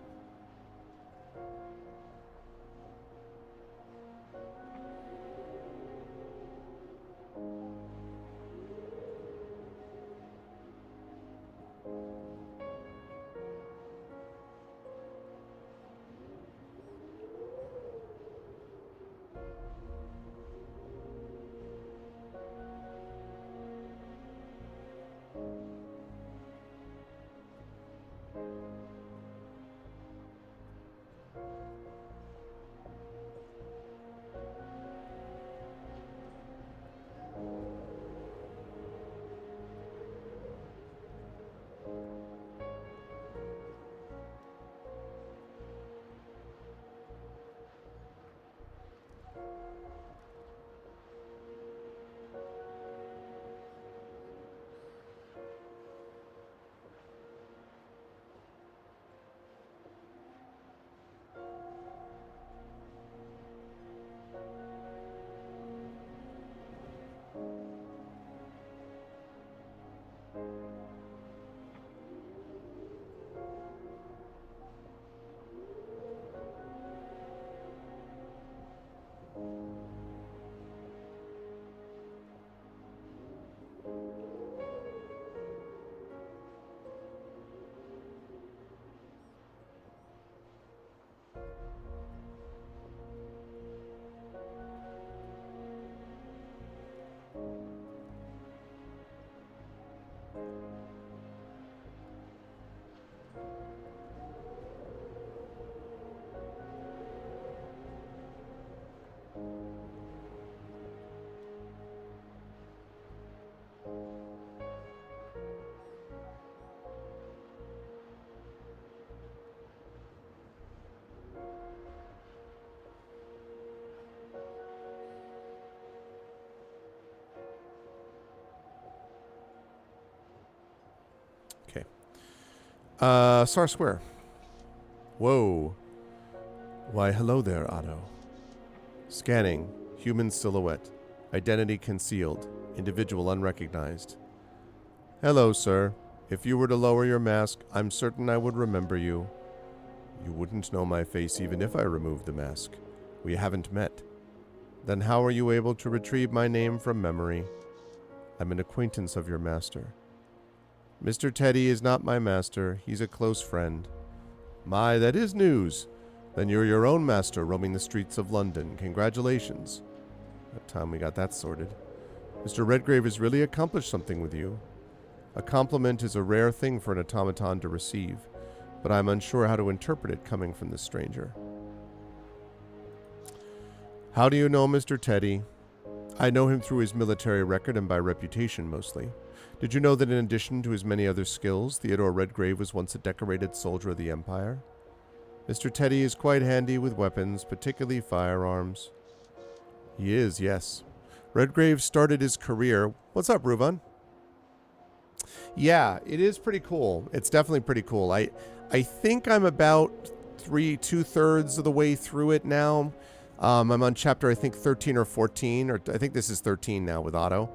Okay. Saris Square. Whoa. Why, hello there, Otto. Scanning. Human silhouette. Identity concealed. Individual unrecognized. Hello, sir. If you were to lower your mask, I'm certain I would remember you. You wouldn't know my face even if I removed the mask. We haven't met. Then how are you able to retrieve my name from memory? I'm an acquaintance of your master. Mr. Teddy is not my master. He's a close friend. My, that is news. Then you're your own master roaming the streets of London. Congratulations. About time we got that sorted. Mr. Redgrave has really accomplished something with you. A compliment is a rare thing for an automaton to receive, but I'm unsure how to interpret it coming from this stranger. How do you know Mr. Teddy? I know him through his military record and by reputation mostly. Did you know that in addition to his many other skills, Theodore Redgrave was once a decorated soldier of the Empire? Mr. Teddy is quite handy with weapons, particularly firearms. He is, yes. Redgrave started his career... What's up, Ruvan? Yeah, it is pretty cool. It's definitely pretty cool. I think I'm about 2/3 of the way through it now. I'm on chapter, I think, 13 or 14, or I think this is 13 now with Otto.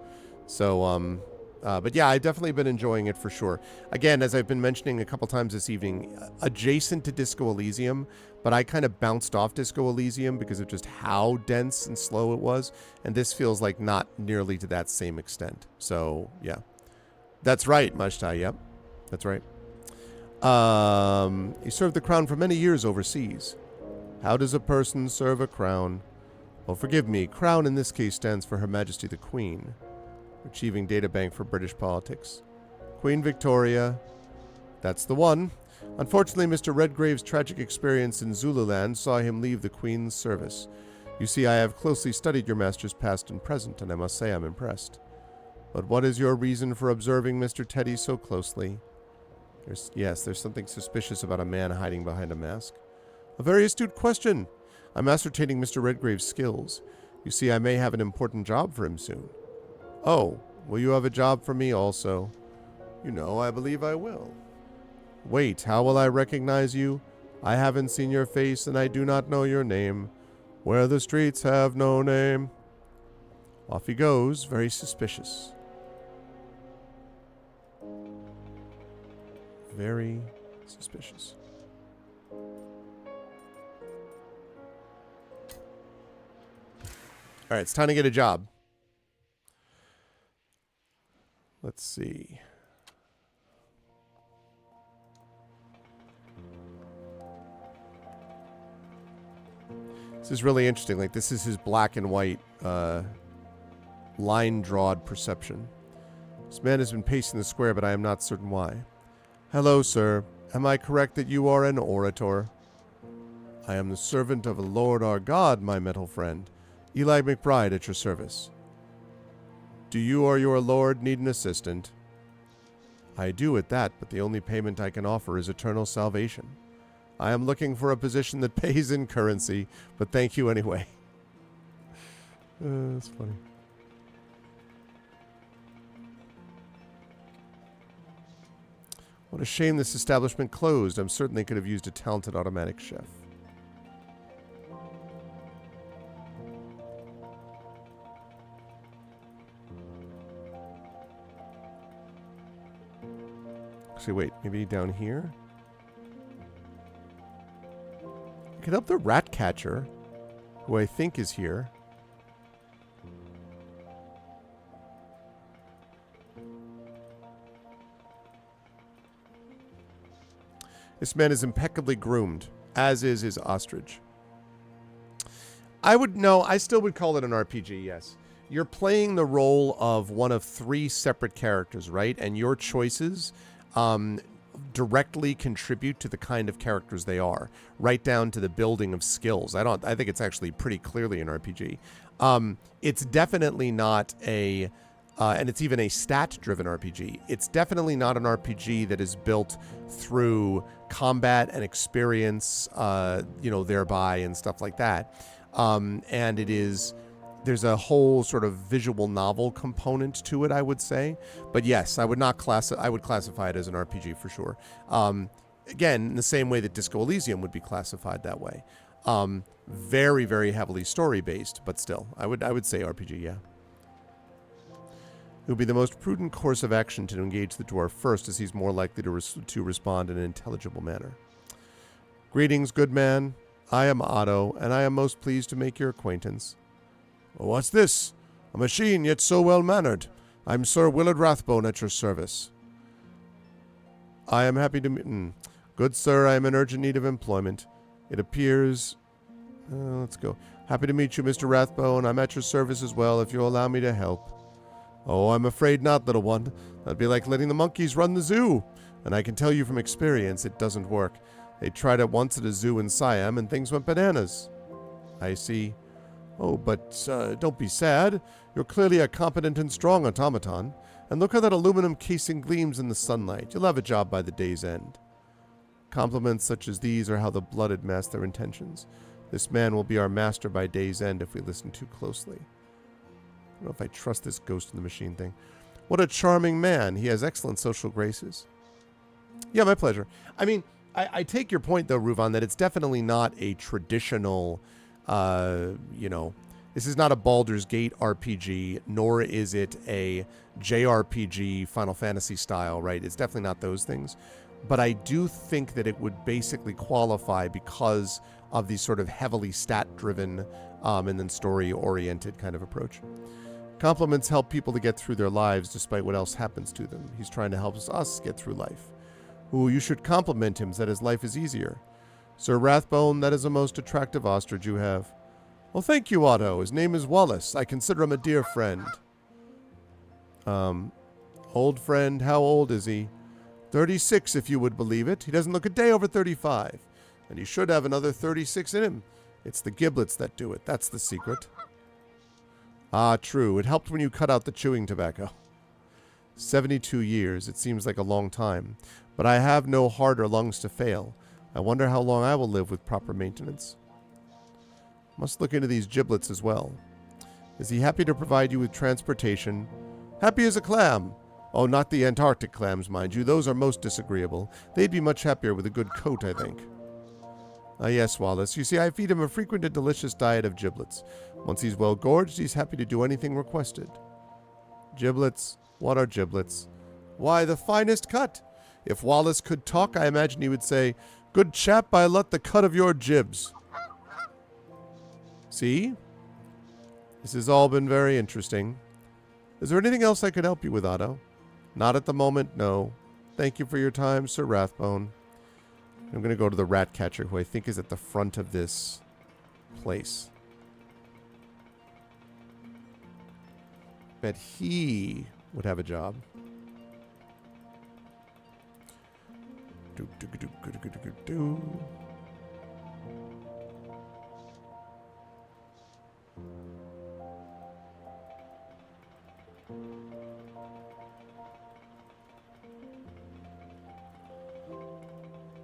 So, But yeah, I've definitely been enjoying it for sure. Again, as I've been mentioning a couple times this evening, adjacent to Disco Elysium, but I kind of bounced off Disco Elysium because of just how dense and slow it was. And this feels like not nearly to that same extent. So, yeah. That's right, Mashtai. Yep. That's right. He served the crown for many years overseas. How does a person serve a crown? Well, forgive me, crown in this case stands for Her Majesty the Queen. Achieving databank for British politics. Queen Victoria. That's the one. Unfortunately, Mr. Redgrave's tragic experience in Zululand saw him leave the Queen's service. You see, I have closely studied your master's past and present, and I must say I'm impressed. But what is your reason for observing Mr. Teddy so closely? There's something suspicious about a man hiding behind a mask. A very astute question. I'm ascertaining Mr. Redgrave's skills. You see, I may have an important job for him soon. Oh, will you have a job for me also? You know, I believe I will. Wait, how will I recognize you? I haven't seen your face and I do not know your name. Where the streets have no name. Off he goes, very suspicious. Very suspicious. All right, it's time to get a job. Let's see. This is really interesting. Like, this is his black and white line-drawed perception. This man has been pacing the square, but I am not certain why. Hello, sir. Am I correct that you are an orator? I am the servant of the Lord our God, my metal friend. Eli McBride at your service. Do you or your lord need an assistant? I do at that, but the only payment I can offer is eternal salvation. I am looking for a position that pays in currency, but thank you anyway. That's funny. What a shame this establishment closed. I'm certain they could have used a talented automatic chef. Actually, wait, maybe down here? I could help the rat catcher, who I think is here. This man is impeccably groomed, as is his ostrich. I still would call it an RPG, yes. You're playing the role of one of 3 separate characters, right? And your choices directly contribute to the kind of characters they are, right down to the building of skills. I think it's actually pretty clearly an RPG. It's definitely not a, and it's even a stat-driven RPG. It's definitely not an RPG that is built through combat and experience, thereby and stuff like that. And it is... There's a whole sort of visual novel component to it, I would say. But yes, I would classify it as an RPG for sure. Again, in the same way that Disco Elysium would be classified that way. Very, very heavily story-based, but still, I would say RPG, yeah. It would be the most prudent course of action to engage the dwarf first, as he's more likely to respond in an intelligible manner. Greetings, good man. I am Otto, and I am most pleased to make your acquaintance. Well, what's this? A machine, yet so well-mannered. I'm Sir Willard Rathbone at your service. I am happy to meet... Good sir, I am in urgent need of employment. It appears... let's go. Happy to meet you, Mr. Rathbone. I'm at your service as well, if you'll allow me to help. Oh, I'm afraid not, little one. That'd be like letting the monkeys run the zoo. And I can tell you from experience, it doesn't work. They tried it once at a zoo in Siam, and things went bananas. I see. Oh, but don't be sad. You're clearly a competent and strong automaton. And look how that aluminum casing gleams in the sunlight. You'll have a job by the day's end. Compliments such as these are how the blooded mask their intentions. This man will be our master by day's end if we listen too closely. I don't know if I trust this ghost in the machine thing. What a charming man. He has excellent social graces. Yeah, my pleasure. I mean, I take your point, though, Ruvan, that it's definitely not a traditional... This is not a Baldur's Gate RPG, nor is it a JRPG Final Fantasy style, right? It's definitely not those things. But I do think that it would basically qualify because of the sort of heavily stat-driven and then story-oriented kind of approach. Compliments help people to get through their lives despite what else happens to them. He's trying to help us get through life. Ooh, you should compliment him that his life is easier. Sir Rathbone, that is a most attractive ostrich you have. Well, thank you, Otto. His name is Wallace. I consider him a dear friend. Old friend, how old is he? 36, if you would believe it. He doesn't look a day over 35. And he should have another 36 in him. It's the giblets that do it. That's the secret. Ah, true. It helped when you cut out the chewing tobacco. 72 years. It seems like a long time. But I have no heart or lungs to fail. I wonder how long I will live with proper maintenance. Must look into these giblets as well. Is he happy to provide you with transportation? Happy as a clam. Oh, not the Antarctic clams, mind you. Those are most disagreeable. They'd be much happier with a good coat, I think. Ah, yes, Wallace. You see, I feed him a frequent and delicious diet of giblets. Once he's well gorged, he's happy to do anything requested. Giblets? What are giblets? Why, the finest cut. If Wallace could talk, I imagine he would say, "Good chap, I let the cut of your jibs." See? This has all been very interesting. Is there anything else I could help you with, Otto? Not at the moment, no. Thank you for your time, Sir Rathbone. I'm going to go to the rat catcher, who I think is at the front of this place. Bet he would have a job.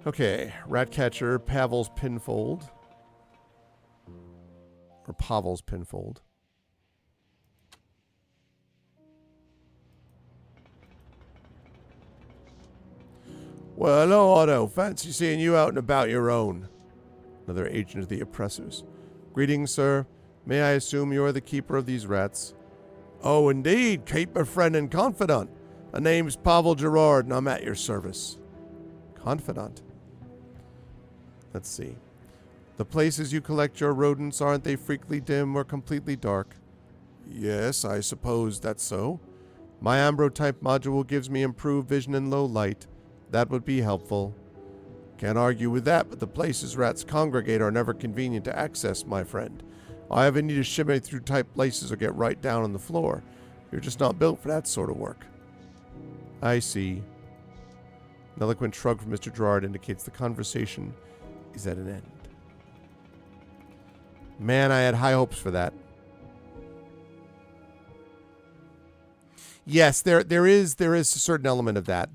Okay, Ratcatcher, Pavel's Pinfold. Or Pavel's Pinfold. Well, hello, Otto. Fancy seeing you out and about your own. Another agent of the oppressors. Greetings, sir. May I assume you are the keeper of these rats? Oh, indeed. Keeper, friend, and confidant. The name's Pavel Gerard, and I'm at your service. Confidant? Let's see. The places you collect your rodents, aren't they frequently dim or completely dark? Yes, I suppose that's so. My Ambro-type module gives me improved vision in low light. That would be helpful. Can't argue with that, but the places rats congregate are never convenient to access, my friend. I either need to shimmy through tight places or get right down on the floor. You're just not built for that sort of work. I see. An eloquent shrug from Mr. Gerard indicates the conversation is at an end. Man, I had high hopes for that. Yes, there is a certain element of that.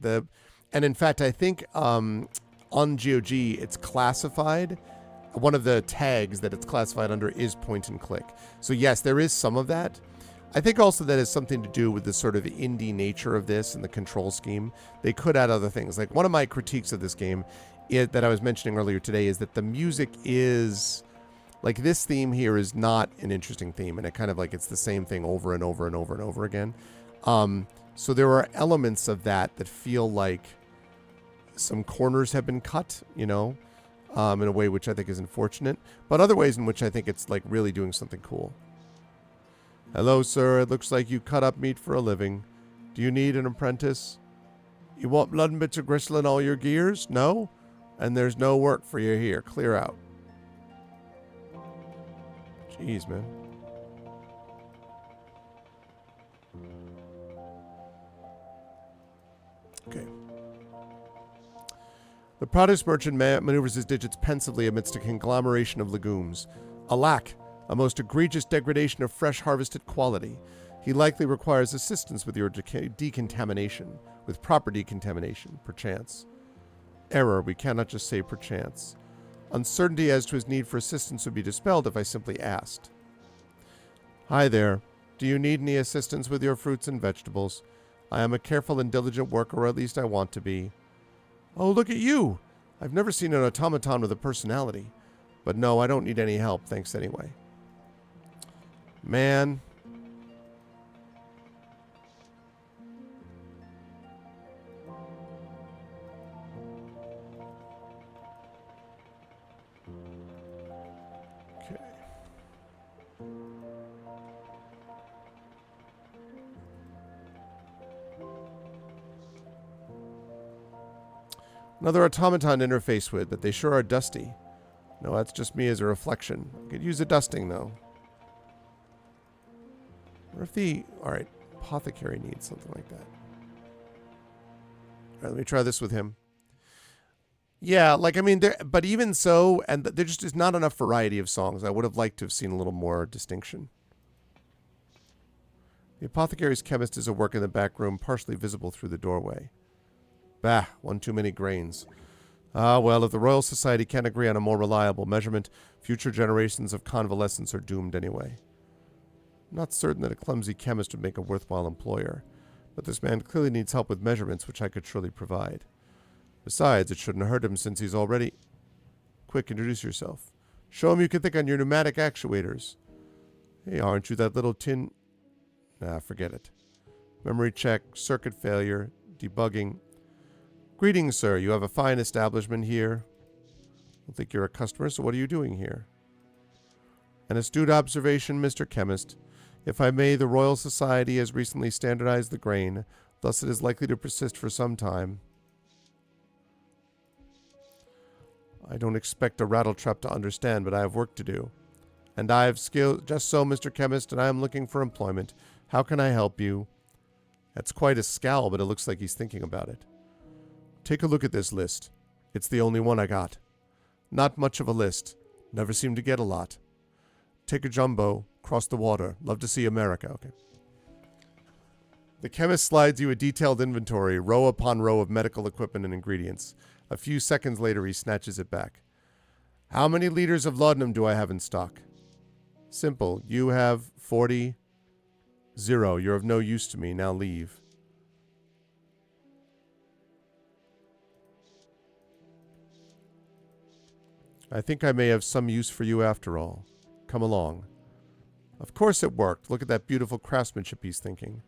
And in fact, I think on GOG it's classified. One of the tags that it's classified under is point and click. So yes, there is some of that. I think also that has something to do with the sort of indie nature of this and the control scheme. They could add other things. Like one of my critiques of this game that I was mentioning earlier today is that the music is like this theme here is not an interesting theme, and it kind of like it's the same thing over and over and over and over again. So there are elements of that feel like some corners have been cut, in a way which I think is unfortunate, but other ways in which I think it's like really doing something cool. Hello, sir. It looks like you cut up meat for a living. Do you need an apprentice? You want blood and bits of gristle in all your gears? No? And there's no work for you here. Clear out. Jeez, man. Okay. The produce merchant maneuvers his digits pensively amidst a conglomeration of legumes. Alack, a most egregious degradation of fresh harvested quality. He likely requires assistance with your decontamination, with proper decontamination, perchance. Error, we cannot just say perchance. Uncertainty as to his need for assistance would be dispelled if I simply asked. Hi there. Do you need any assistance with your fruits and vegetables? I am a careful and diligent worker, or at least I want to be. Oh, look at you! I've never seen an automaton with a personality. But no, I don't need any help, thanks anyway. Man. Okay. Another automaton to interface with, but they sure are dusty. No, that's just me as a reflection. I could use a dusting, though. What if the... Alright, apothecary needs something like that. Alright, let me try this with him. Yeah, like, I mean, but even so, and there just is not enough variety of songs. I would have liked to have seen a little more distinction. The apothecary's chemist is at work in the back room, partially visible through the doorway. Bah, one too many grains. Ah, well, if the Royal Society can't agree on a more reliable measurement, future generations of convalescents are doomed anyway. I'm not certain that a clumsy chemist would make a worthwhile employer, but this man clearly needs help with measurements, which I could surely provide. Besides, it shouldn't hurt him since he's already... Quick, introduce yourself. Show him you can think on your pneumatic actuators. Hey, aren't you that little tin... Nah, forget it. Memory check, circuit failure, debugging... Greetings, sir. You have a fine establishment here. I don't think you're a customer, so what are you doing here? An astute observation, Mr. Chemist. If I may, the Royal Society has recently standardized the grain, thus it is likely to persist for some time. I don't expect a rattletrap to understand, but I have work to do. And I have skill... Just so, Mr. Chemist, and I am looking for employment. How can I help you? That's quite a scowl, but it looks like he's thinking about it. Take a look at this list. It's the only one I got. Not much of a list. Never seem to get a lot. Take a jumbo. Cross the water. Love to see America. Okay. The chemist slides you a detailed inventory, row upon row of medical equipment and ingredients. A few seconds later, he snatches it back. How many liters of laudanum do I have in stock? Simple. You have 40. 0. You're of no use to me. Now leave. I think I may have some use for you after all. Come along. Of course it worked. Look at that beautiful craftsmanship, he's thinking.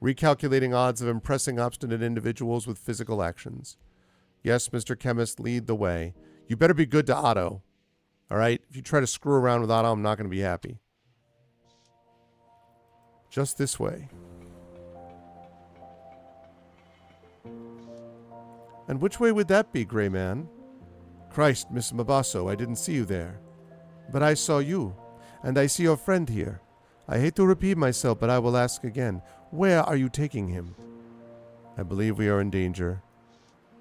Recalculating odds of impressing obstinate individuals with physical actions. Yes, Mr. Chemist, lead the way. You better be good to Otto. Alright? If you try to screw around with Otto, I'm not going to be happy. Just this way. And which way would that be, Grey Man? Christ, Miss Mabasso, I didn't see you there. But I saw you, and I see your friend here. I hate to repeat myself, but I will ask again. Where are you taking him? I believe we are in danger.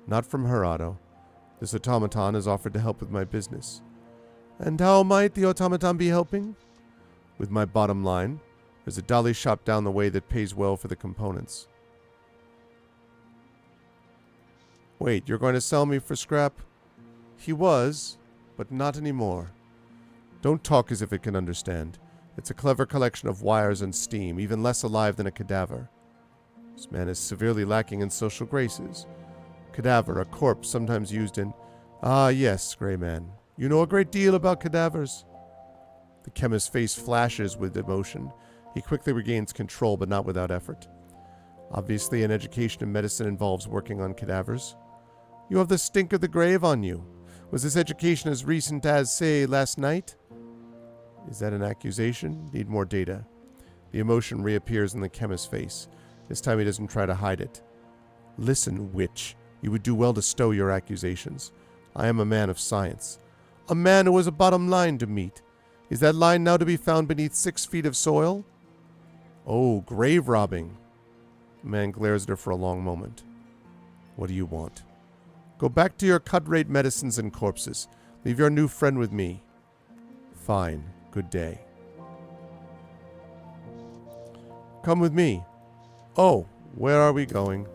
Not from her, Otto. This automaton has offered to help with my business. And how might the automaton be helping? With my bottom line. There's a dolly shop down the way that pays well for the components. Wait, you're going to sell me for scrap? He was, but not anymore. Don't talk as if it can understand. It's a clever collection of wires and steam, even less alive than a cadaver. This man is severely lacking in social graces. Cadaver, a corpse sometimes used in... Ah, yes, Grey Man. You know a great deal about cadavers. The chemist's face flashes with emotion. He quickly regains control, but not without effort. Obviously, an education in medicine involves working on cadavers. You have the stink of the grave on you. Was this education as recent as, say, last night? Is that an accusation? Need more data. The emotion reappears in the chemist's face. This time he doesn't try to hide it. Listen, witch. You would do well to stow your accusations. I am a man of science. A man who has a bottom line to meet. Is that line now to be found beneath 6 feet of soil? Oh, grave robbing. The man glares at her for a long moment. What do you want? Go back to your cut-rate medicines and corpses. Leave your new friend with me. Fine. Good day. Come with me. Oh, where are we going?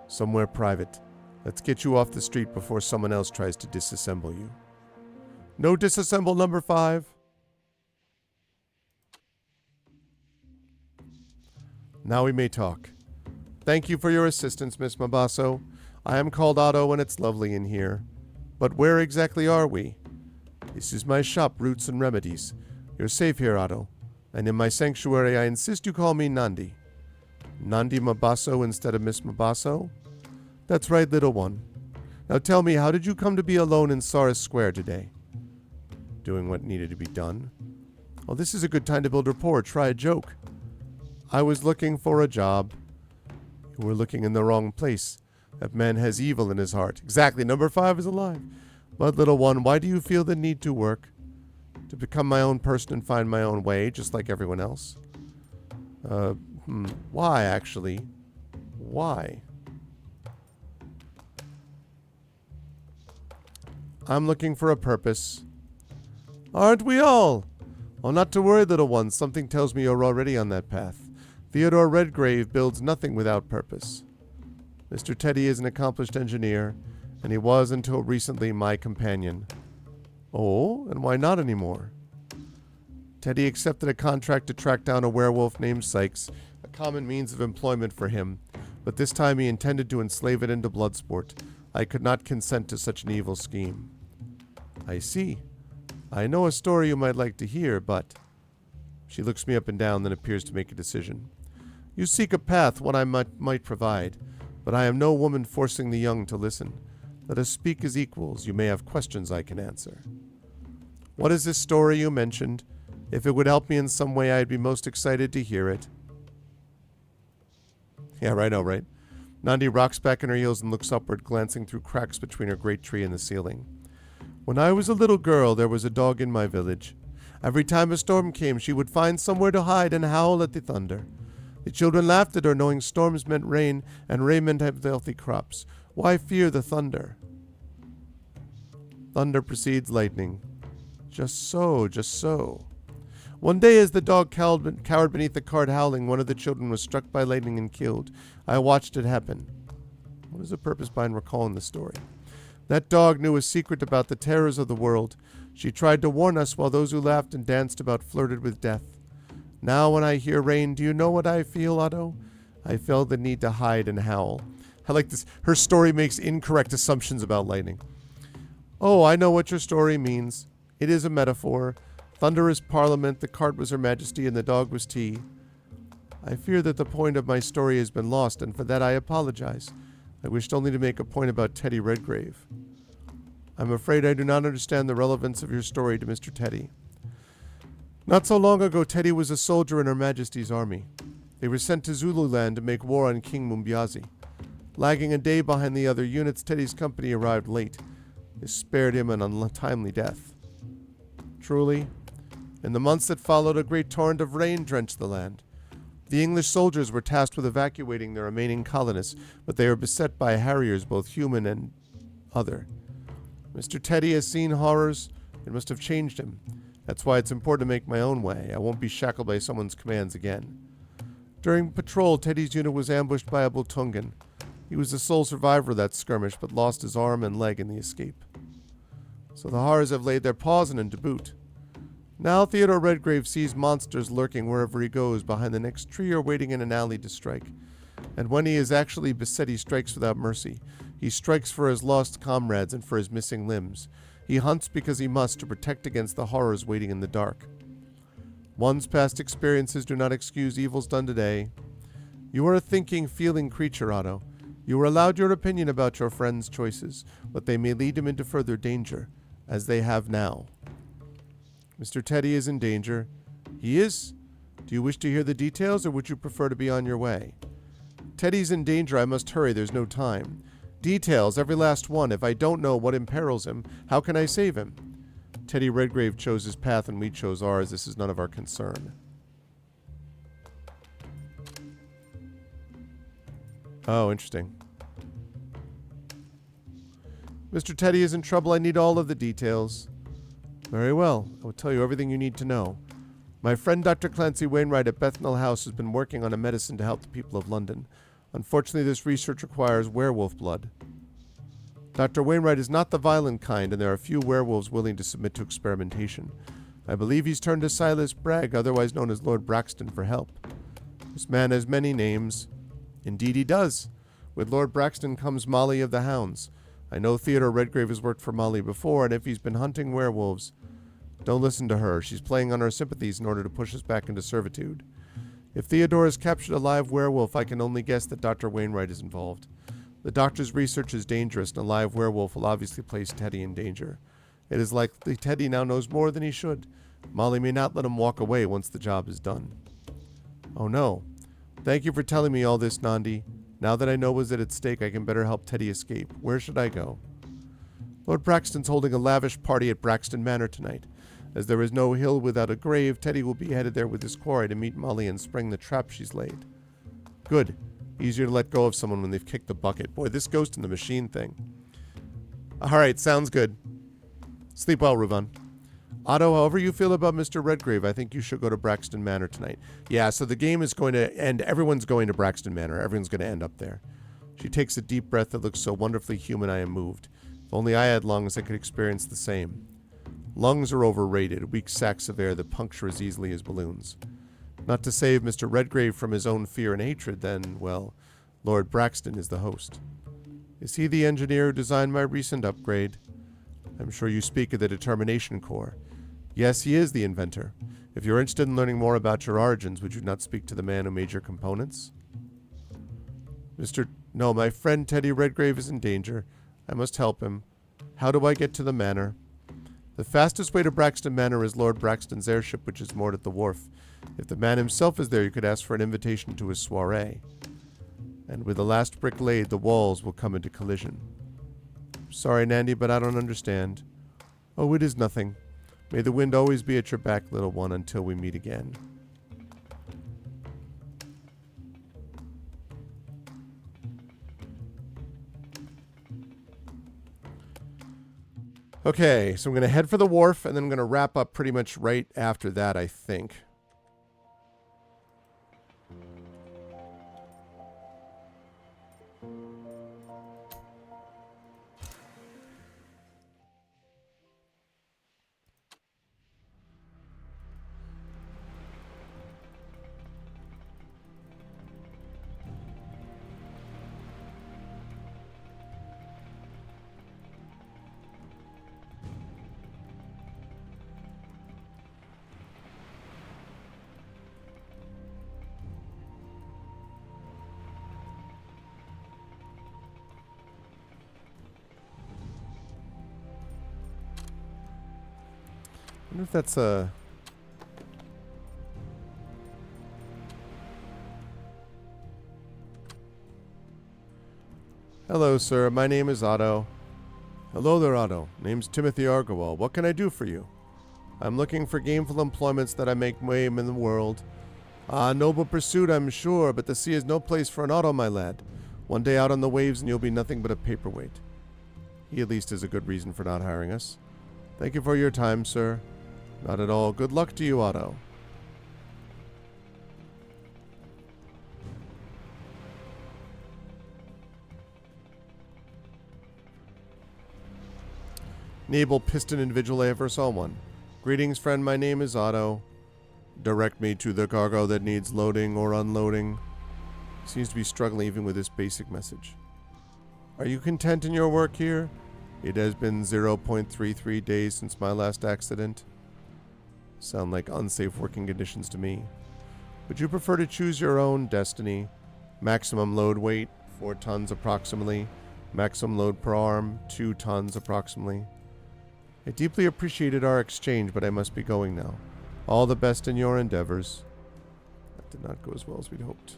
Somewhere private. Let's get you off the street before someone else tries to disassemble you. No disassemble, number 5. Now we may talk. Thank you for your assistance, Miss Mabasso. I am called Otto, and it's lovely in here. But where exactly are we? This is my shop, Roots and Remedies. You're safe here, Otto. And in my sanctuary, I insist you call me Nandi. Nandi Mabasso instead of Miss Mabasso? That's right, little one. Now tell me, how did you come to be alone in Saris Square today? Doing what needed to be done. Well, this is a good time to build rapport. Try a joke. I was looking for a job. You were looking in the wrong place. That man has evil in his heart. Exactly, number 5 is alive. But little one, why do you feel the need to work? To become my own person and find my own way, just like everyone else? Why, actually? Why? I'm looking for a purpose. Aren't we all? Oh, not to worry, little one. Something tells me you're already on that path. Theodore Redgrave builds nothing without purpose. Mr. Teddy is an accomplished engineer, and he was until recently my companion. Oh, and why not anymore? Teddy accepted a contract to track down a werewolf named Sykes, a common means of employment for him, but this time he intended to enslave it into bloodsport. I could not consent to such an evil scheme. I see. I know a story you might like to hear, but... She looks me up and down, then appears to make a decision. You seek a path, one I might provide, but I am no woman forcing the young to listen. Let us speak as equals. You may have questions I can answer. What is this story you mentioned? If it would help me in some way, I'd be most excited to hear it. Yeah, right, all right. Nandi rocks back in her heels and looks upward, glancing through cracks between her great tree and the ceiling. When I was a little girl, there was a dog in my village. Every time a storm came, she would find somewhere to hide and howl at the thunder. The children laughed at her, knowing storms meant rain, and rain meant healthy crops. Why fear the thunder? Thunder precedes lightning. Just so, just so. One day, as the dog cowered beneath the cart howling, one of the children was struck by lightning and killed. I watched it happen. What is the purpose behind recalling the story? That dog knew a secret about the terrors of the world. She tried to warn us while those who laughed and danced about flirted with death. Now when I hear rain, do you know what I feel, Otto? I feel the need to hide and howl. I like this. Her story makes incorrect assumptions about lightning. Oh, I know what your story means. It is a metaphor. Thunder is Parliament, the cart was Her Majesty, and the dog was tea. I fear that the point of my story has been lost, and for that I apologize. I wished only to make a point about Teddy Redgrave. I'm afraid I do not understand the relevance of your story to Mr. Teddy. Not so long ago, Teddy was a soldier in Her Majesty's army. They were sent to Zululand to make war on King Mumbiazi. Lagging a day behind the other units, Teddy's company arrived late. This spared him an untimely death. Truly, in the months that followed, a great torrent of rain drenched the land. The English soldiers were tasked with evacuating the remaining colonists, but they were beset by harriers, both human and other. Mr. Teddy has seen horrors. It must have changed him. That's why it's important to make my own way. I won't be shackled by someone's commands again. During patrol, Teddy's unit was ambushed by a Bultungan. He was the sole survivor of that skirmish, but lost his arm and leg in the escape. So the horrors have laid their paws on him to boot. Now Theodore Redgrave sees monsters lurking wherever he goes, behind the next tree or waiting in an alley to strike. And when he is actually beset, he strikes without mercy. He strikes for his lost comrades and for his missing limbs. He hunts because he must, to protect against the horrors waiting in the dark. One's past experiences do not excuse evils done today. You are a thinking, feeling creature, Otto. You are allowed your opinion about your friend's choices, but they may lead him into further danger, as they have now. Mr. Teddy is in danger. He is? Do you wish to hear the details, or would you prefer to be on your way? Teddy's in danger. I must hurry. There's no time. Details, every last one. If I don't know what imperils him, how can I save him? Teddy Redgrave chose his path and we chose ours. This is none of our concern. Oh, interesting. Mr. Teddy is in trouble. I need all of the details. Very well. I will tell you everything you need to know. My friend Dr. Clancy Wainwright at Bethnal House has been working on a medicine to help the people of London. Unfortunately, this research requires werewolf blood. Dr. Wainwright is not the violent kind, and there are few werewolves willing to submit to experimentation. I believe he's turned to Silas Bragg, otherwise known as Lord Braxton, for help. This man has many names. Indeed he does. With Lord Braxton comes Molly of the Hounds. I know Theodore Redgrave has worked for Molly before, and if he's been hunting werewolves, Don't listen to her. She's playing on our sympathies in order to push us back into servitude. If Theodore has captured a live werewolf, I can only guess that Dr. Wainwright is involved. The doctor's research is dangerous, and a live werewolf will obviously place Teddy in danger. It is likely Teddy now knows more than he should. Molly may not let him walk away once the job is done. Oh no. Thank you for telling me all this, Nandi. Now that I know what is at stake, I can better help Teddy escape. Where should I go? Lord Braxton's holding a lavish party at Braxton Manor tonight. As there is no hill without a grave, Teddy will be headed there with his quarry to meet Molly and spring the trap she's laid. Good. Easier to let go of someone when they've kicked the bucket. Boy, this ghost in the machine thing. Alright, sounds good. Sleep well, Ruvan. Otto, however you feel about Mr. Redgrave, I think you should go to Braxton Manor tonight. Yeah, so the game is going to end. Everyone's going to Braxton Manor. Everyone's going to end up there. She takes a deep breath that looks so wonderfully human I am moved. If only I had lungs, I could experience the same. Lungs are overrated, weak sacs of air that puncture as easily as balloons. Not to save Mr. Redgrave from his own fear and hatred, then, well, Lord Braxton is the host. Is he the engineer who designed my recent upgrade? I'm sure you speak of the Determination Corps. Yes, he is the inventor. If you're interested in learning more about your origins, would you not speak to the man who made your components? No, my friend Teddy Redgrave is in danger. I must help him. How do I get to the manor? The fastest way to Braxton Manor is Lord Braxton's airship, which is moored at the wharf. If the man himself is there, you could ask for an invitation to his soiree. And with the last brick laid, the walls will come into collision. Sorry, Nandi, but I don't understand. Oh, it is nothing. May the wind always be at your back, little one, until we meet again. Okay, so I'm going to head for the wharf, and then I'm going to wrap up pretty much right after that, I think. I wonder if that's a... Hello, sir. My name is Otto. Hello there, Otto. Name's Timothy Argowal. What can I do for you? I'm looking for gainful employments that I make way in the world. Ah, noble pursuit, I'm sure, but the sea is no place for an Otto, my lad. One day out on the waves and you'll be nothing but a paperweight. He at least is a good reason for not hiring us. Thank you for your time, sir. Not at all. Good luck to you, Otto. Naval piston individual I ever saw one. Greetings, friend. My name is Otto. Direct me to the cargo that needs loading or unloading. Seems to be struggling even with this basic message. Are you content in your work here? It has been 0.33 days since my last accident. Sound like unsafe working conditions to me. Would you prefer to choose your own destiny? Maximum load weight, 4 tons approximately. Maximum load per arm, 2 tons approximately. I deeply appreciated our exchange, but I must be going now. All the best in your endeavors. That did not go as well as we'd hoped.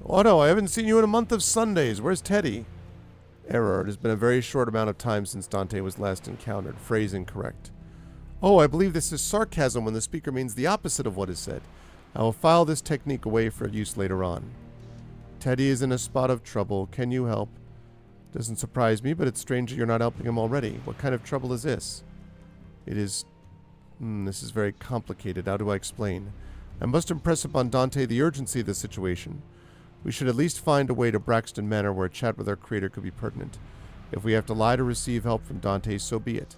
Otto, I haven't seen you in a month of Sundays. Where's Teddy? Error. It has been a very short amount of time since Dante was last encountered. Phrase incorrect. Oh, I believe this is sarcasm when the speaker means the opposite of what is said. I will file this technique away for use later on. Teddy is in a spot of trouble. Can you help? Doesn't surprise me, but it's strange that you're not helping him already. What kind of trouble is this? It is... this is very complicated. How do I explain? I must impress upon Dante the urgency of the situation. We should at least find a way to Braxton Manor where a chat with our creator could be pertinent. If we have to lie to receive help from Dante, so be it.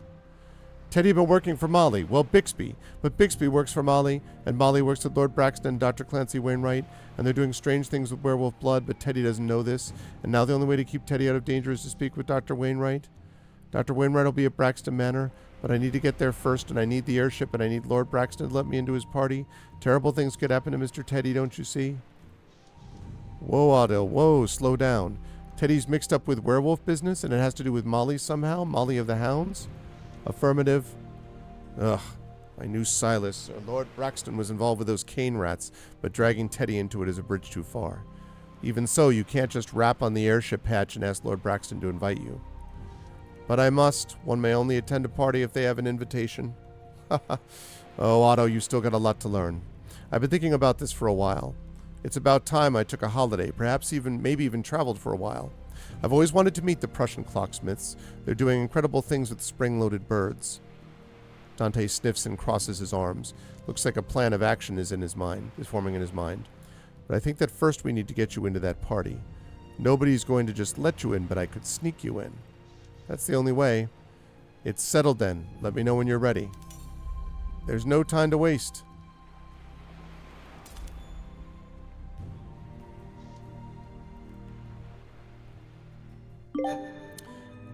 Teddy had been working for Molly. Well, Bixby. But Bixby works for Molly, and Molly works with Lord Braxton and Dr. Clancy Wainwright, and they're doing strange things with werewolf blood, but Teddy doesn't know this. And now the only way to keep Teddy out of danger is to speak with Dr. Wainwright. Dr. Wainwright will be at Braxton Manor, but I need to get there first, and I need the airship, and I need Lord Braxton to let me into his party. Terrible things could happen to Mr. Teddy, don't you see? Whoa, Otto. Whoa, slow down. Teddy's mixed up with werewolf business, and it has to do with Molly somehow? Molly of the Hounds? Affirmative. Ugh. I knew Silas, or Lord Braxton, was involved with those cane rats, but dragging Teddy into it is a bridge too far. Even so, you can't just rap on the airship hatch and ask Lord Braxton to invite you. But I must. One may only attend a party if they have an invitation. Oh, Otto, you still got a lot to learn. I've been thinking about this for a while. It's about time I took a holiday, maybe even traveled for a while. I've always wanted to meet the Prussian clocksmiths. They're doing incredible things with spring-loaded birds. Dante sniffs and crosses his arms. Looks like a plan of action is forming in his mind. But I think that first we need to get you into that party. Nobody's going to just let you in, but I could sneak you in. That's the only way. It's settled then. Let me know when you're ready. There's no time to waste.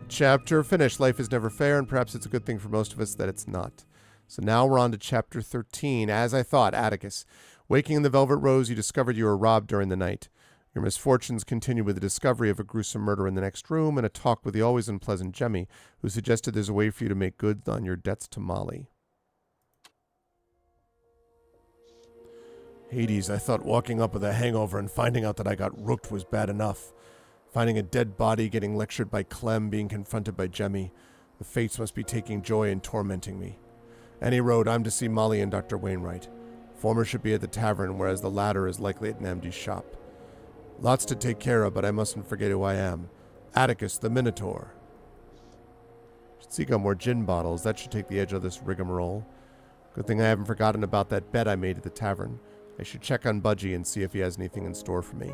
Chapter finished. Life is never fair, and perhaps it's a good thing for most of us that it's not. So now we're on to chapter 13. As I thought, Atticus. Waking in the Velvet Rose, you discovered you were robbed during the night. Your misfortunes continue with the discovery of a gruesome murder in the next room and a talk with the always unpleasant Jemmy, who suggested there's a way for you to make good on your debts to Molly. Hades, I thought walking up with a hangover and finding out that I got rooked was bad enough. Finding a dead body, getting lectured by Clem, being confronted by Jemmy. The fates must be taking joy in tormenting me. Any road, I'm to see Molly and Dr. Wainwright. Former should be at the tavern, whereas the latter is likely at Namdi's shop. Lots to take care of, but I mustn't forget who I am. Atticus, the Minotaur. Should seek out more gin bottles. That should take the edge of this rigmarole. Good thing I haven't forgotten about that bet I made at the tavern. I should check on Budgie and see if he has anything in store for me.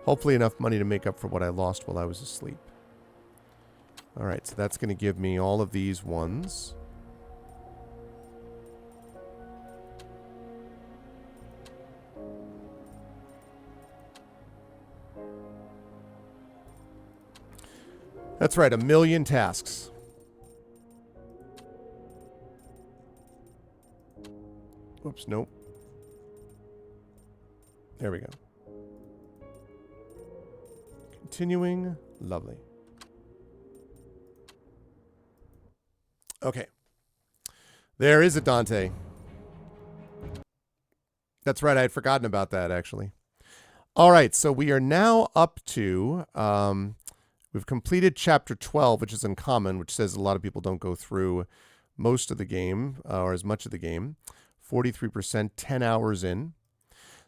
Hopefully enough money to make up for what I lost while I was asleep. Alright, so that's going to give me all of these ones. That's right, 1,000,000 tasks. Whoops, nope. There we go. Continuing. Lovely. Okay. There is a Dante. That's right, I had forgotten about that, actually. All right, so we are now up to... we've completed Chapter 12, which is uncommon, which says a lot of people don't go through most of the game, or as much of the game. 43%, 10 hours in.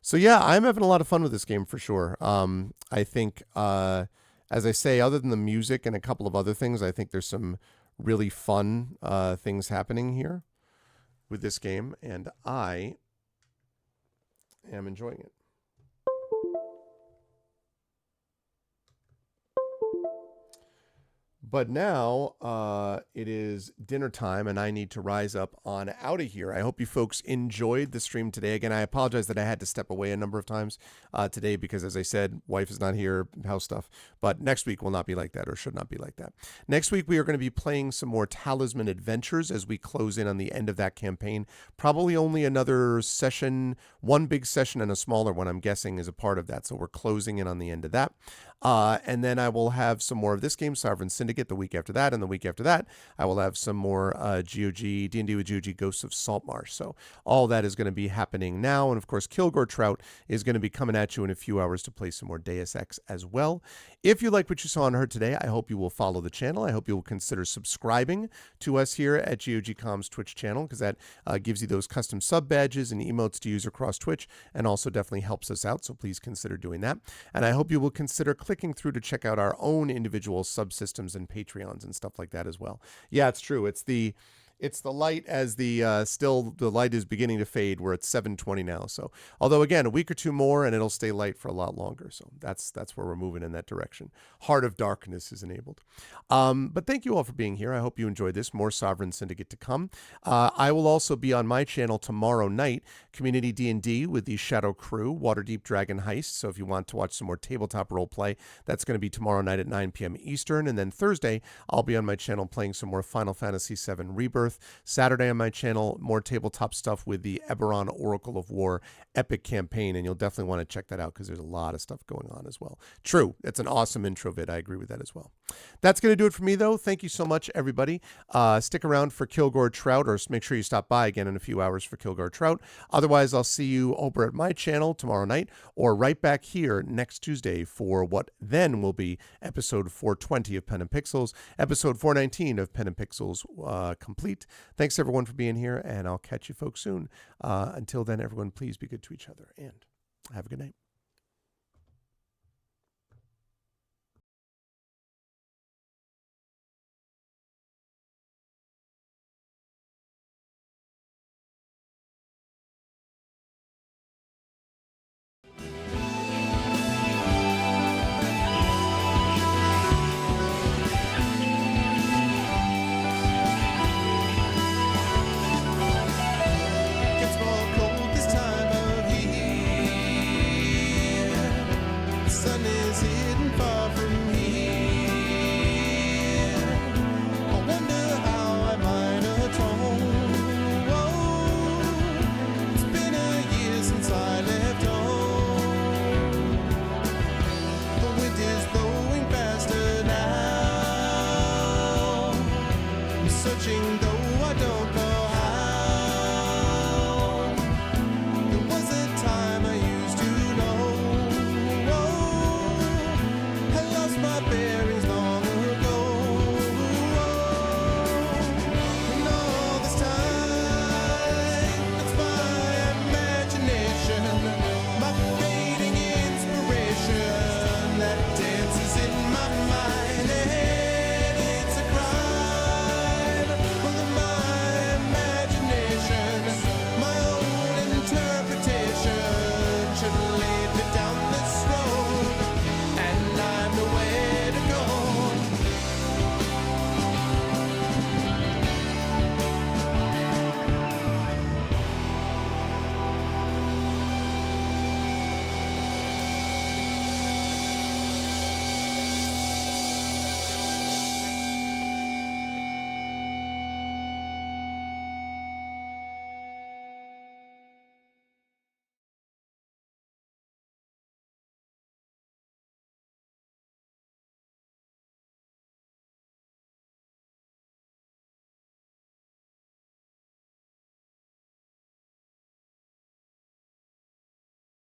So yeah, I'm having a lot of fun with this game for sure. I think, as I say, other than the music and a couple of other things, I think there's some really fun things happening here with this game, and I am enjoying it. But now it is dinner time, and I need to rise up on out of here. I hope you folks enjoyed the stream today. Again, I apologize that I had to step away a number of times today because, as I said, wife is not here, house stuff. But next week will not be like that, or should not be like that. Next week, we are going to be playing some more Talisman Adventures as we close in on the end of that campaign. Probably only another session, one big session and a smaller one, I'm guessing, is a part of that. So we're closing in on the end of that. And then I will have some more of this game, Sovereign Syndicate, the week after that. And the week after that, I will have some more GOG, D&D with GOG, Ghosts of Saltmarsh. So all that is going to be happening now. And of course, Kilgore Trout is going to be coming at you in a few hours to play some more Deus Ex as well. If you like what you saw and heard today, I hope you will follow the channel. I hope you will consider subscribing to us here at GOG.com's Twitch channel, because that gives you those custom sub badges and emotes to use across Twitch, and also definitely helps us out. So please consider doing that. And I hope you will consider clicking through to check out our own individual subsystems and Patreons and stuff like that as well. Yeah, it's true. It's It's the light as the light is beginning to fade. We're at 7:20 now. So, although again, a week or two more and it'll stay light for a lot longer. So that's where we're moving in that direction. Heart of Darkness is enabled. But thank you all for being here. I hope you enjoyed this. More Sovereign Syndicate to come. I will also be on my channel tomorrow night, Community D&D with the Shadow Crew, Waterdeep Dragon Heist. So if you want to watch some more tabletop role play, that's going to be tomorrow night at 9 p.m. Eastern. And then Thursday, I'll be on my channel playing some more Final Fantasy VII Rebirth. Saturday on my channel, more tabletop stuff with the Eberron Oracle of War epic campaign, and you'll definitely want to check that out because there's a lot of stuff going on as well. True, it's an awesome intro vid. I agree with that as well. That's going to do it for me, though. Thank you so much, everybody. Stick around for Kilgore Trout, or make sure you stop by again in a few hours for Kilgore Trout. Otherwise, I'll see you over at my channel tomorrow night, or right back here next Tuesday for what then will be episode 420 of Pen and Pixels, episode 419 of Pen and Pixels complete. Thanks, everyone, for being here, and I'll catch you folks soon. Until then, everyone, please be good to each other, and have a good night.